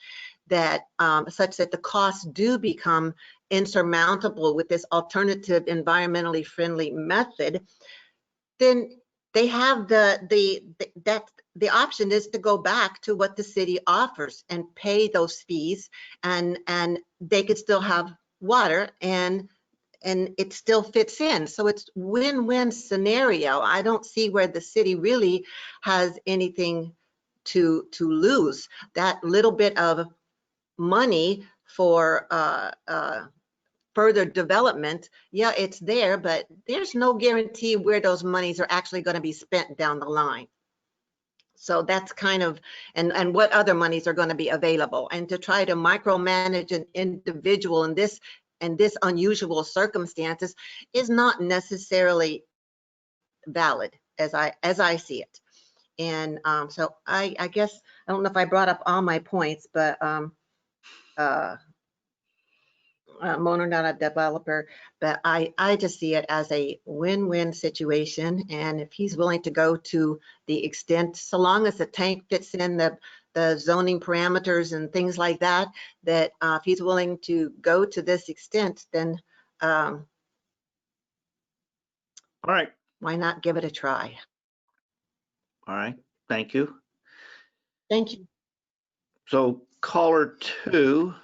Speaker 4: that such that the costs do become insurmountable with this alternative environmentally friendly method, then they have the option is to go back to what the city offers and pay those fees, and they could still have water and it still fits in. So it's win-win scenario. I don't see where the city really has anything to lose. That little bit of money for further development, yeah, it's there, but there's no guarantee where those monies are actually going to be spent down the line. So that's kind of, and what other monies are going to be available, and to try to micromanage an individual in this unusual circumstances is not necessarily valid as I see it. And so I guess, I don't know if I brought up all my points, but Mona, not a developer, but I just see it as a win-win situation. And if he's willing to go to the extent, so long as the tank fits in the zoning parameters and things like that, that if he's willing to go to this extent, then
Speaker 3: all right,
Speaker 4: why not give it a try?
Speaker 3: All right, thank you.
Speaker 4: Thank you.
Speaker 3: So caller 2,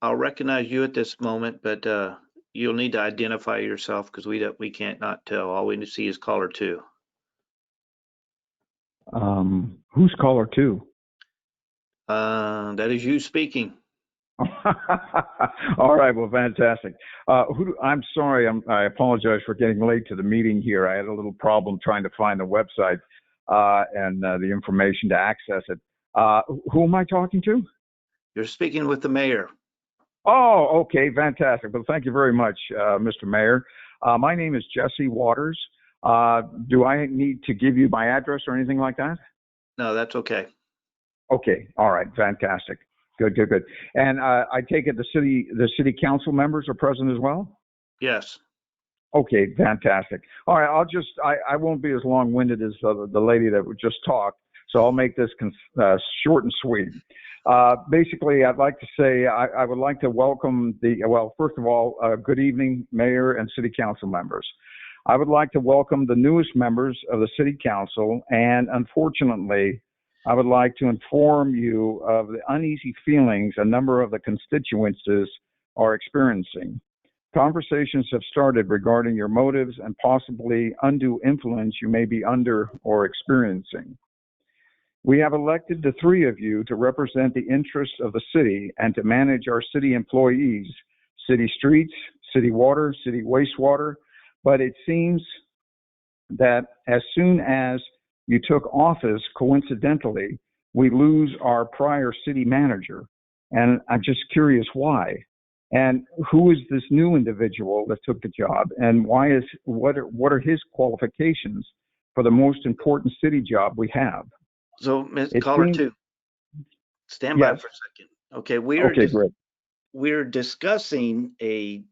Speaker 3: I'll recognize you at this moment, but you'll need to identify yourself because we can't not tell. All we need to see is caller 2.
Speaker 19: Who's caller 2?
Speaker 3: That is you speaking.
Speaker 19: All right, well, fantastic. I'm sorry, I apologize for getting late to the meeting here. I had a little problem trying to find the website and the information to access it. Who am I talking to?
Speaker 3: You're speaking with the mayor.
Speaker 19: Oh, okay, fantastic. Well, thank you very much, Mr. Mayor. My name is Jesse Waters. Do I need to give you my address or anything like that?
Speaker 3: No, that's okay.
Speaker 19: Okay, all right, fantastic. Good. And I take it the city council members are present as well?
Speaker 3: Yes.
Speaker 19: Okay, fantastic. All right, I won't be as long-winded as the lady that would just talk, so I'll make this short and sweet. Basically, I'd like to say I would like to welcome well, first of all, good evening, Mayor and City Council members. I would like to welcome the newest members of the City Council, and unfortunately, I would like to inform you of the uneasy feelings a number of the constituents are experiencing. Conversations have started regarding your motives and possibly undue influence you may be under or experiencing. We have elected the three of you to represent the interests of the city and to manage our city employees, city streets, city water, city wastewater, but it seems that as soon as you took office, coincidentally, we lose our prior city manager. And I'm just curious why. And who is this new individual that took the job? And what are his qualifications for the most important city job we have?
Speaker 3: So, Ms. Caller 2, stand by for a second. Okay,
Speaker 19: great.
Speaker 3: We're discussing an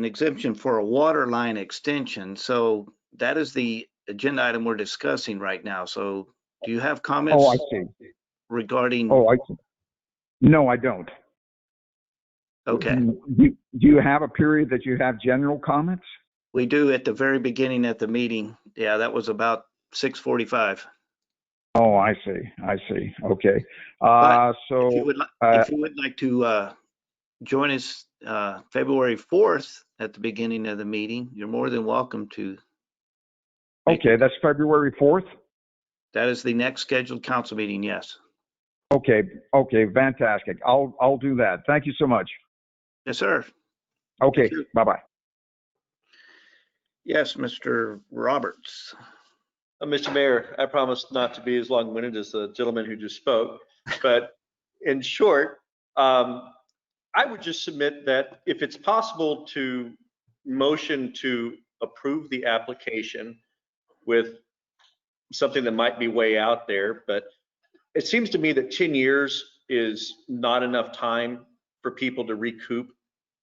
Speaker 3: exemption for a water line extension. So that is the agenda item we're discussing right now. So do you have comments?
Speaker 19: Oh, I see.
Speaker 3: Regarding?
Speaker 19: Oh, I see. No, I don't.
Speaker 3: Okay.
Speaker 19: Do you have a period that you have general comments?
Speaker 3: We do at the very beginning at the meeting. Yeah, that was about 6:45.
Speaker 19: Oh, I see. Okay. So
Speaker 3: if you would like to join us February 4th at the beginning of the meeting, you're more than welcome to.
Speaker 19: Okay, that's February 4th?
Speaker 3: That is the next scheduled council meeting, yes.
Speaker 19: Okay, fantastic. I'll do that. Thank you so much.
Speaker 3: Yes, sir.
Speaker 19: Okay, bye-bye.
Speaker 3: Yes, Mr. Roberts.
Speaker 16: Mr. Mayor, I promise not to be as long-winded as the gentleman who just spoke, but in short, I would just submit that if it's possible to motion to approve the application with something that might be way out there, but it seems to me that 10 years is not enough time for people to recoup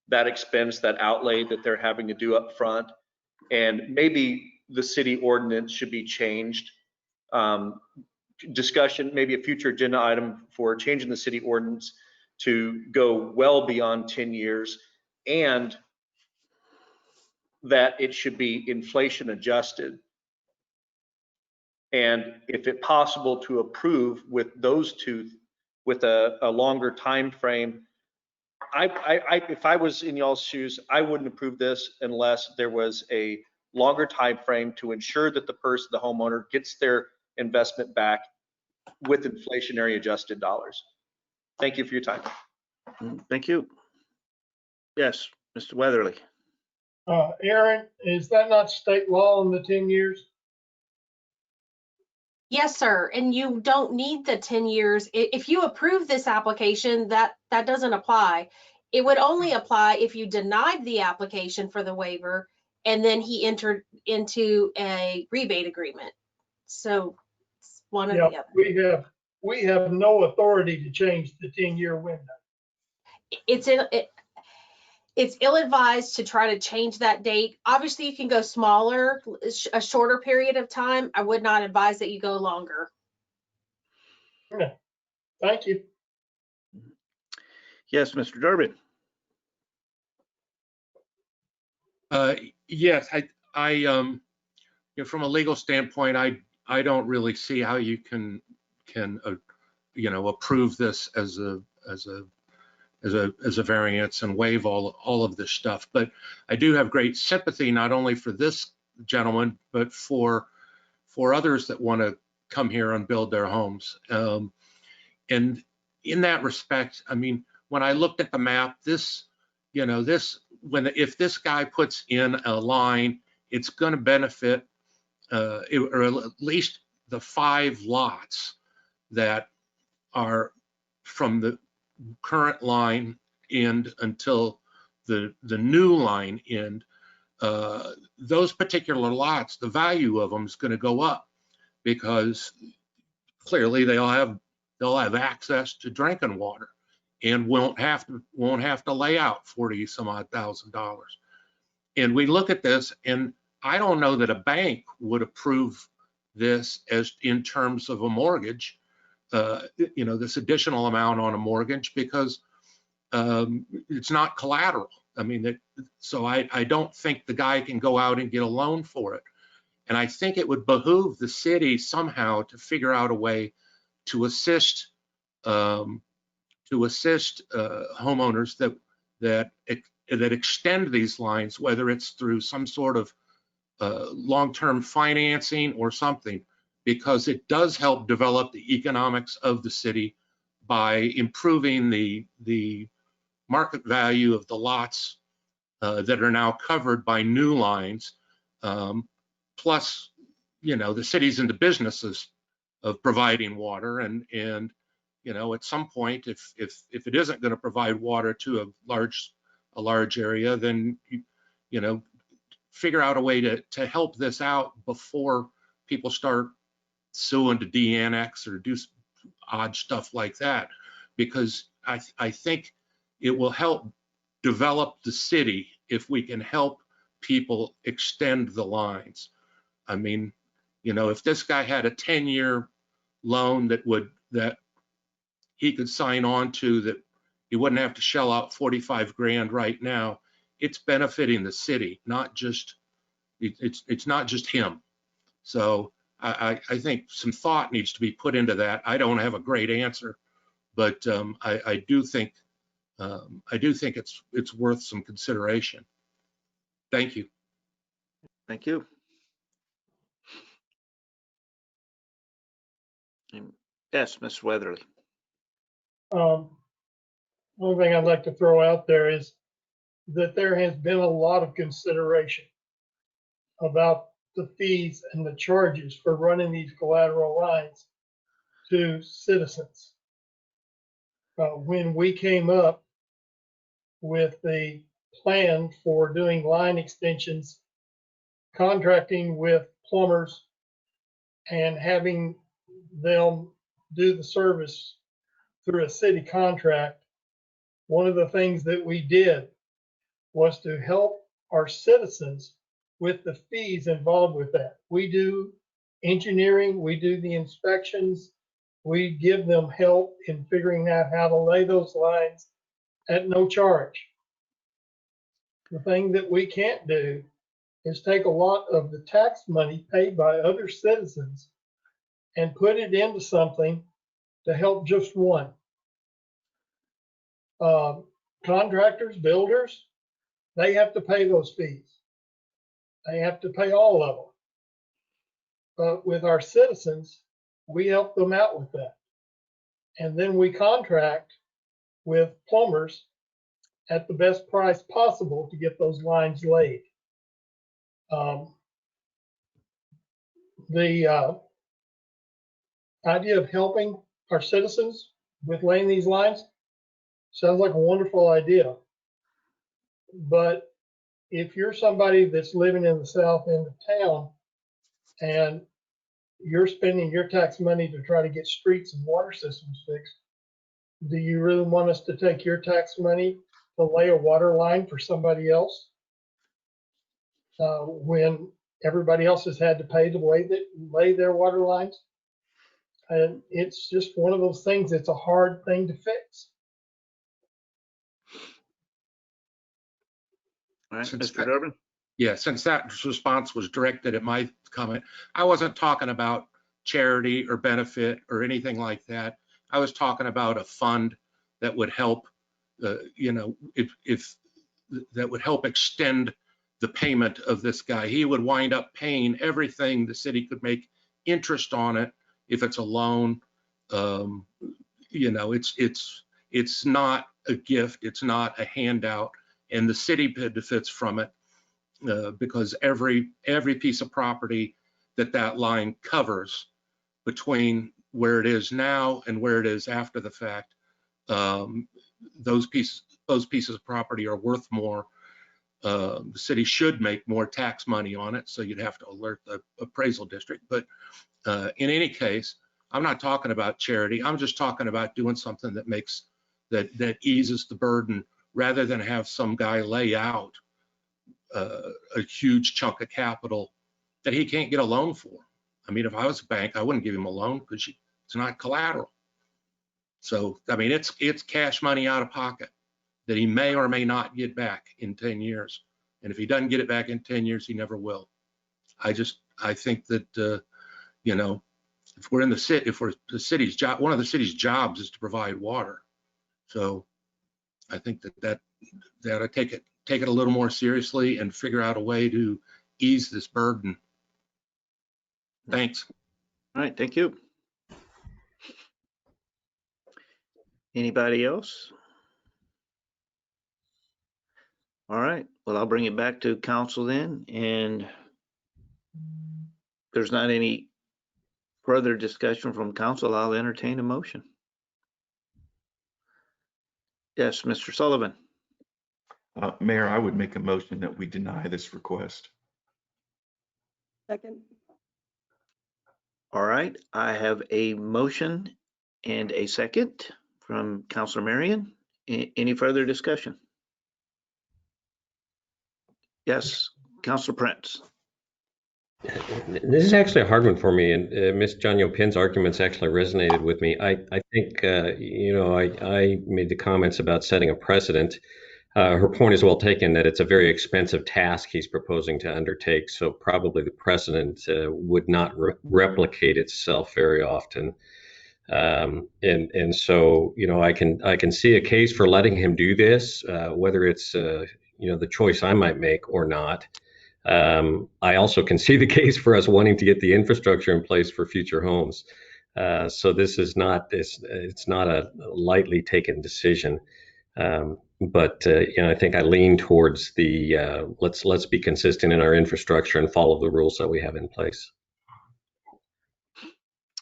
Speaker 16: that expense, that outlay that they're having to do up front. And maybe the city ordinance should be changed. Discussion, maybe a future agenda item for changing the city ordinance to go well beyond 10 years, and that it should be inflation adjusted. And if it possible to approve with those two, with a longer time frame, if I was in y'all's shoes, I wouldn't approve this unless there was a longer time frame to ensure that the homeowner gets their investment back with inflationary adjusted dollars. Thank you for your time.
Speaker 3: Thank you. Yes, Mr. Weatherly.
Speaker 2: Aaron, is that not state law in the 10 years?
Speaker 5: Yes, sir. And you don't need the 10 years. If you approve this application, that doesn't apply. It would only apply if you denied the application for the waiver and then he entered into a rebate agreement. So it's one or the other.
Speaker 2: We have no authority to change the 10-year window.
Speaker 5: It's ill-advised to try to change that date. Obviously, you can go smaller, a shorter period of time. I would not advise that you go longer.
Speaker 2: Yeah. Thank you.
Speaker 3: Yes, Mr. Durbin.
Speaker 15: Yes, I you know, from a legal standpoint, I don't really see how you can you know, approve this as a variance and waive all of this stuff. But I do have great sympathy not only for this gentleman, but for others that want to come here and build their homes. And in that respect, I mean, when I looked at the map, this, you know, if this guy puts in a line, it's going to benefit or at least the 5 lots that are from the current line end until the new line end. Those particular lots, the value of them is going to go up because clearly they'll have access to drinking water and won't have to lay out $40,000. And we look at this, and I don't know that a bank would approve this as in terms of a mortgage. this additional amount on a mortgage because it's not collateral. I mean, so I don't think the guy can go out and get a loan for it. And I think it would behoove the city somehow to figure out a way to assist homeowners that extend these lines, whether it's through some sort of long-term financing or something, because it does help develop the economics of the city by improving the market value of the lots that are now covered by new lines. Plus, the city's in the businesses of providing water, and at some point, if it isn't going to provide water to a large area, then figure out a way to help this out before people start suing to de-annex or do odd stuff like that, because I think it will help develop the city if we can help people extend the lines. I mean, if this guy had a 10-year loan that he could sign on to, that he wouldn't have to shell out 45 grand right now, it's benefiting the city, not just, it's not just him. So I think some thought needs to be put into that. I don't have a great answer, but I do think it's worth some consideration. Thank you.
Speaker 3: Thank you. Yes, Ms. Weatherly.
Speaker 2: One thing I'd like to throw out there is that there has been a lot of consideration about the fees and the charges for running these collateral lines to citizens. When we came up with the plan for doing line extensions, contracting with plumbers and having them do the service through a city contract, one of the things that we did was to help our citizens with the fees involved with that. We do engineering, we do the inspections, we give them help in figuring out how to lay those lines at no charge. The thing that we can't do is take a lot of the tax money paid by other citizens and put it into something to help just one. Contractors, builders, they have to pay those fees. They have to pay all of them. But with our citizens, we help them out with that. And then we contract with plumbers at the best price possible to get those lines laid. The idea of helping our citizens with laying these lines sounds like a wonderful idea. But if you're somebody that's living in the south end of town and you're spending your tax money to try to get streets and water systems fixed, do you really want us to take your tax money to lay a water line for somebody else when everybody else has had to pay to lay their water lines? And it's just one of those things, it's a hard thing to fix.
Speaker 3: All right, Mr. Durbin?
Speaker 15: Yeah, since that response was directed at my comment, I wasn't talking about charity or benefit or anything like that. I was talking about a fund that would help, if that would help extend the payment of this guy. He would wind up paying everything. The city could make interest on it if it's a loan. It's not a gift. It's not a handout. And the city benefits from it because every piece of property that line covers between where it is now and where it is after the fact, those pieces of property are worth more. The city should make more tax money on it, so you'd have to alert the appraisal district. But in any case, I'm not talking about charity. I'm just talking about doing something that eases the burden, rather than have some guy lay out a huge chunk of capital that he can't get a loan for. I mean, if I was a bank, I wouldn't give him a loan because it's not collateral. So, I mean, it's cash money out of pocket that he may or may not get back in 10 years. And if he doesn't get it back in 10 years, he never will. I think that, you know, if we're in the city, if we're the city's job, one of the city's jobs is to provide water. So I think that I take it a little more seriously and figure out a way to ease this burden. Thanks.
Speaker 3: All right, thank you. Anybody else? All right, well, I'll bring it back to council then, and if there's not any further discussion from council, I'll entertain a motion. Yes, Mr. Sullivan.
Speaker 6: Mayor, I would make a motion that we deny this request.
Speaker 10: Second.
Speaker 3: All right, I have a motion and a second from Councilor Marion. Any further discussion? Yes, Councilor Prince.
Speaker 7: This is actually a hard one for me, and Ms. John Penn's arguments actually resonated with me. I think, you know, I made the comments about setting a precedent. Her point is well taken that it's a very expensive task he's proposing to undertake, so probably the precedent would not replicate itself very often. And so, you know, I can see a case for letting him do this, whether it's you know, the choice I might make or not. I also can see the case for us wanting to get the infrastructure in place for future homes. So this is not it's not a lightly taken decision. But you know, I think I lean towards the let's be consistent in our infrastructure and follow the rules that we have in place.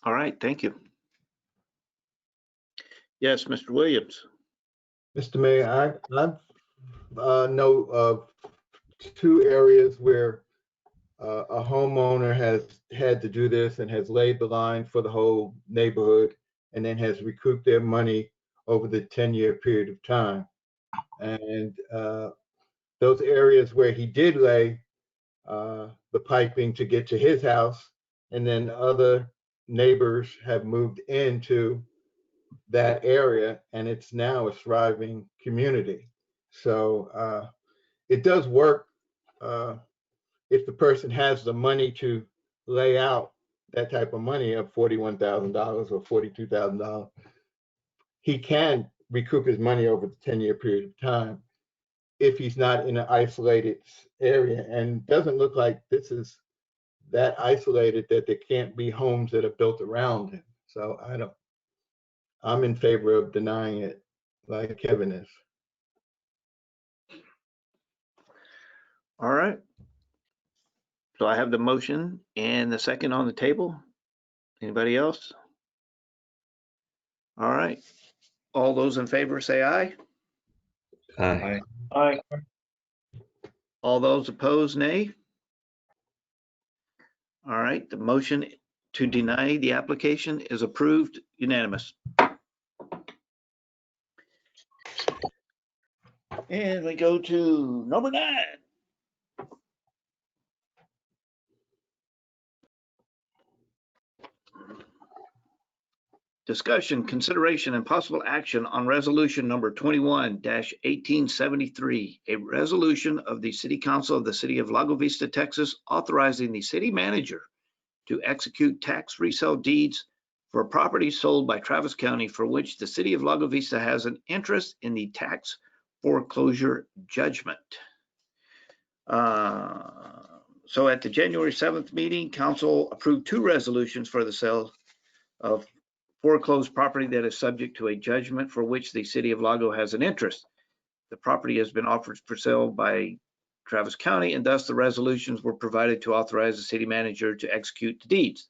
Speaker 3: All right, thank you. Yes, Mr. Williams.
Speaker 11: Mr. Mayor, I know of 2 areas where a homeowner has had to do this and has laid the line for the whole neighborhood and then has recouped their money over the 10-year period of time. And those areas where he did lay the piping to get to his house, and then other neighbors have moved into that area, and it's now a thriving community. So it does work if the person has the money to lay out that type of money of $41,000 or $42,000. He can recoup his money over the 10-year period of time if he's not in an isolated area. And it doesn't look like this is that isolated that there can't be homes that are built around him. So I'm in favor of denying it like Kevin is.
Speaker 3: All right. So I have the motion and the second on the table. Anybody else? All right. All those in favor say aye.
Speaker 7: Aye.
Speaker 18: Aye.
Speaker 3: All those opposed, nay. All right, the motion to deny the application is approved, unanimous. And we go to number 9. Discussion, consideration, and possible action on resolution number 21-1873, a resolution of the City Council of the City of Lago Vista, Texas, authorizing the city manager to execute tax resale deeds for property sold by Travis County for which the City of Lago Vista has an interest in the tax foreclosure judgment. So at the January 7th meeting, council approved 2 resolutions for the sale of foreclosed property that is subject to a judgment for which the City of Lago has an interest. The property has been offered for sale by Travis County, and thus the resolutions were provided to authorize the city manager to execute the deeds.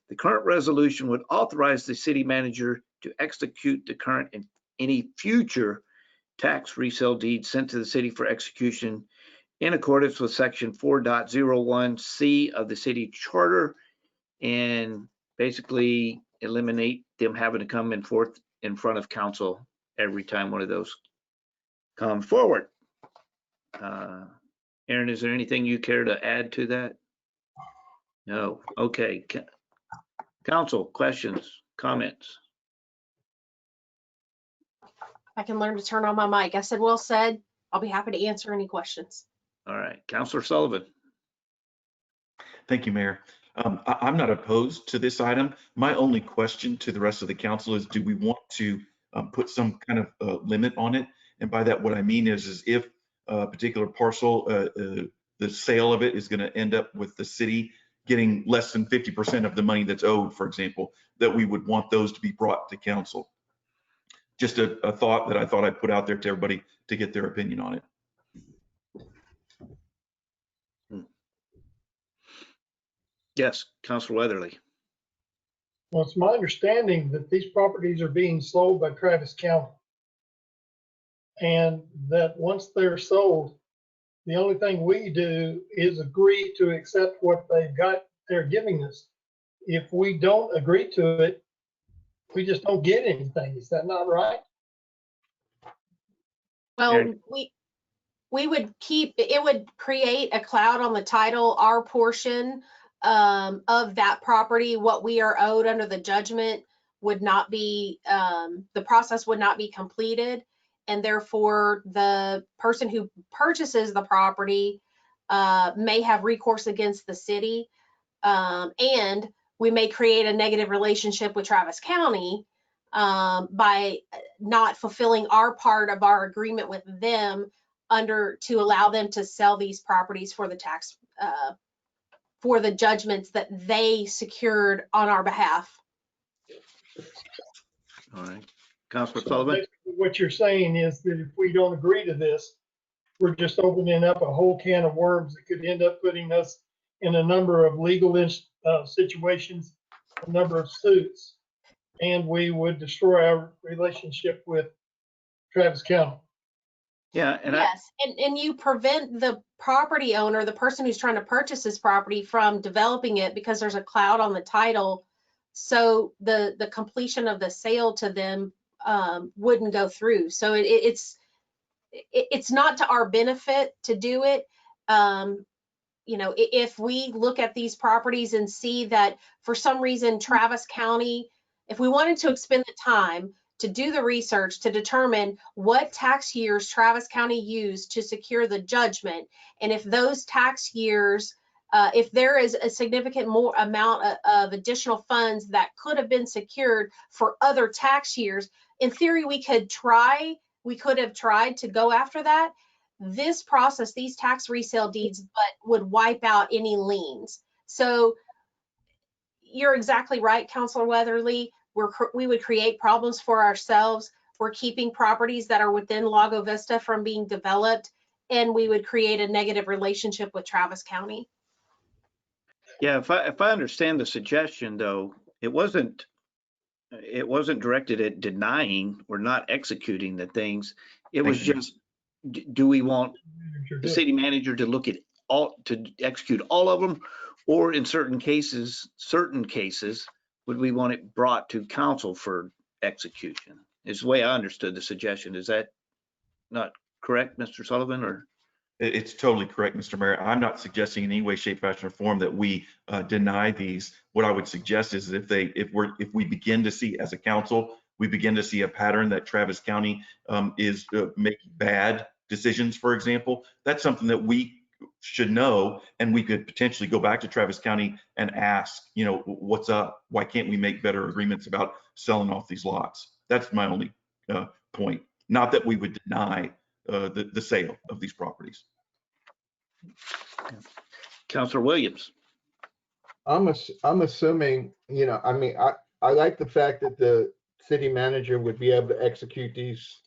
Speaker 3: The current resolution would authorize the city manager to execute the current and any future tax resale deeds sent to the city for execution in accordance with section 4.01C of the city charter, and basically eliminate them having to come in front of council every time one of those come forward. Aaron, is there anything you care to add to that? No. Okay. Council, questions, comments?
Speaker 5: I can learn to turn on my mic. I said, well said. I'll be happy to answer any questions.
Speaker 3: All right, Counselor Sullivan.
Speaker 6: Thank you, Mayor. I'm not opposed to this item. My only question to the rest of the council is, do we want to put some kind of limit on it? And by that, what I mean is if a particular parcel, the sale of it is going to end up with the city getting less than 50% of the money that's owed, for example, that we would want those to be brought to council. Just a thought that I thought I'd put out there to everybody to get their opinion on it.
Speaker 3: Yes, Counselor Weatherly.
Speaker 2: Well, it's my understanding that these properties are being sold by Travis County. And that once they're sold, the only thing we do is agree to accept what they're giving us. If we don't agree to it, we just don't get anything. Is that not right?
Speaker 5: Well, we would keep, it would create a cloud on the title, our portion of that property. What we are owed under the judgment would not be, the process would not be completed. And therefore the person who purchases the property may have recourse against the city. And we may create a negative relationship with Travis County by not fulfilling our part of our agreement with them to allow them to sell these properties for the tax, for the judgments that they secured on our behalf.
Speaker 3: All right, Counselor Sullivan.
Speaker 2: What you're saying is that if we don't agree to this, we're just opening up a whole can of worms that could end up putting us in a number of legal situations, a number of suits, and we would destroy our relationship with Travis County.
Speaker 3: Yeah, and
Speaker 5: yes, and you prevent the property owner, the person who's trying to purchase this property, from developing it because there's a cloud on the title. So the completion of the sale to them wouldn't go through. So it's not to our benefit to do it. You know, if we look at these properties and see that for some reason Travis County, if we wanted to expend the time to do the research to determine what tax years Travis County used to secure the judgment, and if those tax years, if there is a significant more amount of additional funds that could have been secured for other tax years, in theory, we could have tried to go after that. This process, these tax resale deeds, but would wipe out any liens. So you're exactly right, Councilor Weatherly. We would create problems for ourselves. We're keeping properties that are within Lago Vista from being developed, and we would create a negative relationship with Travis County.
Speaker 3: Yeah, if I understand the suggestion, though, it wasn't directed at denying or not executing the things. It was just, do we want the city manager to look at to execute all of them, or in certain cases, would we want it brought to council for execution? Is the way I understood the suggestion. Is that not correct, Mr. Sullivan? Or
Speaker 6: it's totally correct, Mr. Mayor. I'm not suggesting in any way, shape, fashion, or form that we deny these. What I would suggest is if we begin to see, as a council, we begin to see a pattern that Travis County is making bad decisions, for example, that's something that we should know, and we could potentially go back to Travis County and ask, you know, what's up? Why can't we make better agreements about selling off these lots? That's my only point. Not that we would deny the sale of these properties.
Speaker 3: Councilor Williams.
Speaker 11: I'm assuming, you know, I mean, I like the fact that the city manager would be able to execute these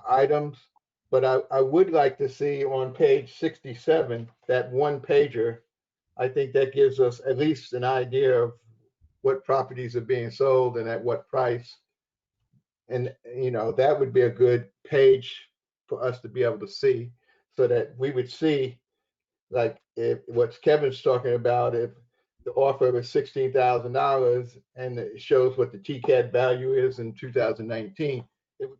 Speaker 11: items, but I would like to see on page 67, that one pager. I think that gives us at least an idea of what properties are being sold and at what price. And, you know, that would be a good page for us to be able to see, so that we would see, like, if what Kevin's talking about, if the offer was $16,000 and it shows what the TCAD value is in 2019,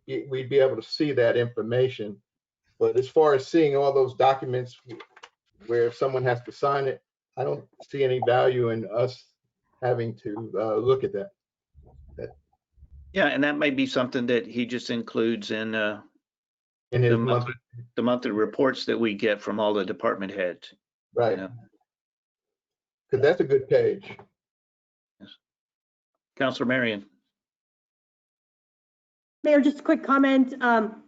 Speaker 11: we'd be able to see that information. But as far as seeing all those documents where someone has to sign it, I don't see any value in us having to look at that.
Speaker 3: Yeah, and that may be something that he just includes in
Speaker 11: In his
Speaker 3: the
Speaker 11: monthly,
Speaker 3: monthly reports that we get from all the department heads.
Speaker 11: right?
Speaker 3: Yeah.
Speaker 11: Because that's a good page.
Speaker 3: Counselor Marion.
Speaker 10: Mayor, just a quick comment. I'm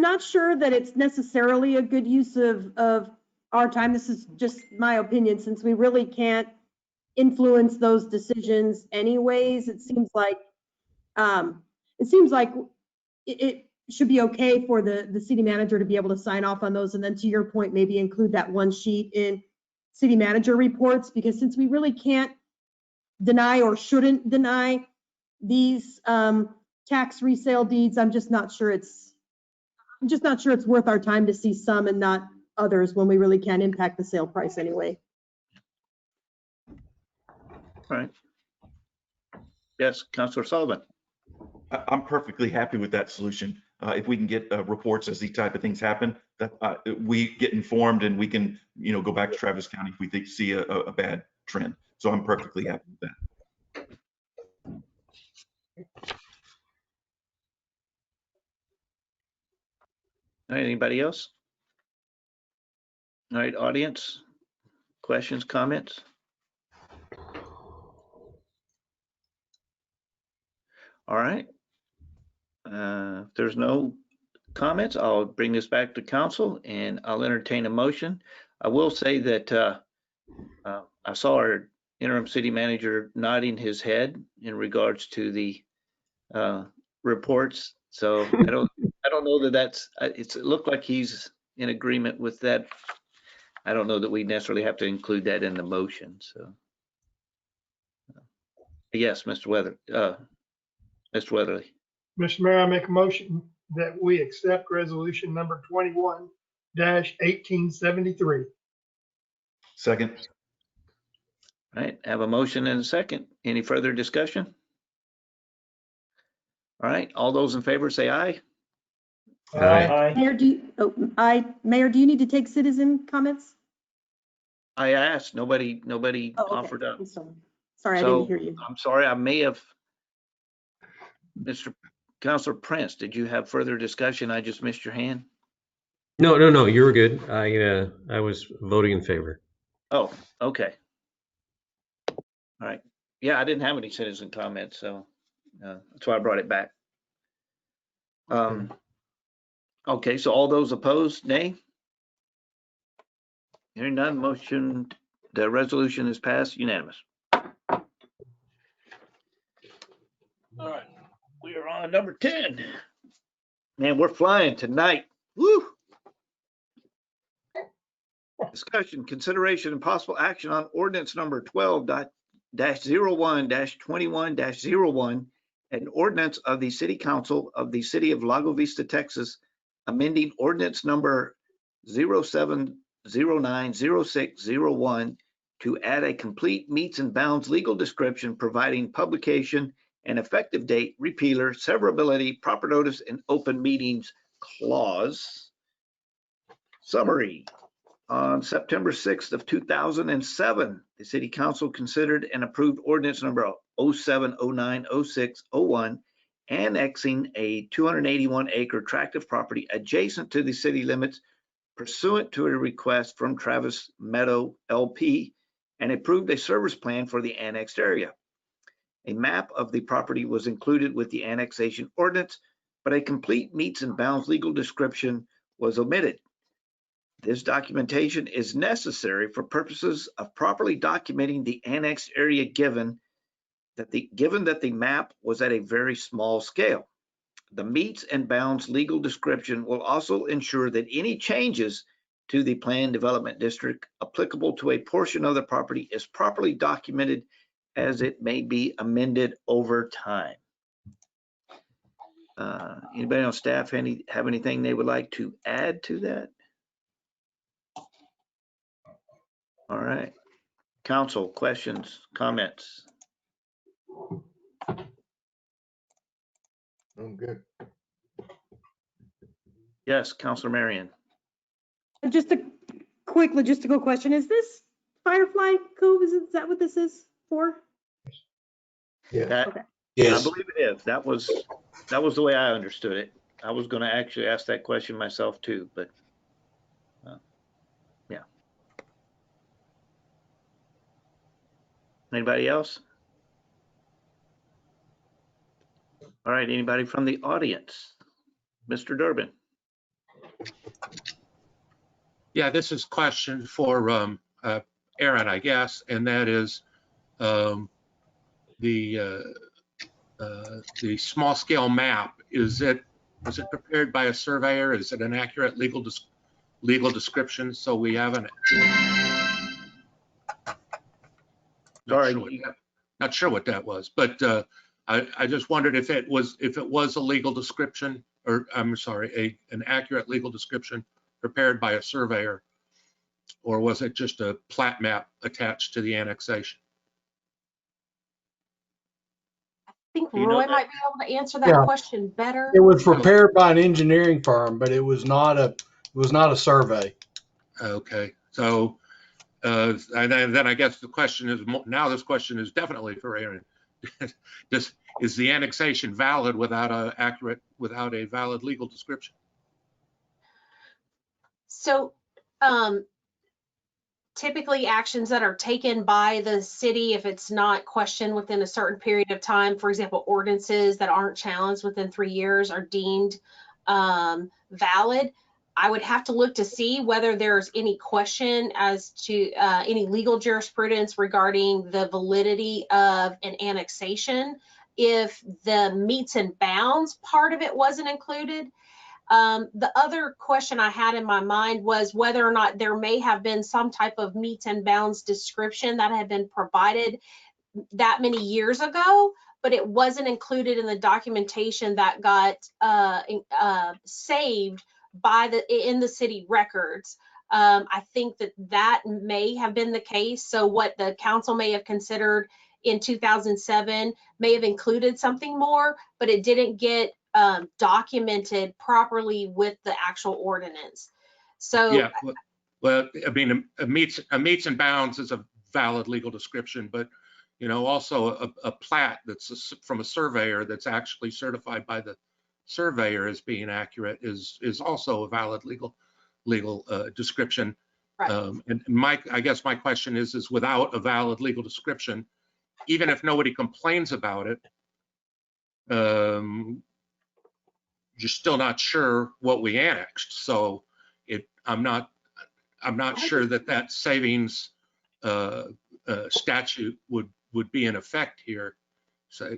Speaker 10: not sure that it's necessarily a good use of our time. This is just my opinion, since we really can't influence those decisions anyways. It seems like it should be okay for the city manager to be able to sign off on those. And then to your point, maybe include that one sheet in city manager reports, because since we really can't deny or shouldn't deny these tax resale deeds, I'm just not sure it's worth our time to see some and not others when we really can't impact the sale price anyway.
Speaker 3: All right. Yes, Counselor Sullivan.
Speaker 6: I'm perfectly happy with that solution. If we can get reports as these type of things happen, that we get informed and we can, go back to Travis County if we see a bad trend. So I'm perfectly happy with that.
Speaker 3: All right, anybody else? All right, audience, questions, comments? All right. If there's no comments, I'll bring this back to council and I'll entertain a motion. I will say that I saw our interim city manager nodding his head in regards to the reports. So I don't know that it looked like he's in agreement with that. I don't know that we necessarily have to include that in the motion. So yes, Mr. Mr. Weatherly.
Speaker 2: Mr. Mayor, I make a motion that we accept resolution number 21-1873.
Speaker 6: Second.
Speaker 3: All right, have a motion and a second. Any further discussion? All right, all those in favor say aye.
Speaker 18: Aye.
Speaker 10: Mayor, Mayor, do you need to take citizen comments?
Speaker 3: I asked, nobody
Speaker 10: Oh, okay.
Speaker 3: offered up.
Speaker 10: I'm sorry. Sorry, I
Speaker 3: So,
Speaker 10: didn't hear you.
Speaker 3: I'm sorry, I may have, Mr. Counselor Prince, did you have further discussion? I just missed your hand.
Speaker 7: No, you were good. I was voting in favor.
Speaker 3: Oh, okay. All right. Yeah, I didn't have any citizen comments, so that's why I brought it back. Okay, so all those opposed, nay? Hearing none, motion, the resolution is passed unanimous. All right, we are on number 10. Man, we're flying tonight. Woo! Discussion, consideration, and possible action on ordinance number 12-01-21-01, an ordinance of the City Council of the City of Lago Vista, Texas, amending ordinance number 07090601 to add a complete meets and bounds legal description, providing publication and effective date, repealer, severability, proper notice, and open meetings clause. Summary. On September 6th of 2007, the City Council considered and approved ordinance number 07090601, annexing a 281-acre tract of property adjacent to the city limits pursuant to a request from Travis Meadow LP, and approved a service plan for the annexed area. A map of the property was included with the annexation ordinance, but a complete meets and bounds legal description was omitted. This documentation is necessary for purposes of properly documenting the annexed area given that the map was at a very small scale. The meets and bounds legal description will also ensure that any changes to the planned development district applicable to a portion of the property is properly documented, as it may be amended over time. Anybody on staff have anything they would like to add to that? All right. Council, questions, comments?
Speaker 11: I'm good.
Speaker 3: Yes, Councilor Marion.
Speaker 10: Just a quick logistical question. Is this Firefly Cove? Is that what this is for?
Speaker 11: Yeah.
Speaker 10: Okay.
Speaker 3: I believe it is. That was the way I understood it. I was going to actually ask that question myself too, but yeah. Anybody else? All right, anybody from the audience? Mr. Durbin.
Speaker 15: Yeah, this is a question for Aaron, I guess, and that is the small scale map. Was it prepared by a surveyor? Is it an accurate legal description? So we haven't. Not sure what that was, but I just wondered if it was a legal description, or I'm sorry, an accurate legal description prepared by a surveyor, or was it just a plat map attached to the annexation?
Speaker 5: I think Roy might be able to answer that
Speaker 18: Yeah.
Speaker 5: question better.
Speaker 18: It was prepared by an engineering firm, but it was not a survey.
Speaker 15: Okay, so and then I guess the question is, now this question is definitely for Aaron. Is the annexation valid without a valid legal description?
Speaker 5: So typically actions that are taken by the city, if it's not questioned within a certain period of time, for example, ordinances that aren't challenged within 3 years are deemed valid. I would have to look to see whether there's any question as to any legal jurisprudence regarding the validity of an annexation. If the meets and bounds part of it wasn't included. The other question I had in my mind was whether or not there may have been some type of meets and bounds description that had been provided that many years ago, but it wasn't included in the documentation that got saved in the city records. I think that may have been the case. So what the council may have considered in 2007 may have included something more, but it didn't get documented properly with the actual ordinance. So
Speaker 15: yeah, well, I mean, a meets and bounds is a valid legal description, but also a plat that's from a surveyor that's actually certified by the surveyor as being accurate is also a valid legal description.
Speaker 5: Right.
Speaker 15: And I guess my question is without a valid legal description, even if nobody complains about it, you're still not sure what we annexed. So I'm not sure that savings statute would be in effect here. So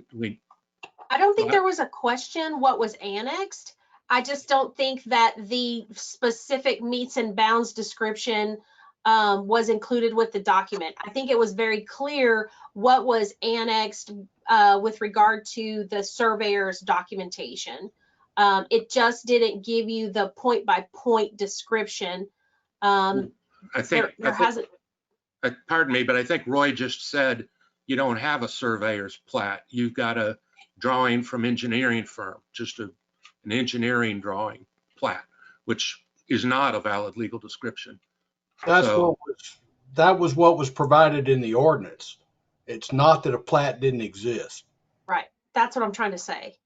Speaker 5: I don't think there was a question what was annexed. I just don't think that the specific meets and bounds description was included with the document. I think it was very clear what was annexed with regard to the surveyor's documentation. It just didn't give you the point by point description.
Speaker 15: I think, pardon me, but I think Roy just said you don't have a surveyor's plat. You've got a drawing from engineering firm, just an engineering drawing plat, which is not a valid legal description.
Speaker 18: That was what was provided in the ordinance. It's not that a plat didn't exist.
Speaker 5: Right. That's what I'm trying to say.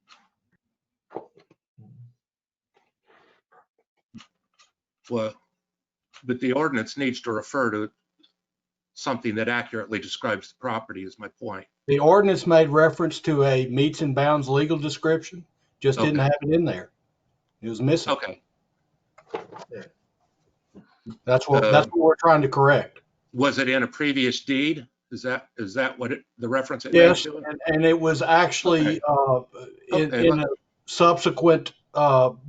Speaker 15: Well, but the ordinance needs to refer to something that accurately describes the property is my point.
Speaker 18: The ordinance made reference to a meets and bounds legal description, just didn't have it in there. It was missing.
Speaker 15: Okay.
Speaker 18: Yeah. That's what we're trying to correct.
Speaker 15: Was it in a previous deed? Is that what the reference it
Speaker 18: yes,
Speaker 15: made to it?
Speaker 18: And it was actually in a subsequent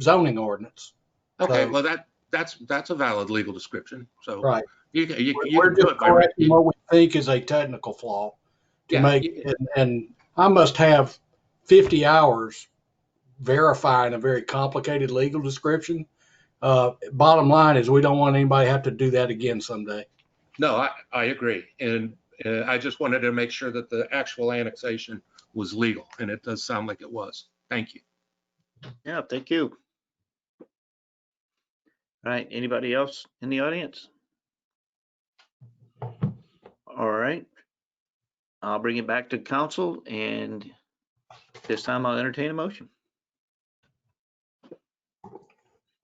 Speaker 18: zoning ordinance.
Speaker 15: Okay,
Speaker 18: So,
Speaker 15: well that's a valid legal description. So
Speaker 18: right.
Speaker 15: You
Speaker 18: we're
Speaker 15: can do
Speaker 18: just
Speaker 15: it by
Speaker 18: correcting what we think is a technical flaw to make, and I must have 50 hours verifying a very complicated legal description. Bottom line is we don't want anybody to have to do that again someday.
Speaker 15: No, I agree. And I just wanted to make sure that the actual annexation was legal, and it does sound like it was. Thank you.
Speaker 3: Yeah, thank you. All right, anybody else in the audience? All right, I'll bring it back to council, and This time I'll entertain a motion.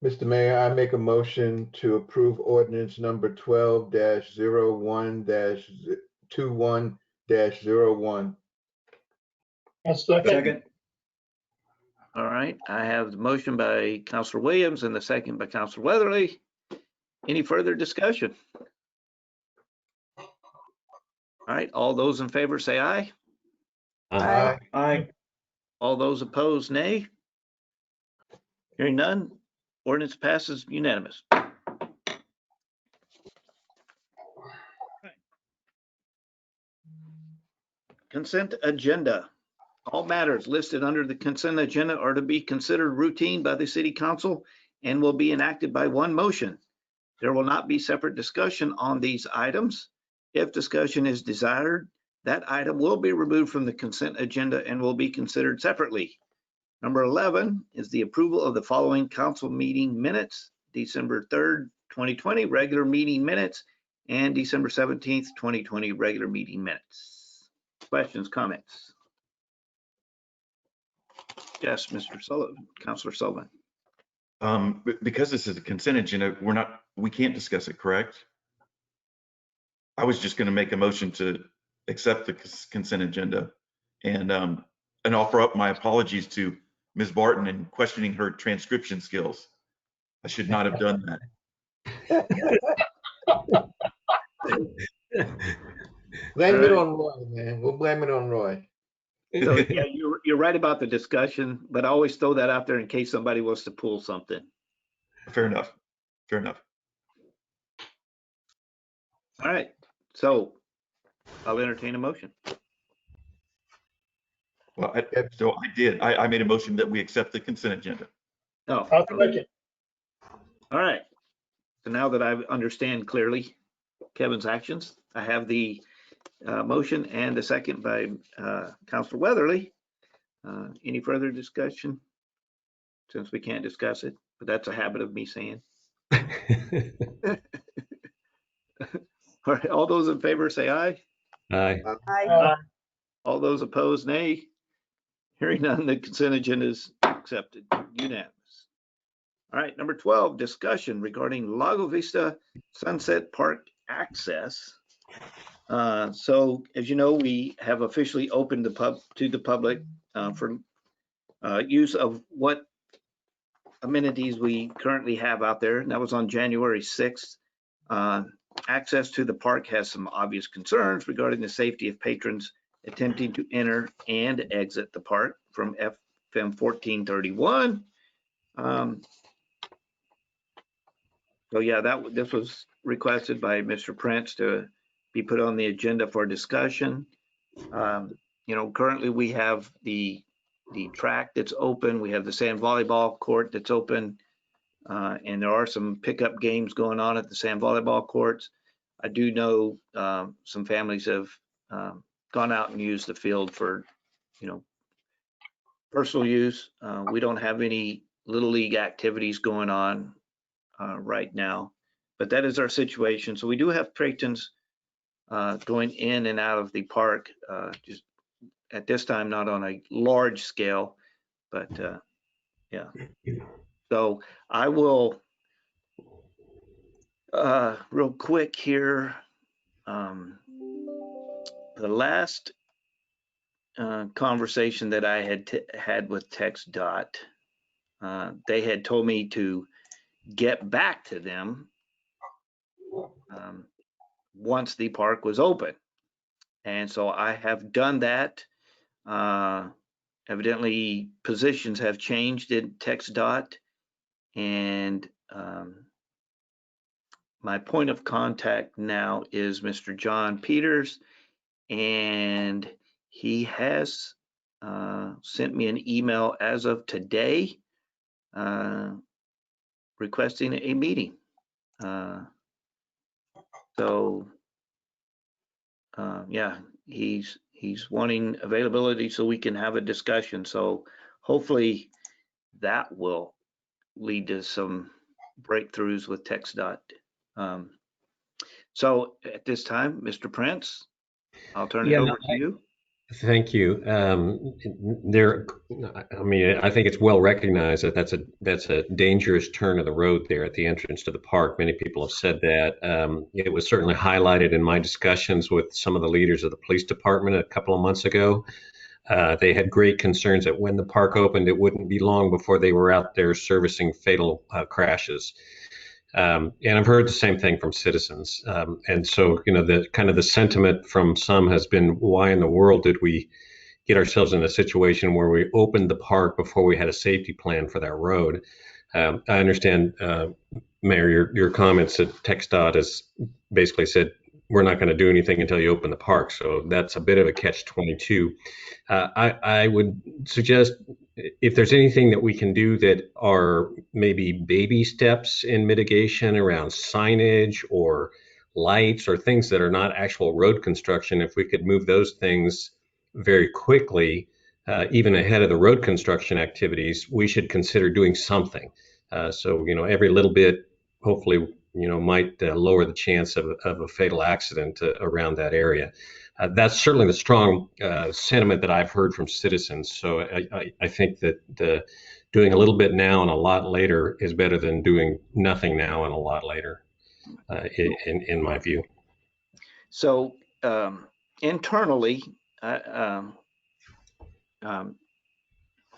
Speaker 11: Mr. Mayor, I make a motion to approve ordinance number 12-01-21-01.
Speaker 2: A second.
Speaker 14: Second.
Speaker 3: All right, I have the motion by Counselor Williams and the second by Counselor Weatherly. Any further discussion? All right, all those in favor say aye.
Speaker 11: Aye.
Speaker 14: Aye.
Speaker 3: All those opposed, nay. Hearing none, ordinance passes unanimous. Consent agenda. All matters listed under the consent agenda are to be considered routine by the city council and will be enacted by one motion. There will not be separate discussion on these items. If discussion is desired, that item will be removed from the consent agenda and will be considered separately. Number 11 is the approval of the following council meeting minutes: December 3rd, 2020 regular meeting minutes and December 17th, 2020 regular meeting minutes. Questions, comments? Yes, Mr. Sullivan, Councilor Sullivan.
Speaker 6: Because this is a consent agenda, we can't discuss it, correct? I was just going to make a motion to accept the consent agenda and offer up my apologies to Ms. Barton in questioning her transcription skills. I should not have done that.
Speaker 11: Blame it on Roy, man. We'll blame it on Roy.
Speaker 3: So yeah, you're right about the discussion, but I always throw that out there in case somebody wants to pull something.
Speaker 6: Fair enough. Fair enough.
Speaker 3: All right, so I'll entertain a motion.
Speaker 6: Well, I did. I made a motion that we accept the consent agenda.
Speaker 3: Oh,
Speaker 2: I'll second.
Speaker 3: all right. So now that I understand clearly Kevin's actions, I have the motion and a second by Councilor Weatherly. Any further discussion? Since we can't discuss it, but that's a habit of me saying. All right, all those in favor say aye.
Speaker 7: Aye.
Speaker 8: Aye.
Speaker 3: All those opposed, nay. Hearing none, the consent agenda is accepted, unanimous. All right, number 12, discussion regarding Lago Vista Sunset Park access. So as you know, we have officially opened to the public for use of what amenities we currently have out there. And that was on January 6th. Access to the park has some obvious concerns regarding the safety of patrons attempting to enter and exit the park from FM 1431. So yeah, this was requested by Mr. Prince to be put on the agenda for discussion. You know, currently we have the track that's open. We have the sand volleyball court that's open. And there are some pickup games going on at the sand volleyball courts. I do know some families have gone out and used the field for, you know, personal use. We don't have any Little League activities going on right now, but that is our situation. So we do have patrons going in and out of the park, just at this time, not on a large scale, but yeah. So I will, real quick here, the last conversation that I had with TxDOT, they had told me to get back to them once the park was open. And so I have done that. Evidently, positions have changed in TxDOT. And my point of contact now is Mr. John Peters, and he has sent me an email as of today requesting a meeting. So yeah, he's wanting availability so we can have a discussion. So hopefully that will lead to some breakthroughs with TxDOT. So at this time, Mr. Prince, I'll turn it over to you.
Speaker 7: Thank you. I mean, I think it's well recognized that that's a dangerous turn of the road there at the entrance to the park. Many people have said that. It was certainly highlighted in my discussions with some of the leaders of the police department a couple of months ago. They had great concerns that when the park opened, it wouldn't be long before they were out there servicing fatal crashes. And I've heard the same thing from citizens. And so, the kind of the sentiment from some has been, why in the world did we get ourselves in a situation where we opened the park before we had a safety plan for that road? I understand, Mayor, your comments that TxDOT has basically said, we're not going to do anything until you open the park. So that's a bit of a catch-22. I would suggest, if there's anything that we can do that are maybe baby steps in mitigation around signage or lights or things that are not actual road construction, if we could move those things very quickly, even ahead of the road construction activities, we should consider doing something. So, every little bit, hopefully, might lower the chance of a fatal accident around that area. That's certainly the strong sentiment that I've heard from citizens. So I think that doing a little bit now and a lot later is better than doing nothing now and a lot later, in my view.
Speaker 3: So internally,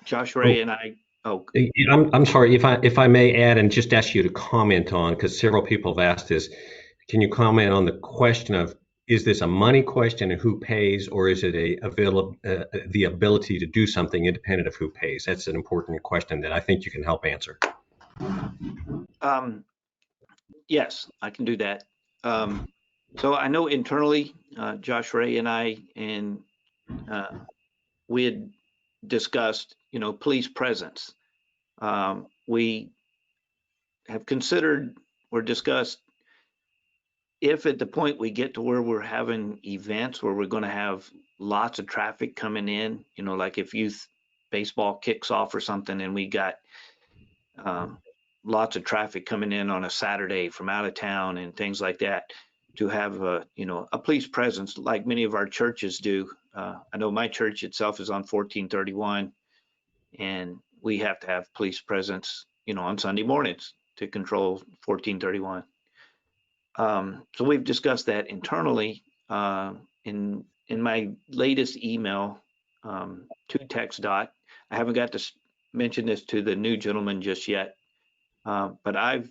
Speaker 3: Josh Ray and I. Oh,
Speaker 7: I'm sorry if I may add and just ask you to comment on, because several people have asked this. Can you comment on the question of, is this a money question and who pays, or is it the ability to do something independent of who pays? That's an important question that I think you can help answer.
Speaker 3: Yes, I can do that. So I know internally, Josh Ray and I, and we had discussed, police presence. We have considered or discussed, if at the point we get to where we're having events where we're going to have lots of traffic coming in, like if youth baseball kicks off or something, and we got lots of traffic coming in on a Saturday from out of town and things like that, to have a police presence like many of our churches do. I know my church itself is on 1431, and we have to have police presence, on Sunday mornings to control 1431. So we've discussed that internally. In my latest email to TxDOT, I haven't got to mention this to the new gentleman just yet, but I've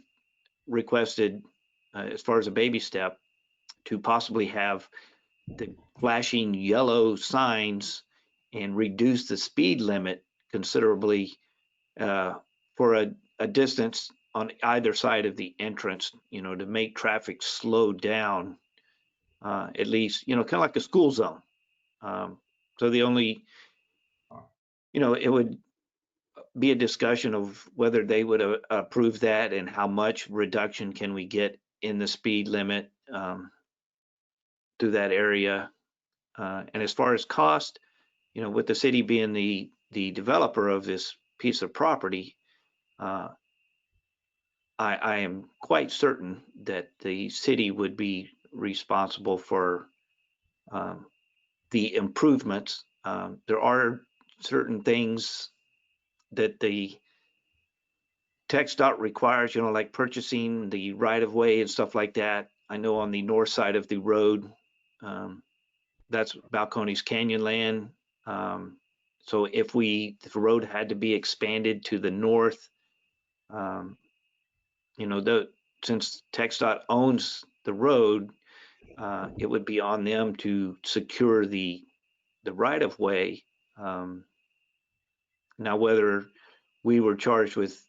Speaker 3: requested, as far as a baby step, to possibly have the flashing yellow signs and reduce the speed limit considerably for a distance on either side of the entrance, to make traffic slow down, at least, kind of like a school zone. So the only, it would be a discussion of whether they would approve that and how much reduction can we get in the speed limit through that area. And as far as cost, with the city being the developer of this piece of property, I am quite certain that the city would be responsible for the improvements. There are certain things that the TxDOT requires, like purchasing the right-of-way and stuff like that. I know on the north side of the road, that's Balcones Canyon land. So if the road had to be expanded to the north, since TxDOT owns the road, it would be on them to secure the right-of-way. Now, whether we were charged with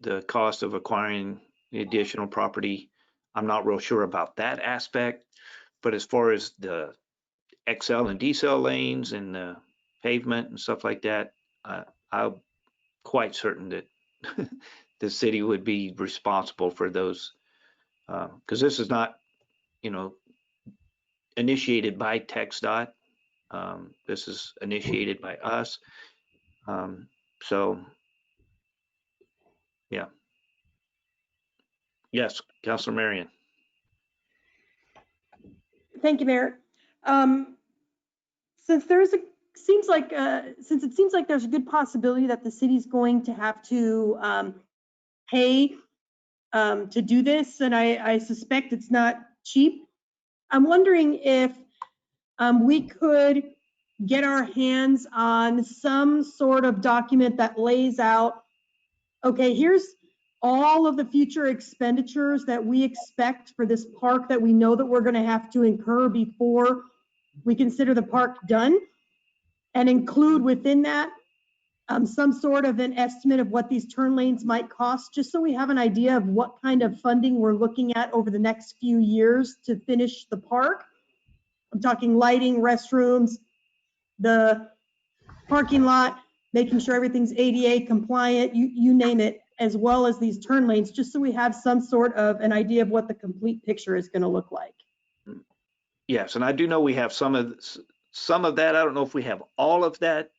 Speaker 3: the cost of acquiring the additional property, I'm not real sure about that aspect. But as far as the XL and decel lanes and the pavement and stuff like that, I'm quite certain that the city would be responsible for those, because this is not, initiated by TxDOT. This is initiated by us. So, yeah. Yes, Councilor Marion.
Speaker 10: Thank you, Mayor. since since it seems like there's a good possibility that the city's going to have to pay to do this, and I suspect it's not cheap, I'm wondering if we could get our hands on some sort of document that lays out, okay, here's all of the future expenditures that we expect for this park that we know that we're going to have to incur before we consider the park done, and include within that some sort of an estimate of what these turn lanes might cost, just so we have an idea of what kind of funding we're looking at over the next few years to finish the park. I'm talking lighting, restrooms, the parking lot, making sure everything's ADA compliant, you name it, as well as these turn lanes, just so we have some sort of an idea of what the complete picture is going to look like.
Speaker 3: Yes, and I do know we have some of that. I don't know if we have all of that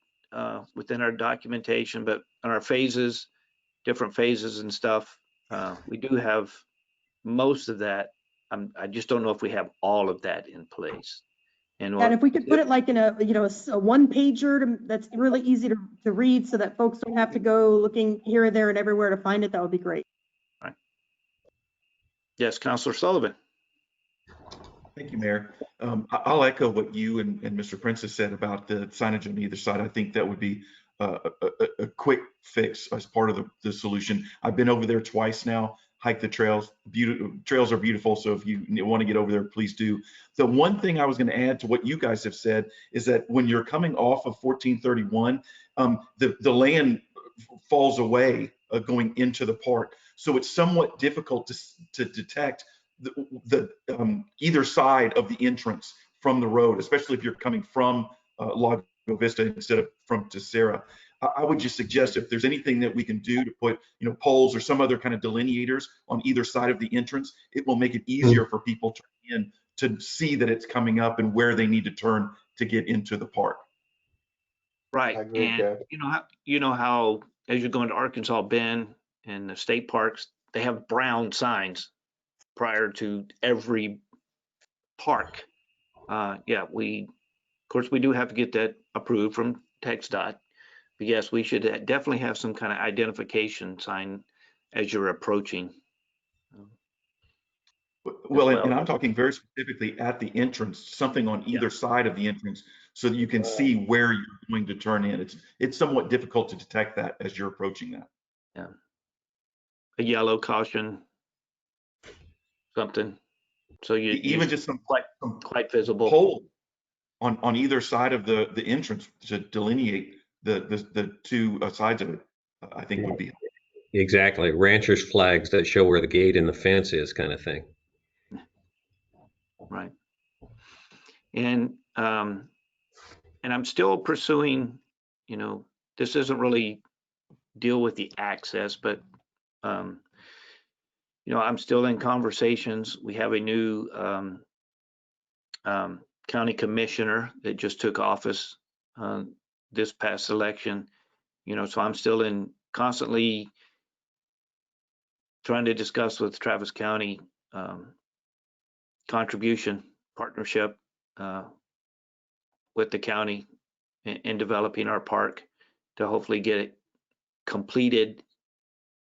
Speaker 3: within our documentation, but on our phases, different phases and stuff, we do have most of that. I just don't know if we have all of that in place. And
Speaker 10: if we could put it like in a one pager that's really easy to read, so that folks don't have to go looking here, there, and everywhere to find it, that would be great.
Speaker 3: Right. Yes, Councilor Sullivan.
Speaker 6: Thank you, Mayor. I'll echo what you and Mr. Prince has said about the signage on either side. I think that would be a quick fix as part of the solution. I've been over there twice now, hiked the trails. Trails are beautiful, so if you want to get over there, please do. The one thing I was going to add to what you guys have said is that when you're coming off of 1431, the land falls away going into the park. So it's somewhat difficult to detect the either side of the entrance from the road, especially if you're coming from Lago Vista instead of from Tercera. I would just suggest if there's anything that we can do to put, poles or some other kind of delineators on either side of the entrance, it will make it easier for people turning in to see that it's coming up and where they need to turn to get into the park.
Speaker 3: Right, and you know how as you go into Arkansas Bend and the state parks, they have brown signs prior to every park. Yeah, of course, we do have to get that approved from TxDOT. But yes, we should definitely have some kind of identification sign as you're approaching.
Speaker 6: Well, and I'm talking very specifically at the entrance, something on either side of the entrance, so that you can see where you're going to turn in. It's somewhat difficult to detect that as you're approaching that.
Speaker 3: Yeah, a yellow caution, something. So you
Speaker 6: even just some
Speaker 3: quite visible
Speaker 6: pole on either side of the entrance to delineate the two sides of it, I think would be
Speaker 7: exactly ranchers flags that show where the gate and the fence is, kind of thing.
Speaker 3: Right. And I'm still pursuing, this doesn't really deal with the access, but I'm still in conversations. We have a new county commissioner that just took office this past election, so I'm still constantly trying to discuss with Travis County contribution partnership with the county in developing our park to hopefully get it completed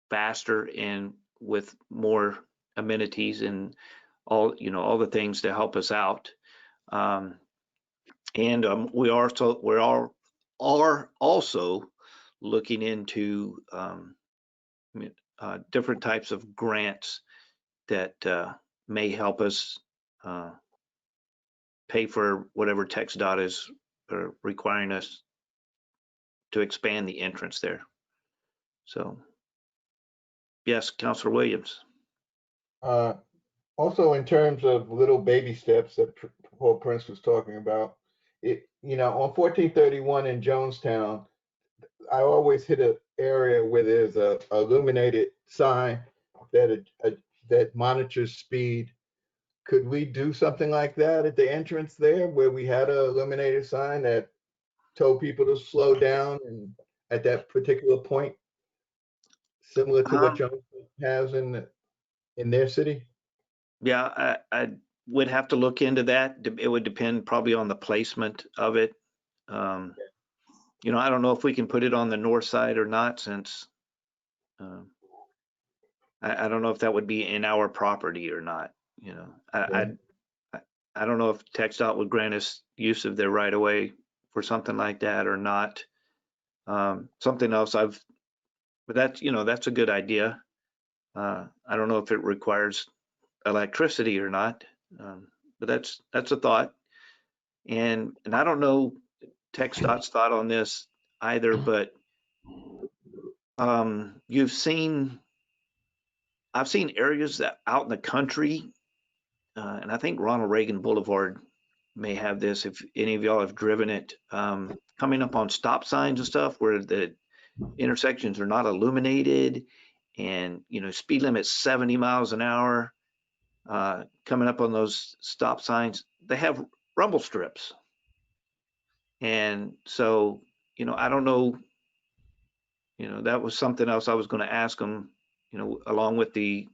Speaker 3: faster and with more amenities and all the things to help us out. We are also looking into different types of grants that may help us pay for whatever TxDOT is requiring us to expand the entrance there. So, yes, Councilor Williams.
Speaker 11: Also, in terms of little baby steps that Paul Prince was talking about, on 1431 in Jonestown, I always hit an area where there's a illuminated sign that monitors speed. Could we do something like that at the entrance there, where we had an illuminated sign that told people to slow down and at that particular point, similar to what Jonestown has in their city?
Speaker 3: Yeah, would have to look into that. It would depend probably on the placement of it. You know, I don't know if we can put it on the north side or not, since I don't know if that would be in our property or not. You know, I don't know if TxDOT would grant us use of their right of way for something like that or not. Something else but that's, you know, that's a good idea. I don't know if it requires electricity or not, but that's a thought. And I don't know TxDOT's thought on this either, but I've seen areas that out in the country, and I think Ronald Reagan Boulevard may have this, if any of y'all have driven it, coming up on stop signs and stuff where the intersections are not illuminated, and, you know, speed limit 70 miles an hour, coming up on those stop signs, they have rumble strips. And so, you know, I don't know, you know, that was something else I was going to ask them, you know, along with the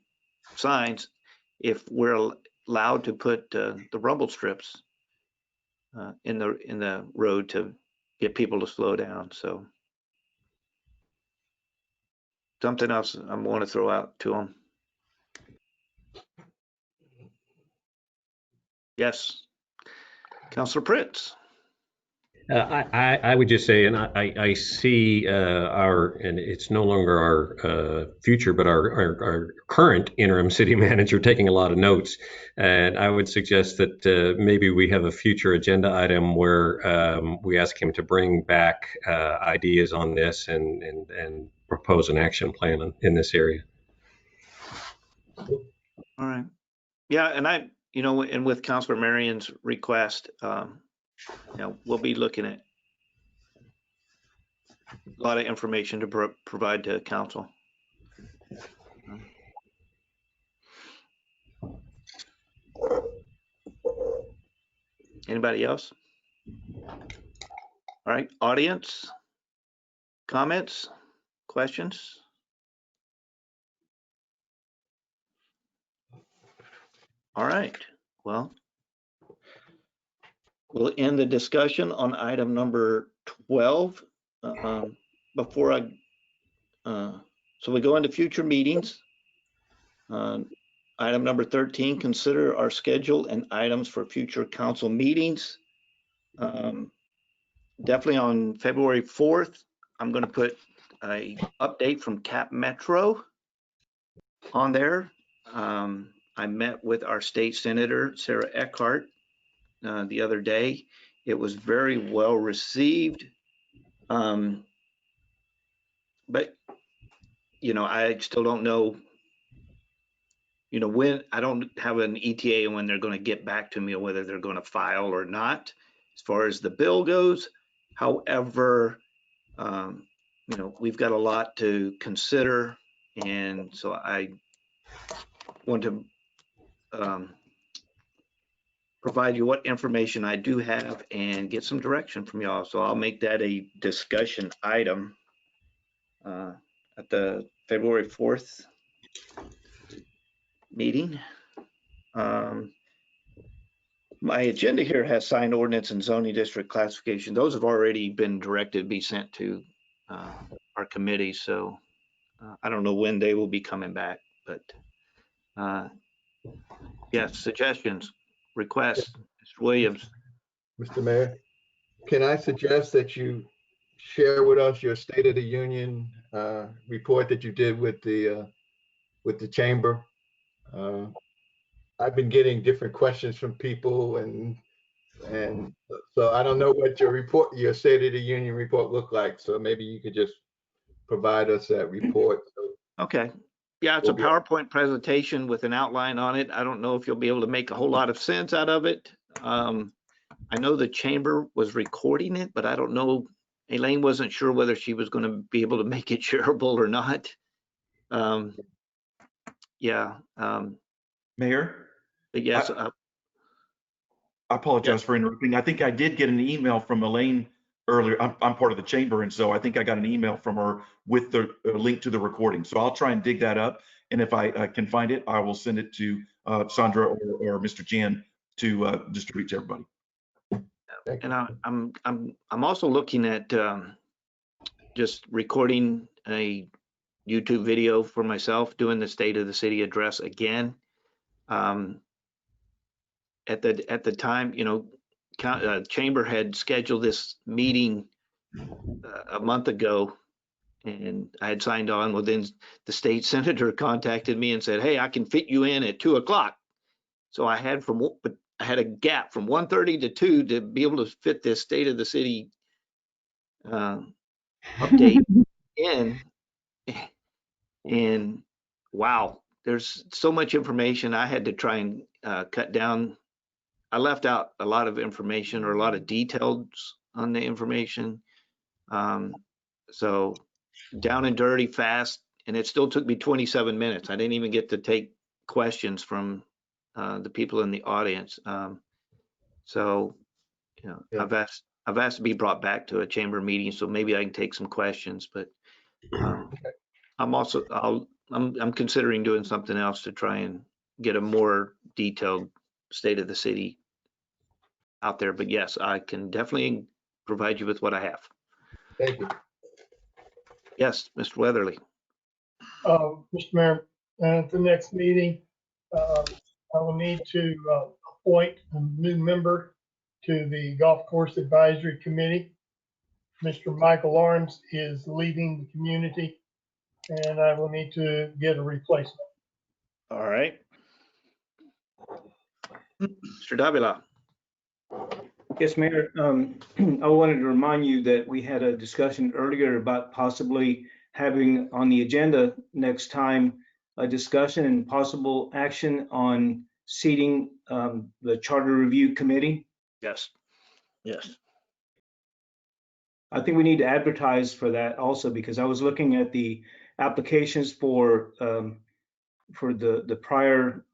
Speaker 3: signs, if we're allowed to put the rumble strips in the road to get people to slow down. So something else I want to throw out to them. Yes, Councilor Prince.
Speaker 7: I would just say, and I see and it's no longer our future, but our current interim city manager taking a lot of notes. And I would suggest that maybe we have a future agenda item where we ask him to bring back ideas on this and propose an action plan in this area.
Speaker 3: All right. Yeah, and you know, and with Councilor Marion's request, you know, we'll be looking at a lot of information to provide to council. Anybody else? All right, audience, comments, questions? All right, well, we'll end the discussion on item number 12. So we go into future meetings. Item number 13, consider our schedule and items for future council meetings. Definitely on February 4th, I'm going to put a update from Cap Metro on there. I met with our state senator, Sarah Eckhart, the other day. It was very well received. But, you know, I still don't know, you know, when, I don't have an ETA when they're going to get back to me, or whether they're going to file or not, as far as the bill goes. However, you know, we've got a lot to consider. And so I want to provide you what information I do have and get some direction from y'all. So I'll make that a discussion item at the February 4th meeting. My agenda here has signed ordinance and zoning district classification. Those have already been directed to be sent to our committee. So I don't know when they will be coming back, but yes, suggestions, requests, Mr. Williams.
Speaker 11: Mr. Mayor, can I suggest that you share with us your State of the Union report that you did with the chamber? I've been getting different questions from people, and so I don't know what your State of the Union report looked like. So maybe you could just provide us that report.
Speaker 3: Okay. Yeah, it's a PowerPoint presentation with an outline on it. I don't know if you'll be able to make a whole lot of sense out of it. I know the chamber was recording it, but I don't know, Elaine wasn't sure whether she was going to be able to make it shareable or not. Yeah.
Speaker 6: Mayor?
Speaker 3: Yes.
Speaker 6: I apologize for interrupting. I think I did get an email from Elaine earlier. I'm part of the chamber, and so I think I got an email from her with the link to the recording. So I'll try and dig that up And if I can find it, I will send it to Sandra or Mr. Jan to distribute to everybody.
Speaker 3: And I'm also looking at just recording a YouTube video for myself, doing the State of the City address again. At the time, you know, Chamber had scheduled this meeting a month ago, and I had signed on. Well, then the state senator contacted me and said, "Hey, I can fit you in at 2 o'clock." So I had a gap from 1:30 to 2 to be able to fit this State of the City update in. And wow, there's so much information. I had to try and cut down. I left out a lot of information or a lot of details on the information. So down and dirty, fast, and it still took me 27 minutes. I didn't even get to take questions from the people in the audience. So, you know, I've asked to be brought back to a chamber meeting, so maybe I can take some questions. But I'm considering doing something else to try and get a more detailed State of the City out there. But yes, I can definitely provide you with what I have.
Speaker 11: Thank you.
Speaker 3: Yes, Mr. Weatherly.
Speaker 2: Mr. Mayor, at the next meeting, I will need to appoint a new member to the Golf Course Advisory Committee. Mr. Michael Lawrence is leaving the community, and I will need to get a replacement.
Speaker 3: All right. Mr. Davila.
Speaker 14: Yes, Mayor. I wanted to remind you that we had a discussion earlier about possibly having on the agenda next time a discussion and possible action on seating the Charter Review Committee.
Speaker 3: Yes. Yes.
Speaker 14: I think we need to advertise for that also, because I was looking at the applications for the prior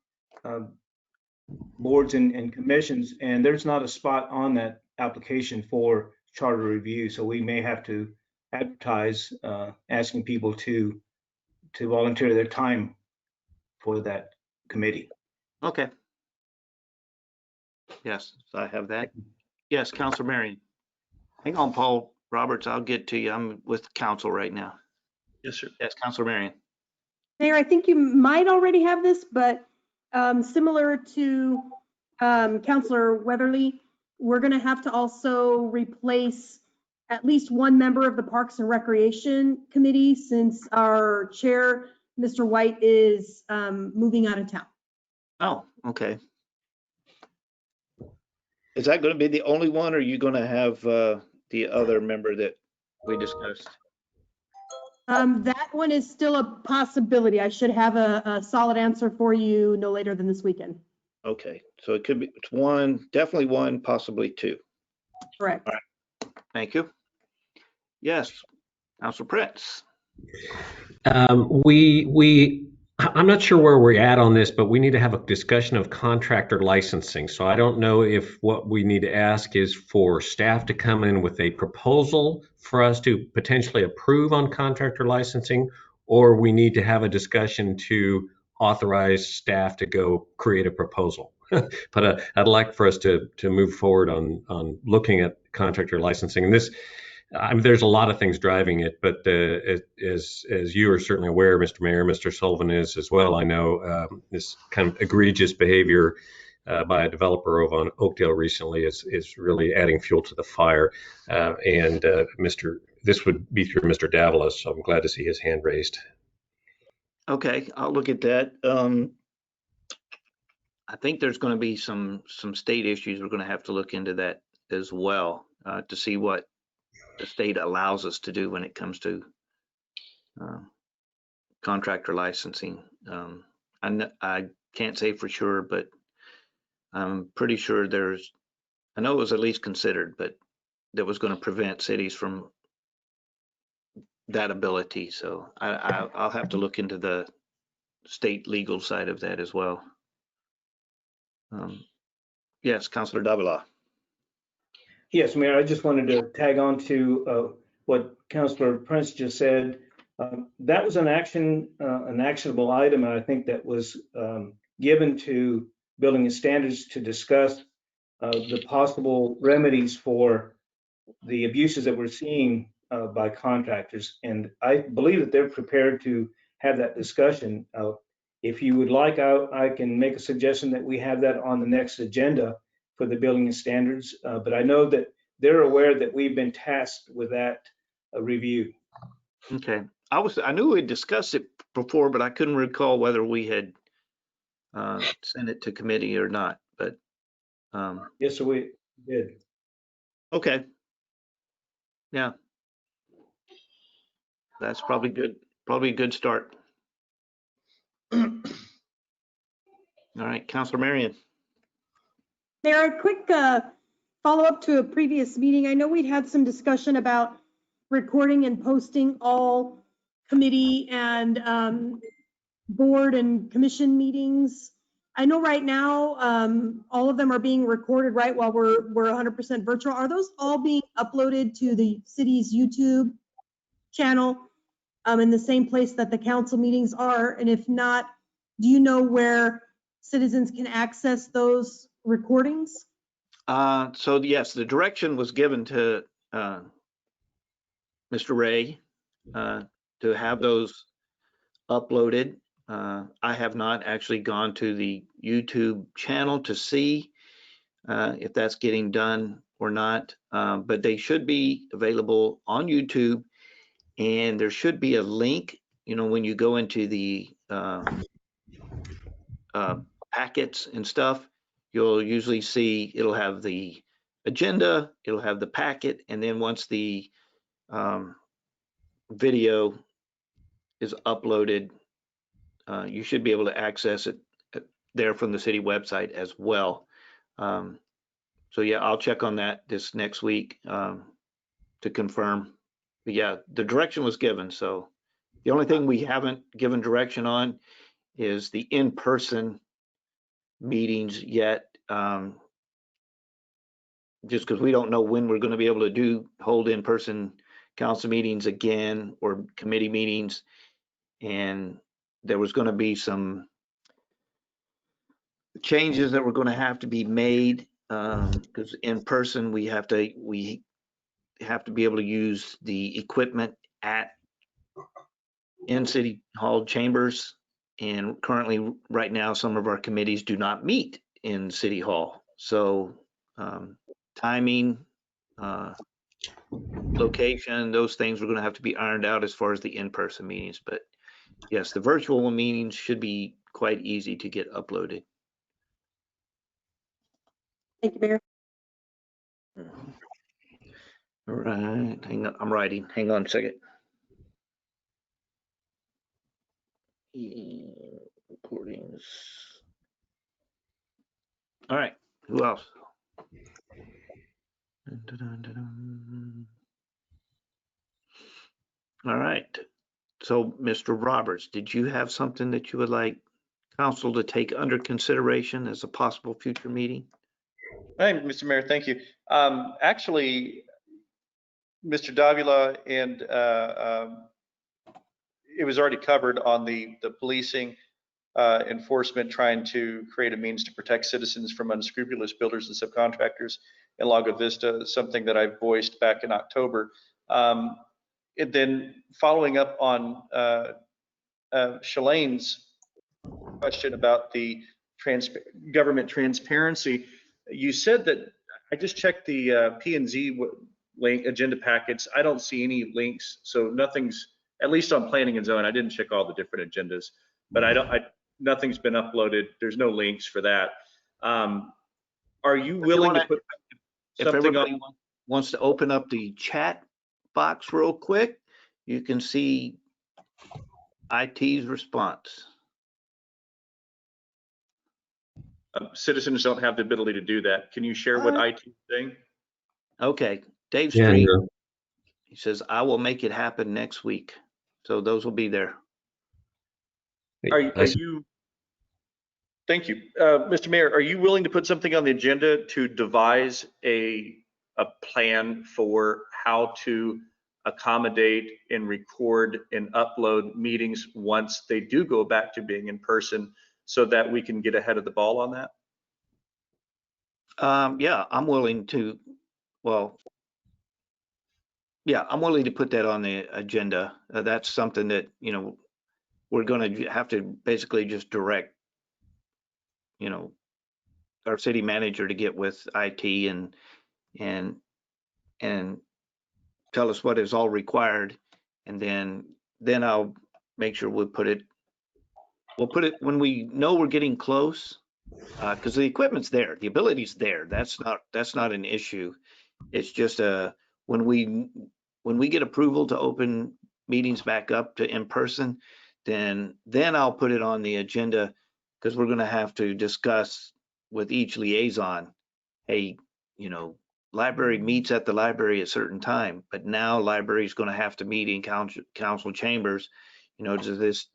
Speaker 14: boards and commissions, and there's not a spot on that application for charter review. So we may have to advertise asking people to volunteer their time for that committee.
Speaker 3: Okay. Yes, so I have that. Yes, Councilor Marion. Hang on, Paul Roberts, I'll get to you. I'm with council right now.
Speaker 16: Yes, sir.
Speaker 3: Yes, Councilor Marion.
Speaker 10: Mayor, I think you might already have this, but similar to Councilor Weatherly, we're going to have to also replace at least one member of the Parks and Recreation Committee, since our chair, Mr. White, is moving out of town.
Speaker 3: Oh, okay. Is that going to be the only one, or are you going to have the other member that we discussed?
Speaker 10: That one is still a possibility. I should have a solid answer for you no later than this weekend.
Speaker 3: Okay, so it could be, it's one, definitely one, possibly two.
Speaker 10: Correct.
Speaker 3: All right. Thank you. Yes, Councilor Prince.
Speaker 7: I'm not sure where we're at on this, but we need to have a discussion of contractor licensing. So I don't know if what we need to ask is for staff to come in with a proposal for us to potentially approve on contractor licensing, or we need to have a discussion to authorize staff to go create a proposal. But I'd like for us to move forward on looking at contractor licensing. And this, there's a lot of things driving it, but as you are certainly aware, Mr. Mayor, Mr. Sullivan is as well, I know this kind of egregious behavior by a developer over on Oakdale recently is really adding fuel to the fire. This would be through Mr. Davila, so I'm glad to see his hand raised.
Speaker 3: Okay, I'll look at that. I think there's going to be some state issues. We're going to have to look into that as well to see what the state allows us to do when it comes to contractor licensing. I can't say for sure, but I'm pretty sure I know it was at least considered, but that was going to prevent cities from that ability. So I'll have to look into the state legal side of that as well. Yes, Councilor Davila.
Speaker 14: Yes, Mayor, I just wanted to tag on to what Councilor Prince just said. That was an actionable item, and I think that was given to Building and Standards to discuss the possible remedies for the abuses that we're seeing by contractors. And I believe that they're prepared to have that discussion. If you would like, I can make a suggestion that we have that on the next agenda for the Building and Standards. But I know that they're aware that we've been tasked with that review.
Speaker 3: Okay. I knew we discussed it before, but I couldn't recall whether we had sent it to committee or not, but.
Speaker 14: Yes, sir, we did.
Speaker 3: Okay. Yeah. That's probably a good start. All right, Councilor Marion.
Speaker 10: Mayor, a quick follow-up to a previous meeting. I know we'd had some discussion about recording and posting all committee and board and commission meetings. I know right now, all of them are being recorded, right, while we're 100% virtual. Are those all being uploaded to the city's YouTube channel in the same place that the council meetings are? And if not, do you know where citizens can access those recordings?
Speaker 3: So yes, the direction was given to Mr. Ray to have those uploaded. I have not actually gone to the YouTube channel to see if that's getting done or not, but they should be available on YouTube, and there should be a link, when you go into the packets and stuff, you'll usually see it'll have the agenda, it'll have the packet, and then once the video is uploaded, you should be able to access it there from the city website as well. So yeah, I'll check on that this next week to confirm. But yeah, the direction was given. So the only thing we haven't given direction on is the in-person meetings yet. Just because we don't know when we're going to be able to hold in-person council meetings again or committee meetings. And there was going to be some changes that were going to have to be made because in person we have to be able to use the equipment in City Hall chambers. And currently, right now, some of our committees do not meet in City Hall. So timing, location, those things are going to have to be ironed out as far as the in-person meetings. But yes, the virtual meetings should be quite easy to get uploaded.
Speaker 10: Thank you, Mayor.
Speaker 3: All right, hang on, I'm writing. Hang on a second. Recordings. All right, who else? All right, so Mr. Roberts, did you have something that you would like council to take under consideration as a possible future meeting?
Speaker 16: Hey, Mr. Mayor, thank you. Actually, Mr. Davila, and it was already covered on the policing enforcement, trying to create a means to protect citizens from unscrupulous builders and subcontractors in Lago Vista, something that I voiced back in October. And then following up on Shalane's question about the government transparency, you said that, I just checked the P&Z link agenda packets. I don't see any links, so nothing's, at least on planning and zone. I didn't check all the different agendas, but nothing's been uploaded. There's no links for that. Are you willing to put
Speaker 3: if
Speaker 16: something
Speaker 3: everybody
Speaker 16: on?
Speaker 3: wants to open up the chat box real quick, you can see IT's response.
Speaker 16: Citizens don't have the ability to do that. Can you share what IT is saying?
Speaker 3: Okay, Dave
Speaker 7: Yeah,
Speaker 3: Street,
Speaker 7: no.
Speaker 3: he says, I will make it happen next week. So those will be there.
Speaker 16: Are you, thank you. Mr. Mayor, are you willing to put something on the agenda to devise a plan for how to accommodate and record and upload meetings once they do go back to being in person so that we can get ahead of the ball on that?
Speaker 3: Yeah, I'm willing to, well, yeah, I'm willing to put that on the agenda. That's something that, you know, we're going to have to basically just direct, you know, our city manager to get with IT and tell us what is all required. And then I'll make sure we'll put it when we know we're getting close, because the equipment's there, the ability's there. That's not an issue. It's just when we get approval to open meetings back up to in person, then I'll put it on the agenda, because we're going to have to discuss with each liaison, hey, you know, library meets at the library at a certain time, but now library is going to have to meet in council chambers. You know, does this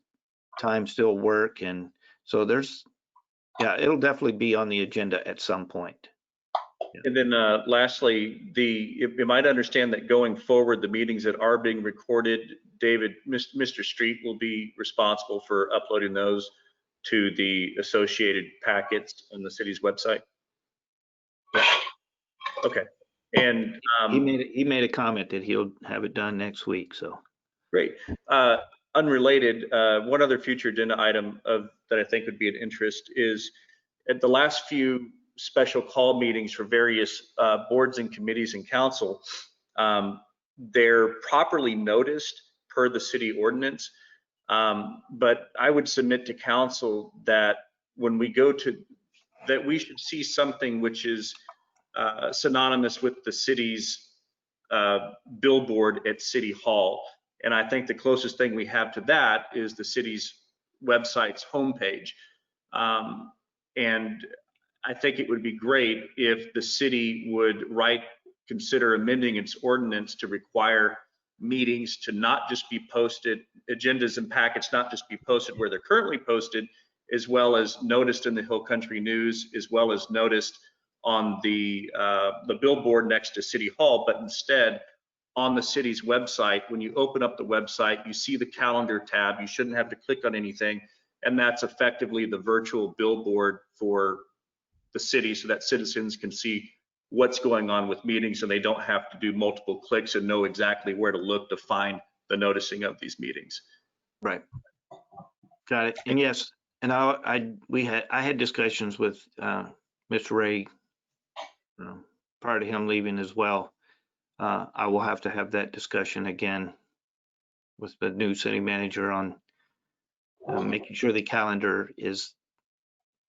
Speaker 3: time still work? And so yeah, it'll definitely be on the agenda at some point.
Speaker 16: And then lastly, you might understand that going forward, the meetings that are being recorded, David, Mr. Street will be responsible for uploading those to the associated packets on the city's website. Okay. And
Speaker 3: he made a comment that he'll have it done next week. So
Speaker 16: great. Unrelated, one other future agenda item that I think would be of interest is at the last few special call meetings for various boards and committees and council, they're properly noticed per the city ordinance. But I would submit to council that when we go to, that we should see something which is synonymous with the city's billboard at City Hall. And I think the closest thing we have to that is the city's website's homepage. And I think it would be great if the city would consider amending its ordinance to require meetings to not just be posted, agendas and packets not just be posted where they're currently posted, as well as noticed in the Hill Country News, as well as noticed on the billboard next to City Hall, but instead on the city's website. When you open up the website, you see the calendar tab. You shouldn't have to click on anything. And that's effectively the virtual billboard for the city, so that citizens can see what's going on with meetings and they don't have to do multiple clicks and know exactly where to look to find the noticing of these meetings.
Speaker 3: Right. Got it. And yes, and I had discussions with Mr. Ray prior to him leaving as well. I will have to have that discussion again with the new city manager on making sure the calendar is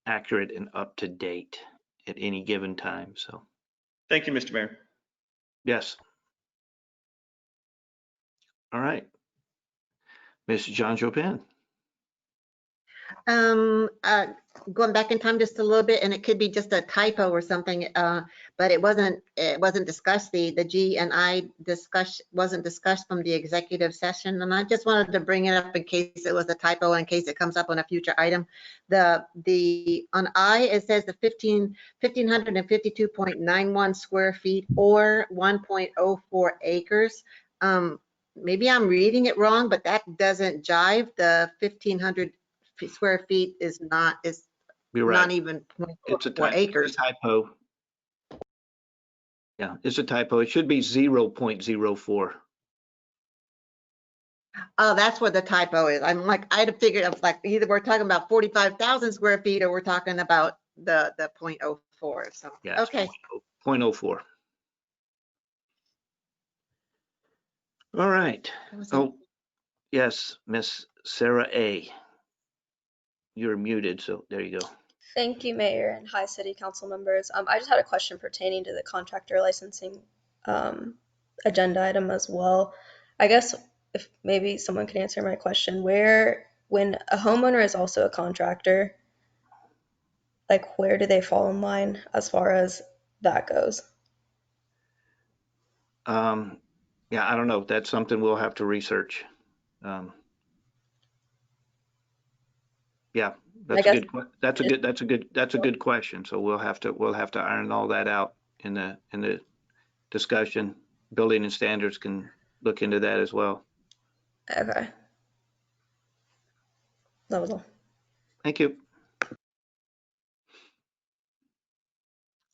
Speaker 3: accurate and up to date at any given time. So
Speaker 16: thank you, Mr. Mayor.
Speaker 3: Yes. All right. Mr. John Chopin.
Speaker 4: Going back in time just a little bit, and it could be just a typo or something, but it wasn't discussed. The G and I wasn't discussed from the executive session, and I just wanted to bring it up in case it was a typo, in case it comes up on a future item. On I, it says the 1,552.91 square feet or 1.04 acres. Maybe I'm reading it wrong, but that doesn't jive. The 1,500 square feet is not even
Speaker 3: it's a
Speaker 4: acres.
Speaker 3: Typo. Yeah, it's a typo. It should be 0.04.
Speaker 4: Oh, that's where the typo is. I'm like, I'd have figured, I was like, either we're talking about 45,000 square feet or we're talking about the 0.04. So,
Speaker 3: yeah,
Speaker 4: okay.
Speaker 3: 0.04. All right. Oh, yes, Miss Sarah A. You're muted, so there you go.
Speaker 20: Thank you, Mayor, and hi, City Council members. I just had a question pertaining to the contractor licensing agenda item as well. I guess if maybe someone could answer my question, when a homeowner is also a contractor, like where do they fall in line as far as that goes?
Speaker 3: Yeah, I don't know. That's something we'll have to research. Yeah, that's a good question. So we'll have to iron all that out in the discussion. Building and standards can look into that as well.
Speaker 20: Okay. That was all.
Speaker 3: Thank you.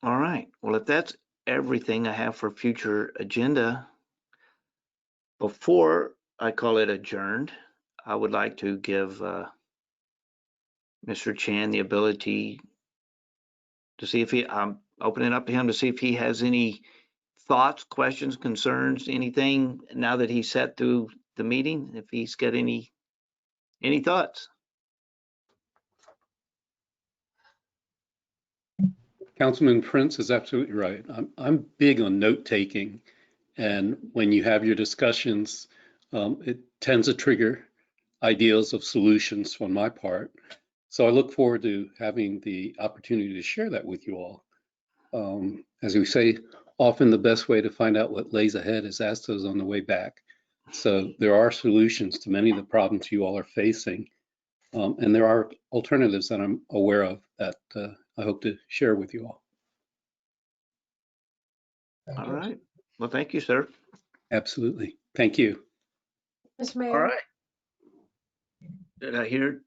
Speaker 3: All right. Well, if that's everything I have for future agenda, before I call it adjourned, I would like to give Mr. Chan the ability to see if I'm opening up to him to see if he has any thoughts, questions, concerns, anything now that he's sat through the meeting, if he's got any thoughts.
Speaker 12: Councilman Prince is absolutely right. I'm big on note taking, and when you have your discussions, it tends to trigger ideas of solutions on my part. So I look forward to having the opportunity to share that with you all. As we say, often the best way to find out what lays ahead is ask those on the way back. So there are solutions to many of the problems you all are facing, and there are alternatives that I'm aware of that I hope to share with you all.
Speaker 3: All right. Well, thank you, sir.
Speaker 12: Absolutely. Thank you.
Speaker 5: Mr. Mayor?
Speaker 3: All right. Did I hear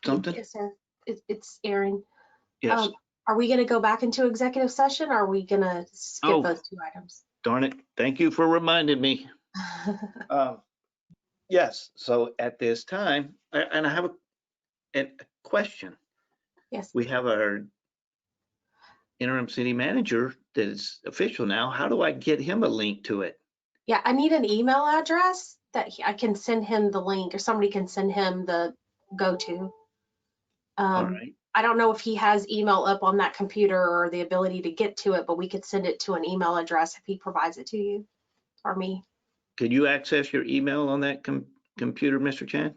Speaker 3: something?
Speaker 5: Yes, sir. It's Aaron.
Speaker 3: Yes.
Speaker 5: Are we going to go back into executive session or are we going to skip those two items?
Speaker 3: Darn it. Thank you for reminding me. Yes. So at this time, and I have a question.
Speaker 5: Yes.
Speaker 3: We have our interim city manager that is official now. How do I get him a link to it?
Speaker 5: Yeah, I need an email address that I can send him the link, or somebody can send him the go-to.
Speaker 3: All right.
Speaker 5: I don't know if he has email up on that computer or the ability to get to it, but we could send it to an email address if he provides it to you or me.
Speaker 3: Could you access your email on that computer, Mr. Chan?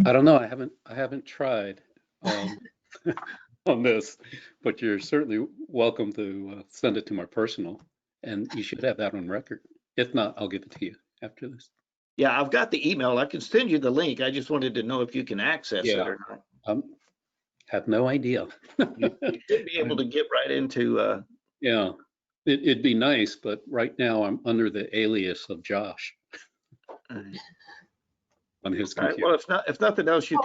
Speaker 12: I don't know. I haven't tried on this, but you're certainly welcome to send it to my personal, and you should have that on record. If not, I'll give it to you after this.
Speaker 3: Yeah, I've got the email. I can send you the link. I just wanted to know if you can access it or not.
Speaker 12: Have no idea.
Speaker 3: You should be able to get right into.
Speaker 12: Yeah, it'd be nice, but right now I'm under the alias of Josh on his
Speaker 3: All right,
Speaker 12: computer.
Speaker 3: well, if nothing else, you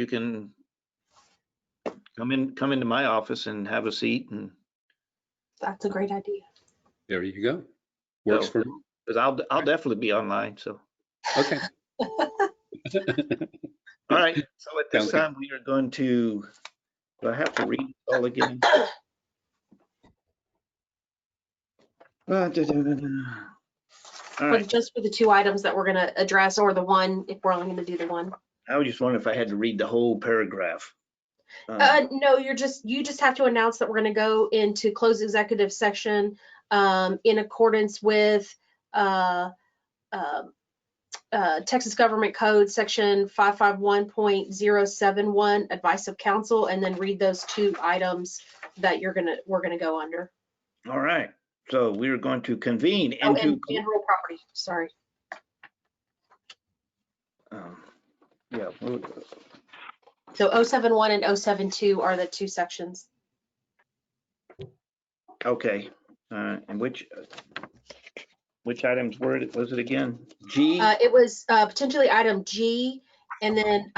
Speaker 3: can come into my office and have a seat, and
Speaker 5: that's a great idea.
Speaker 12: There you go. Works for me.
Speaker 3: Because I'll definitely be online. So
Speaker 12: okay.
Speaker 3: All right. So at this time, we are going to. Do I have to read it all again? All right.
Speaker 5: Just for the two items that we're going to address, or the one, if we're only going to do the one.
Speaker 3: I was just wondering if I had to read the whole paragraph.
Speaker 5: No, you just have to announce that we're going to go into closed executive section in accordance with Texas Government Code section 551.071, advice of counsel, and then read those two items that we're gonna go under.
Speaker 3: All right. So we are going to convene into
Speaker 5: and real property. Sorry.
Speaker 3: Yeah.
Speaker 5: So 071 and 072 are the two sections.
Speaker 3: Okay. And which items was it again? G?
Speaker 5: It was potentially item G, and then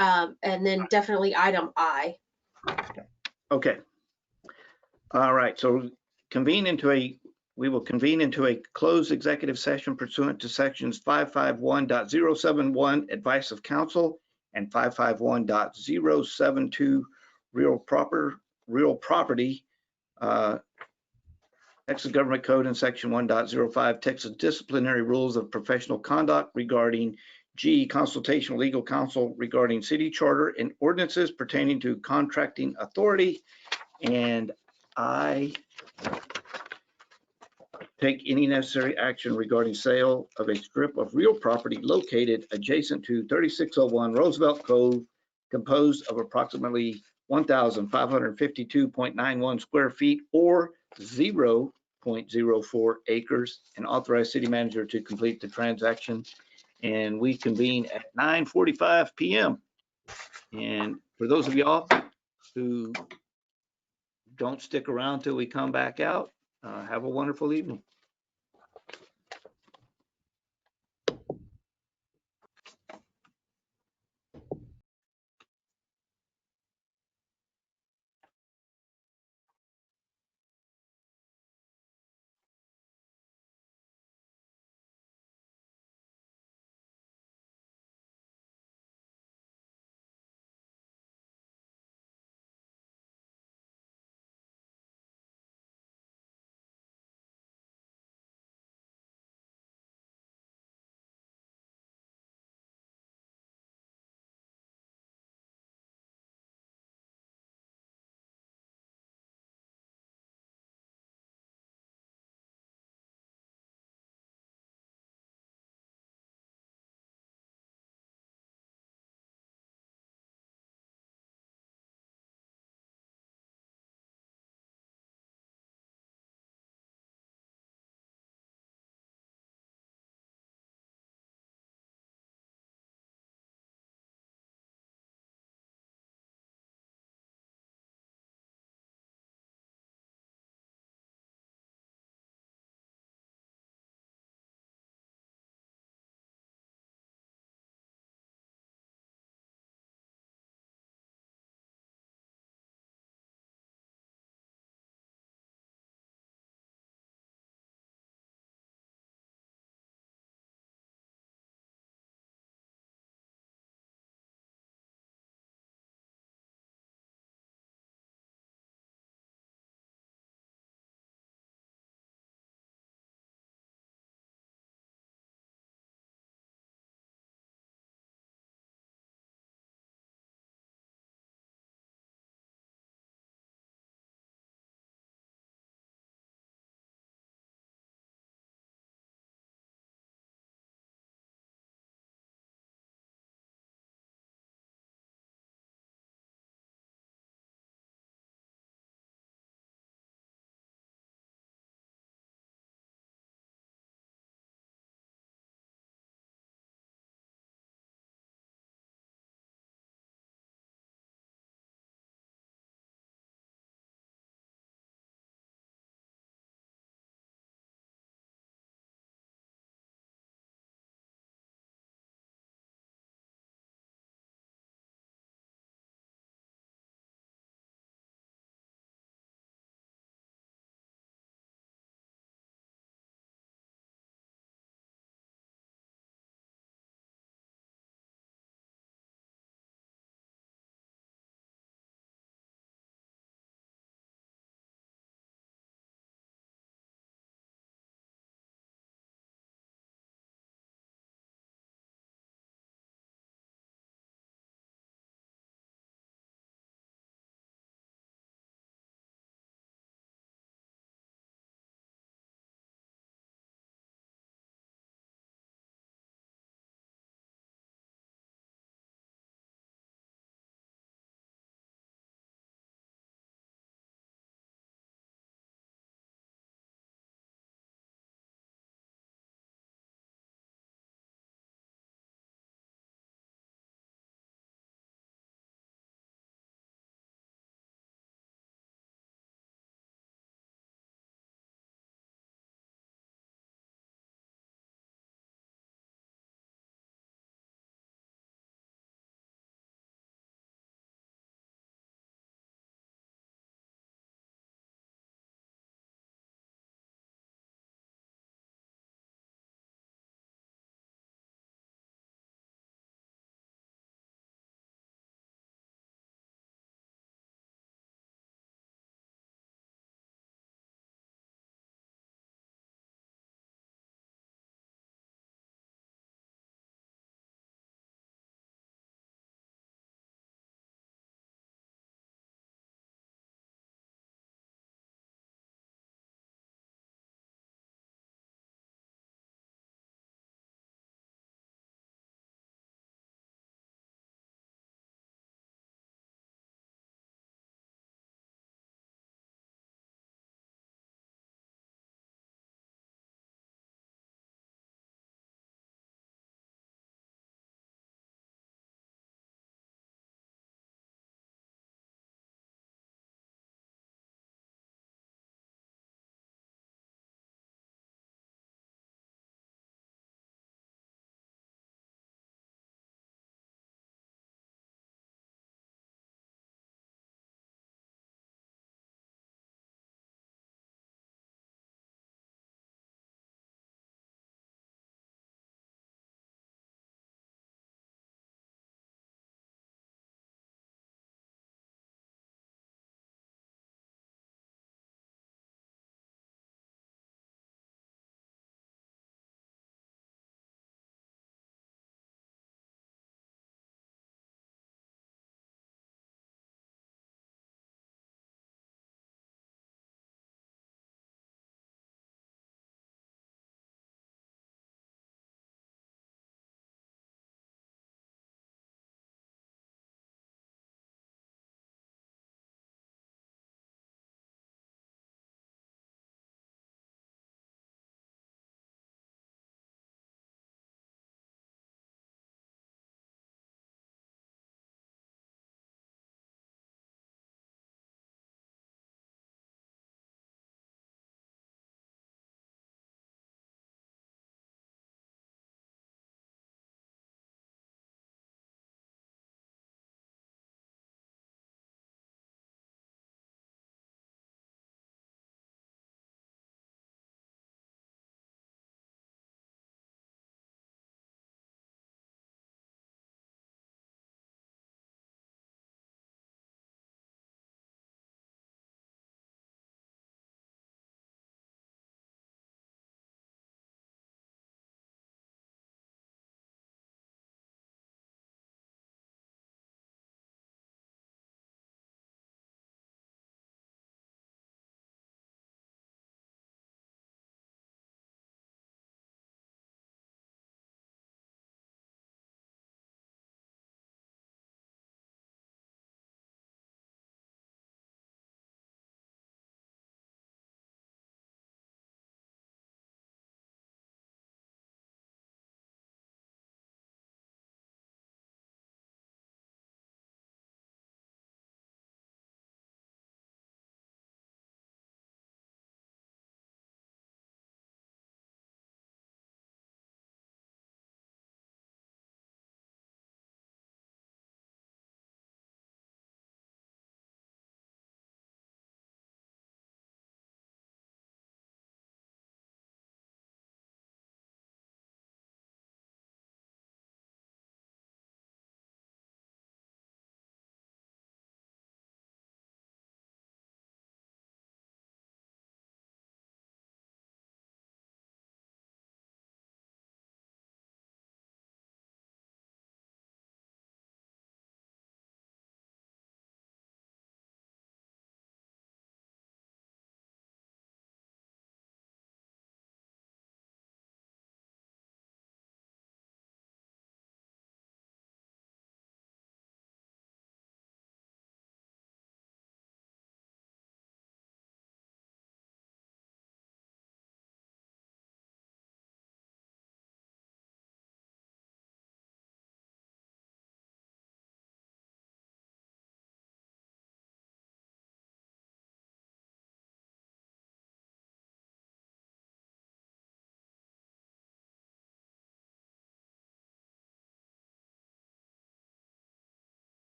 Speaker 5: definitely item I.
Speaker 3: Okay. All right. So we will convene into a closed executive session pursuant to sections 551.071 advice of counsel and 551.072 real property. Texas Government Code and Section 1.05 Texas Disciplinary Rules of Professional Conduct regarding G, consultation legal counsel regarding city charter and ordinances pertaining to contracting authority, and I take any necessary action regarding sale of a strip of real property located adjacent to 3601 Roosevelt Cove, composed of approximately 1,552.91 square feet or 0.04 acres, and authorize city manager to complete the transaction. And we convene at 9:45 p.m. And for those of y'all who don't stick around till we come back out, have a wonderful evening.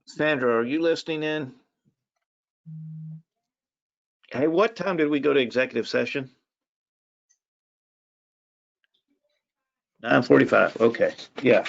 Speaker 3: Sandra, are you listening in? Hey, what time did we go to executive session? 9:45. Okay, yeah.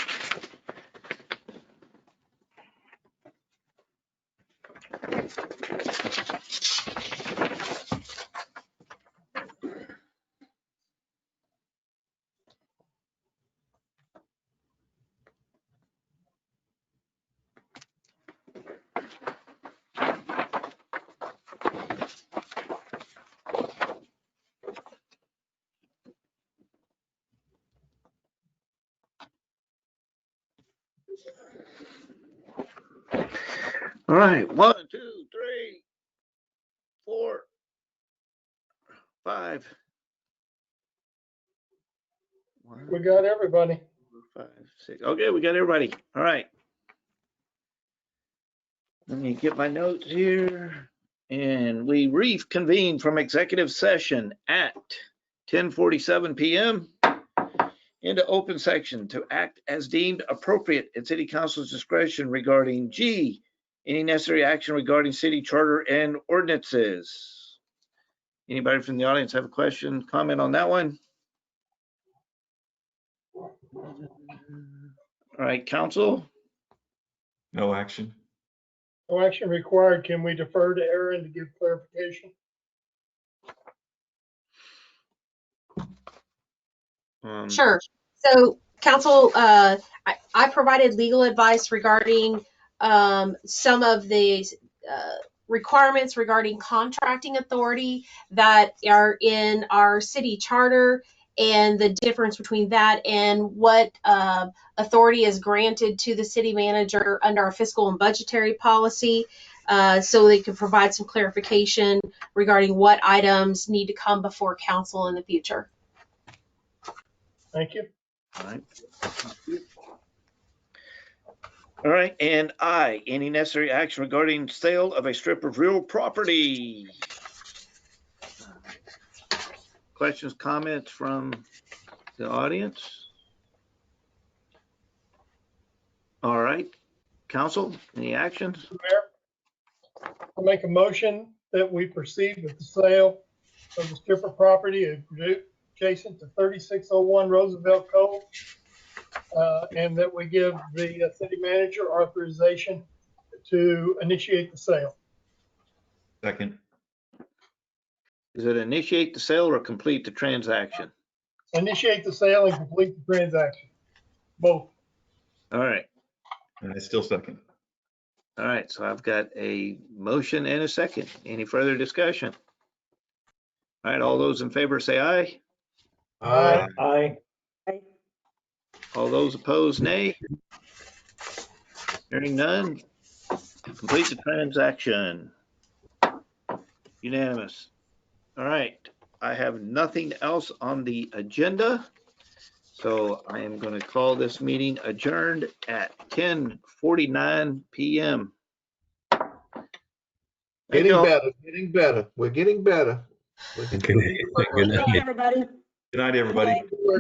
Speaker 3: All right, 1, 2, 3, 4, 5.
Speaker 2: We got everybody.
Speaker 3: 5, 6. Okay, we got everybody. All right. Let me get my notes here. And we reconvene from executive session at 10:47 p.m. into open section to act as deemed appropriate at City Council's discretion regarding G, any necessary action regarding city charter and ordinances. Anybody from the audience have a question, comment on that one? All right, council?
Speaker 6: No action.
Speaker 2: No action required. Can we defer to Aaron to give clarification?
Speaker 5: Sure. So council, I provided legal advice regarding some of the requirements regarding contracting authority that are in our city charter and the difference between that and what authority is granted to the city manager under our fiscal and budgetary policy. So they can provide some clarification regarding what items need to come before council in the future.
Speaker 2: Thank you.
Speaker 3: All right. All right, and I, any necessary action regarding sale of a strip of real property? Questions, comments from the audience? All right, council, any actions?
Speaker 2: Mayor, I'll make a motion that we proceed with the sale of the strip of property adjacent to 3601 Roosevelt Cove, and that we give the city manager authorization to initiate the sale.
Speaker 6: Second.
Speaker 3: Is it initiate the sale or complete the transaction?
Speaker 2: Initiate the sale and complete the transaction. Both.
Speaker 3: All right.
Speaker 6: And I still second.
Speaker 3: All right, so I've got a motion and a second. Any further discussion? All right, all those in favor say aye.
Speaker 2: Aye.
Speaker 14: Aye.
Speaker 3: All those opposed, nay. Hearing none, complete the transaction. Unanimous. All right, I have nothing else on the agenda. So I am going to call this meeting adjourned at 10:49 p.m.
Speaker 11: Getting better, getting better. We're getting better.
Speaker 7: Good night.
Speaker 10: Everybody.
Speaker 6: Good night, everybody.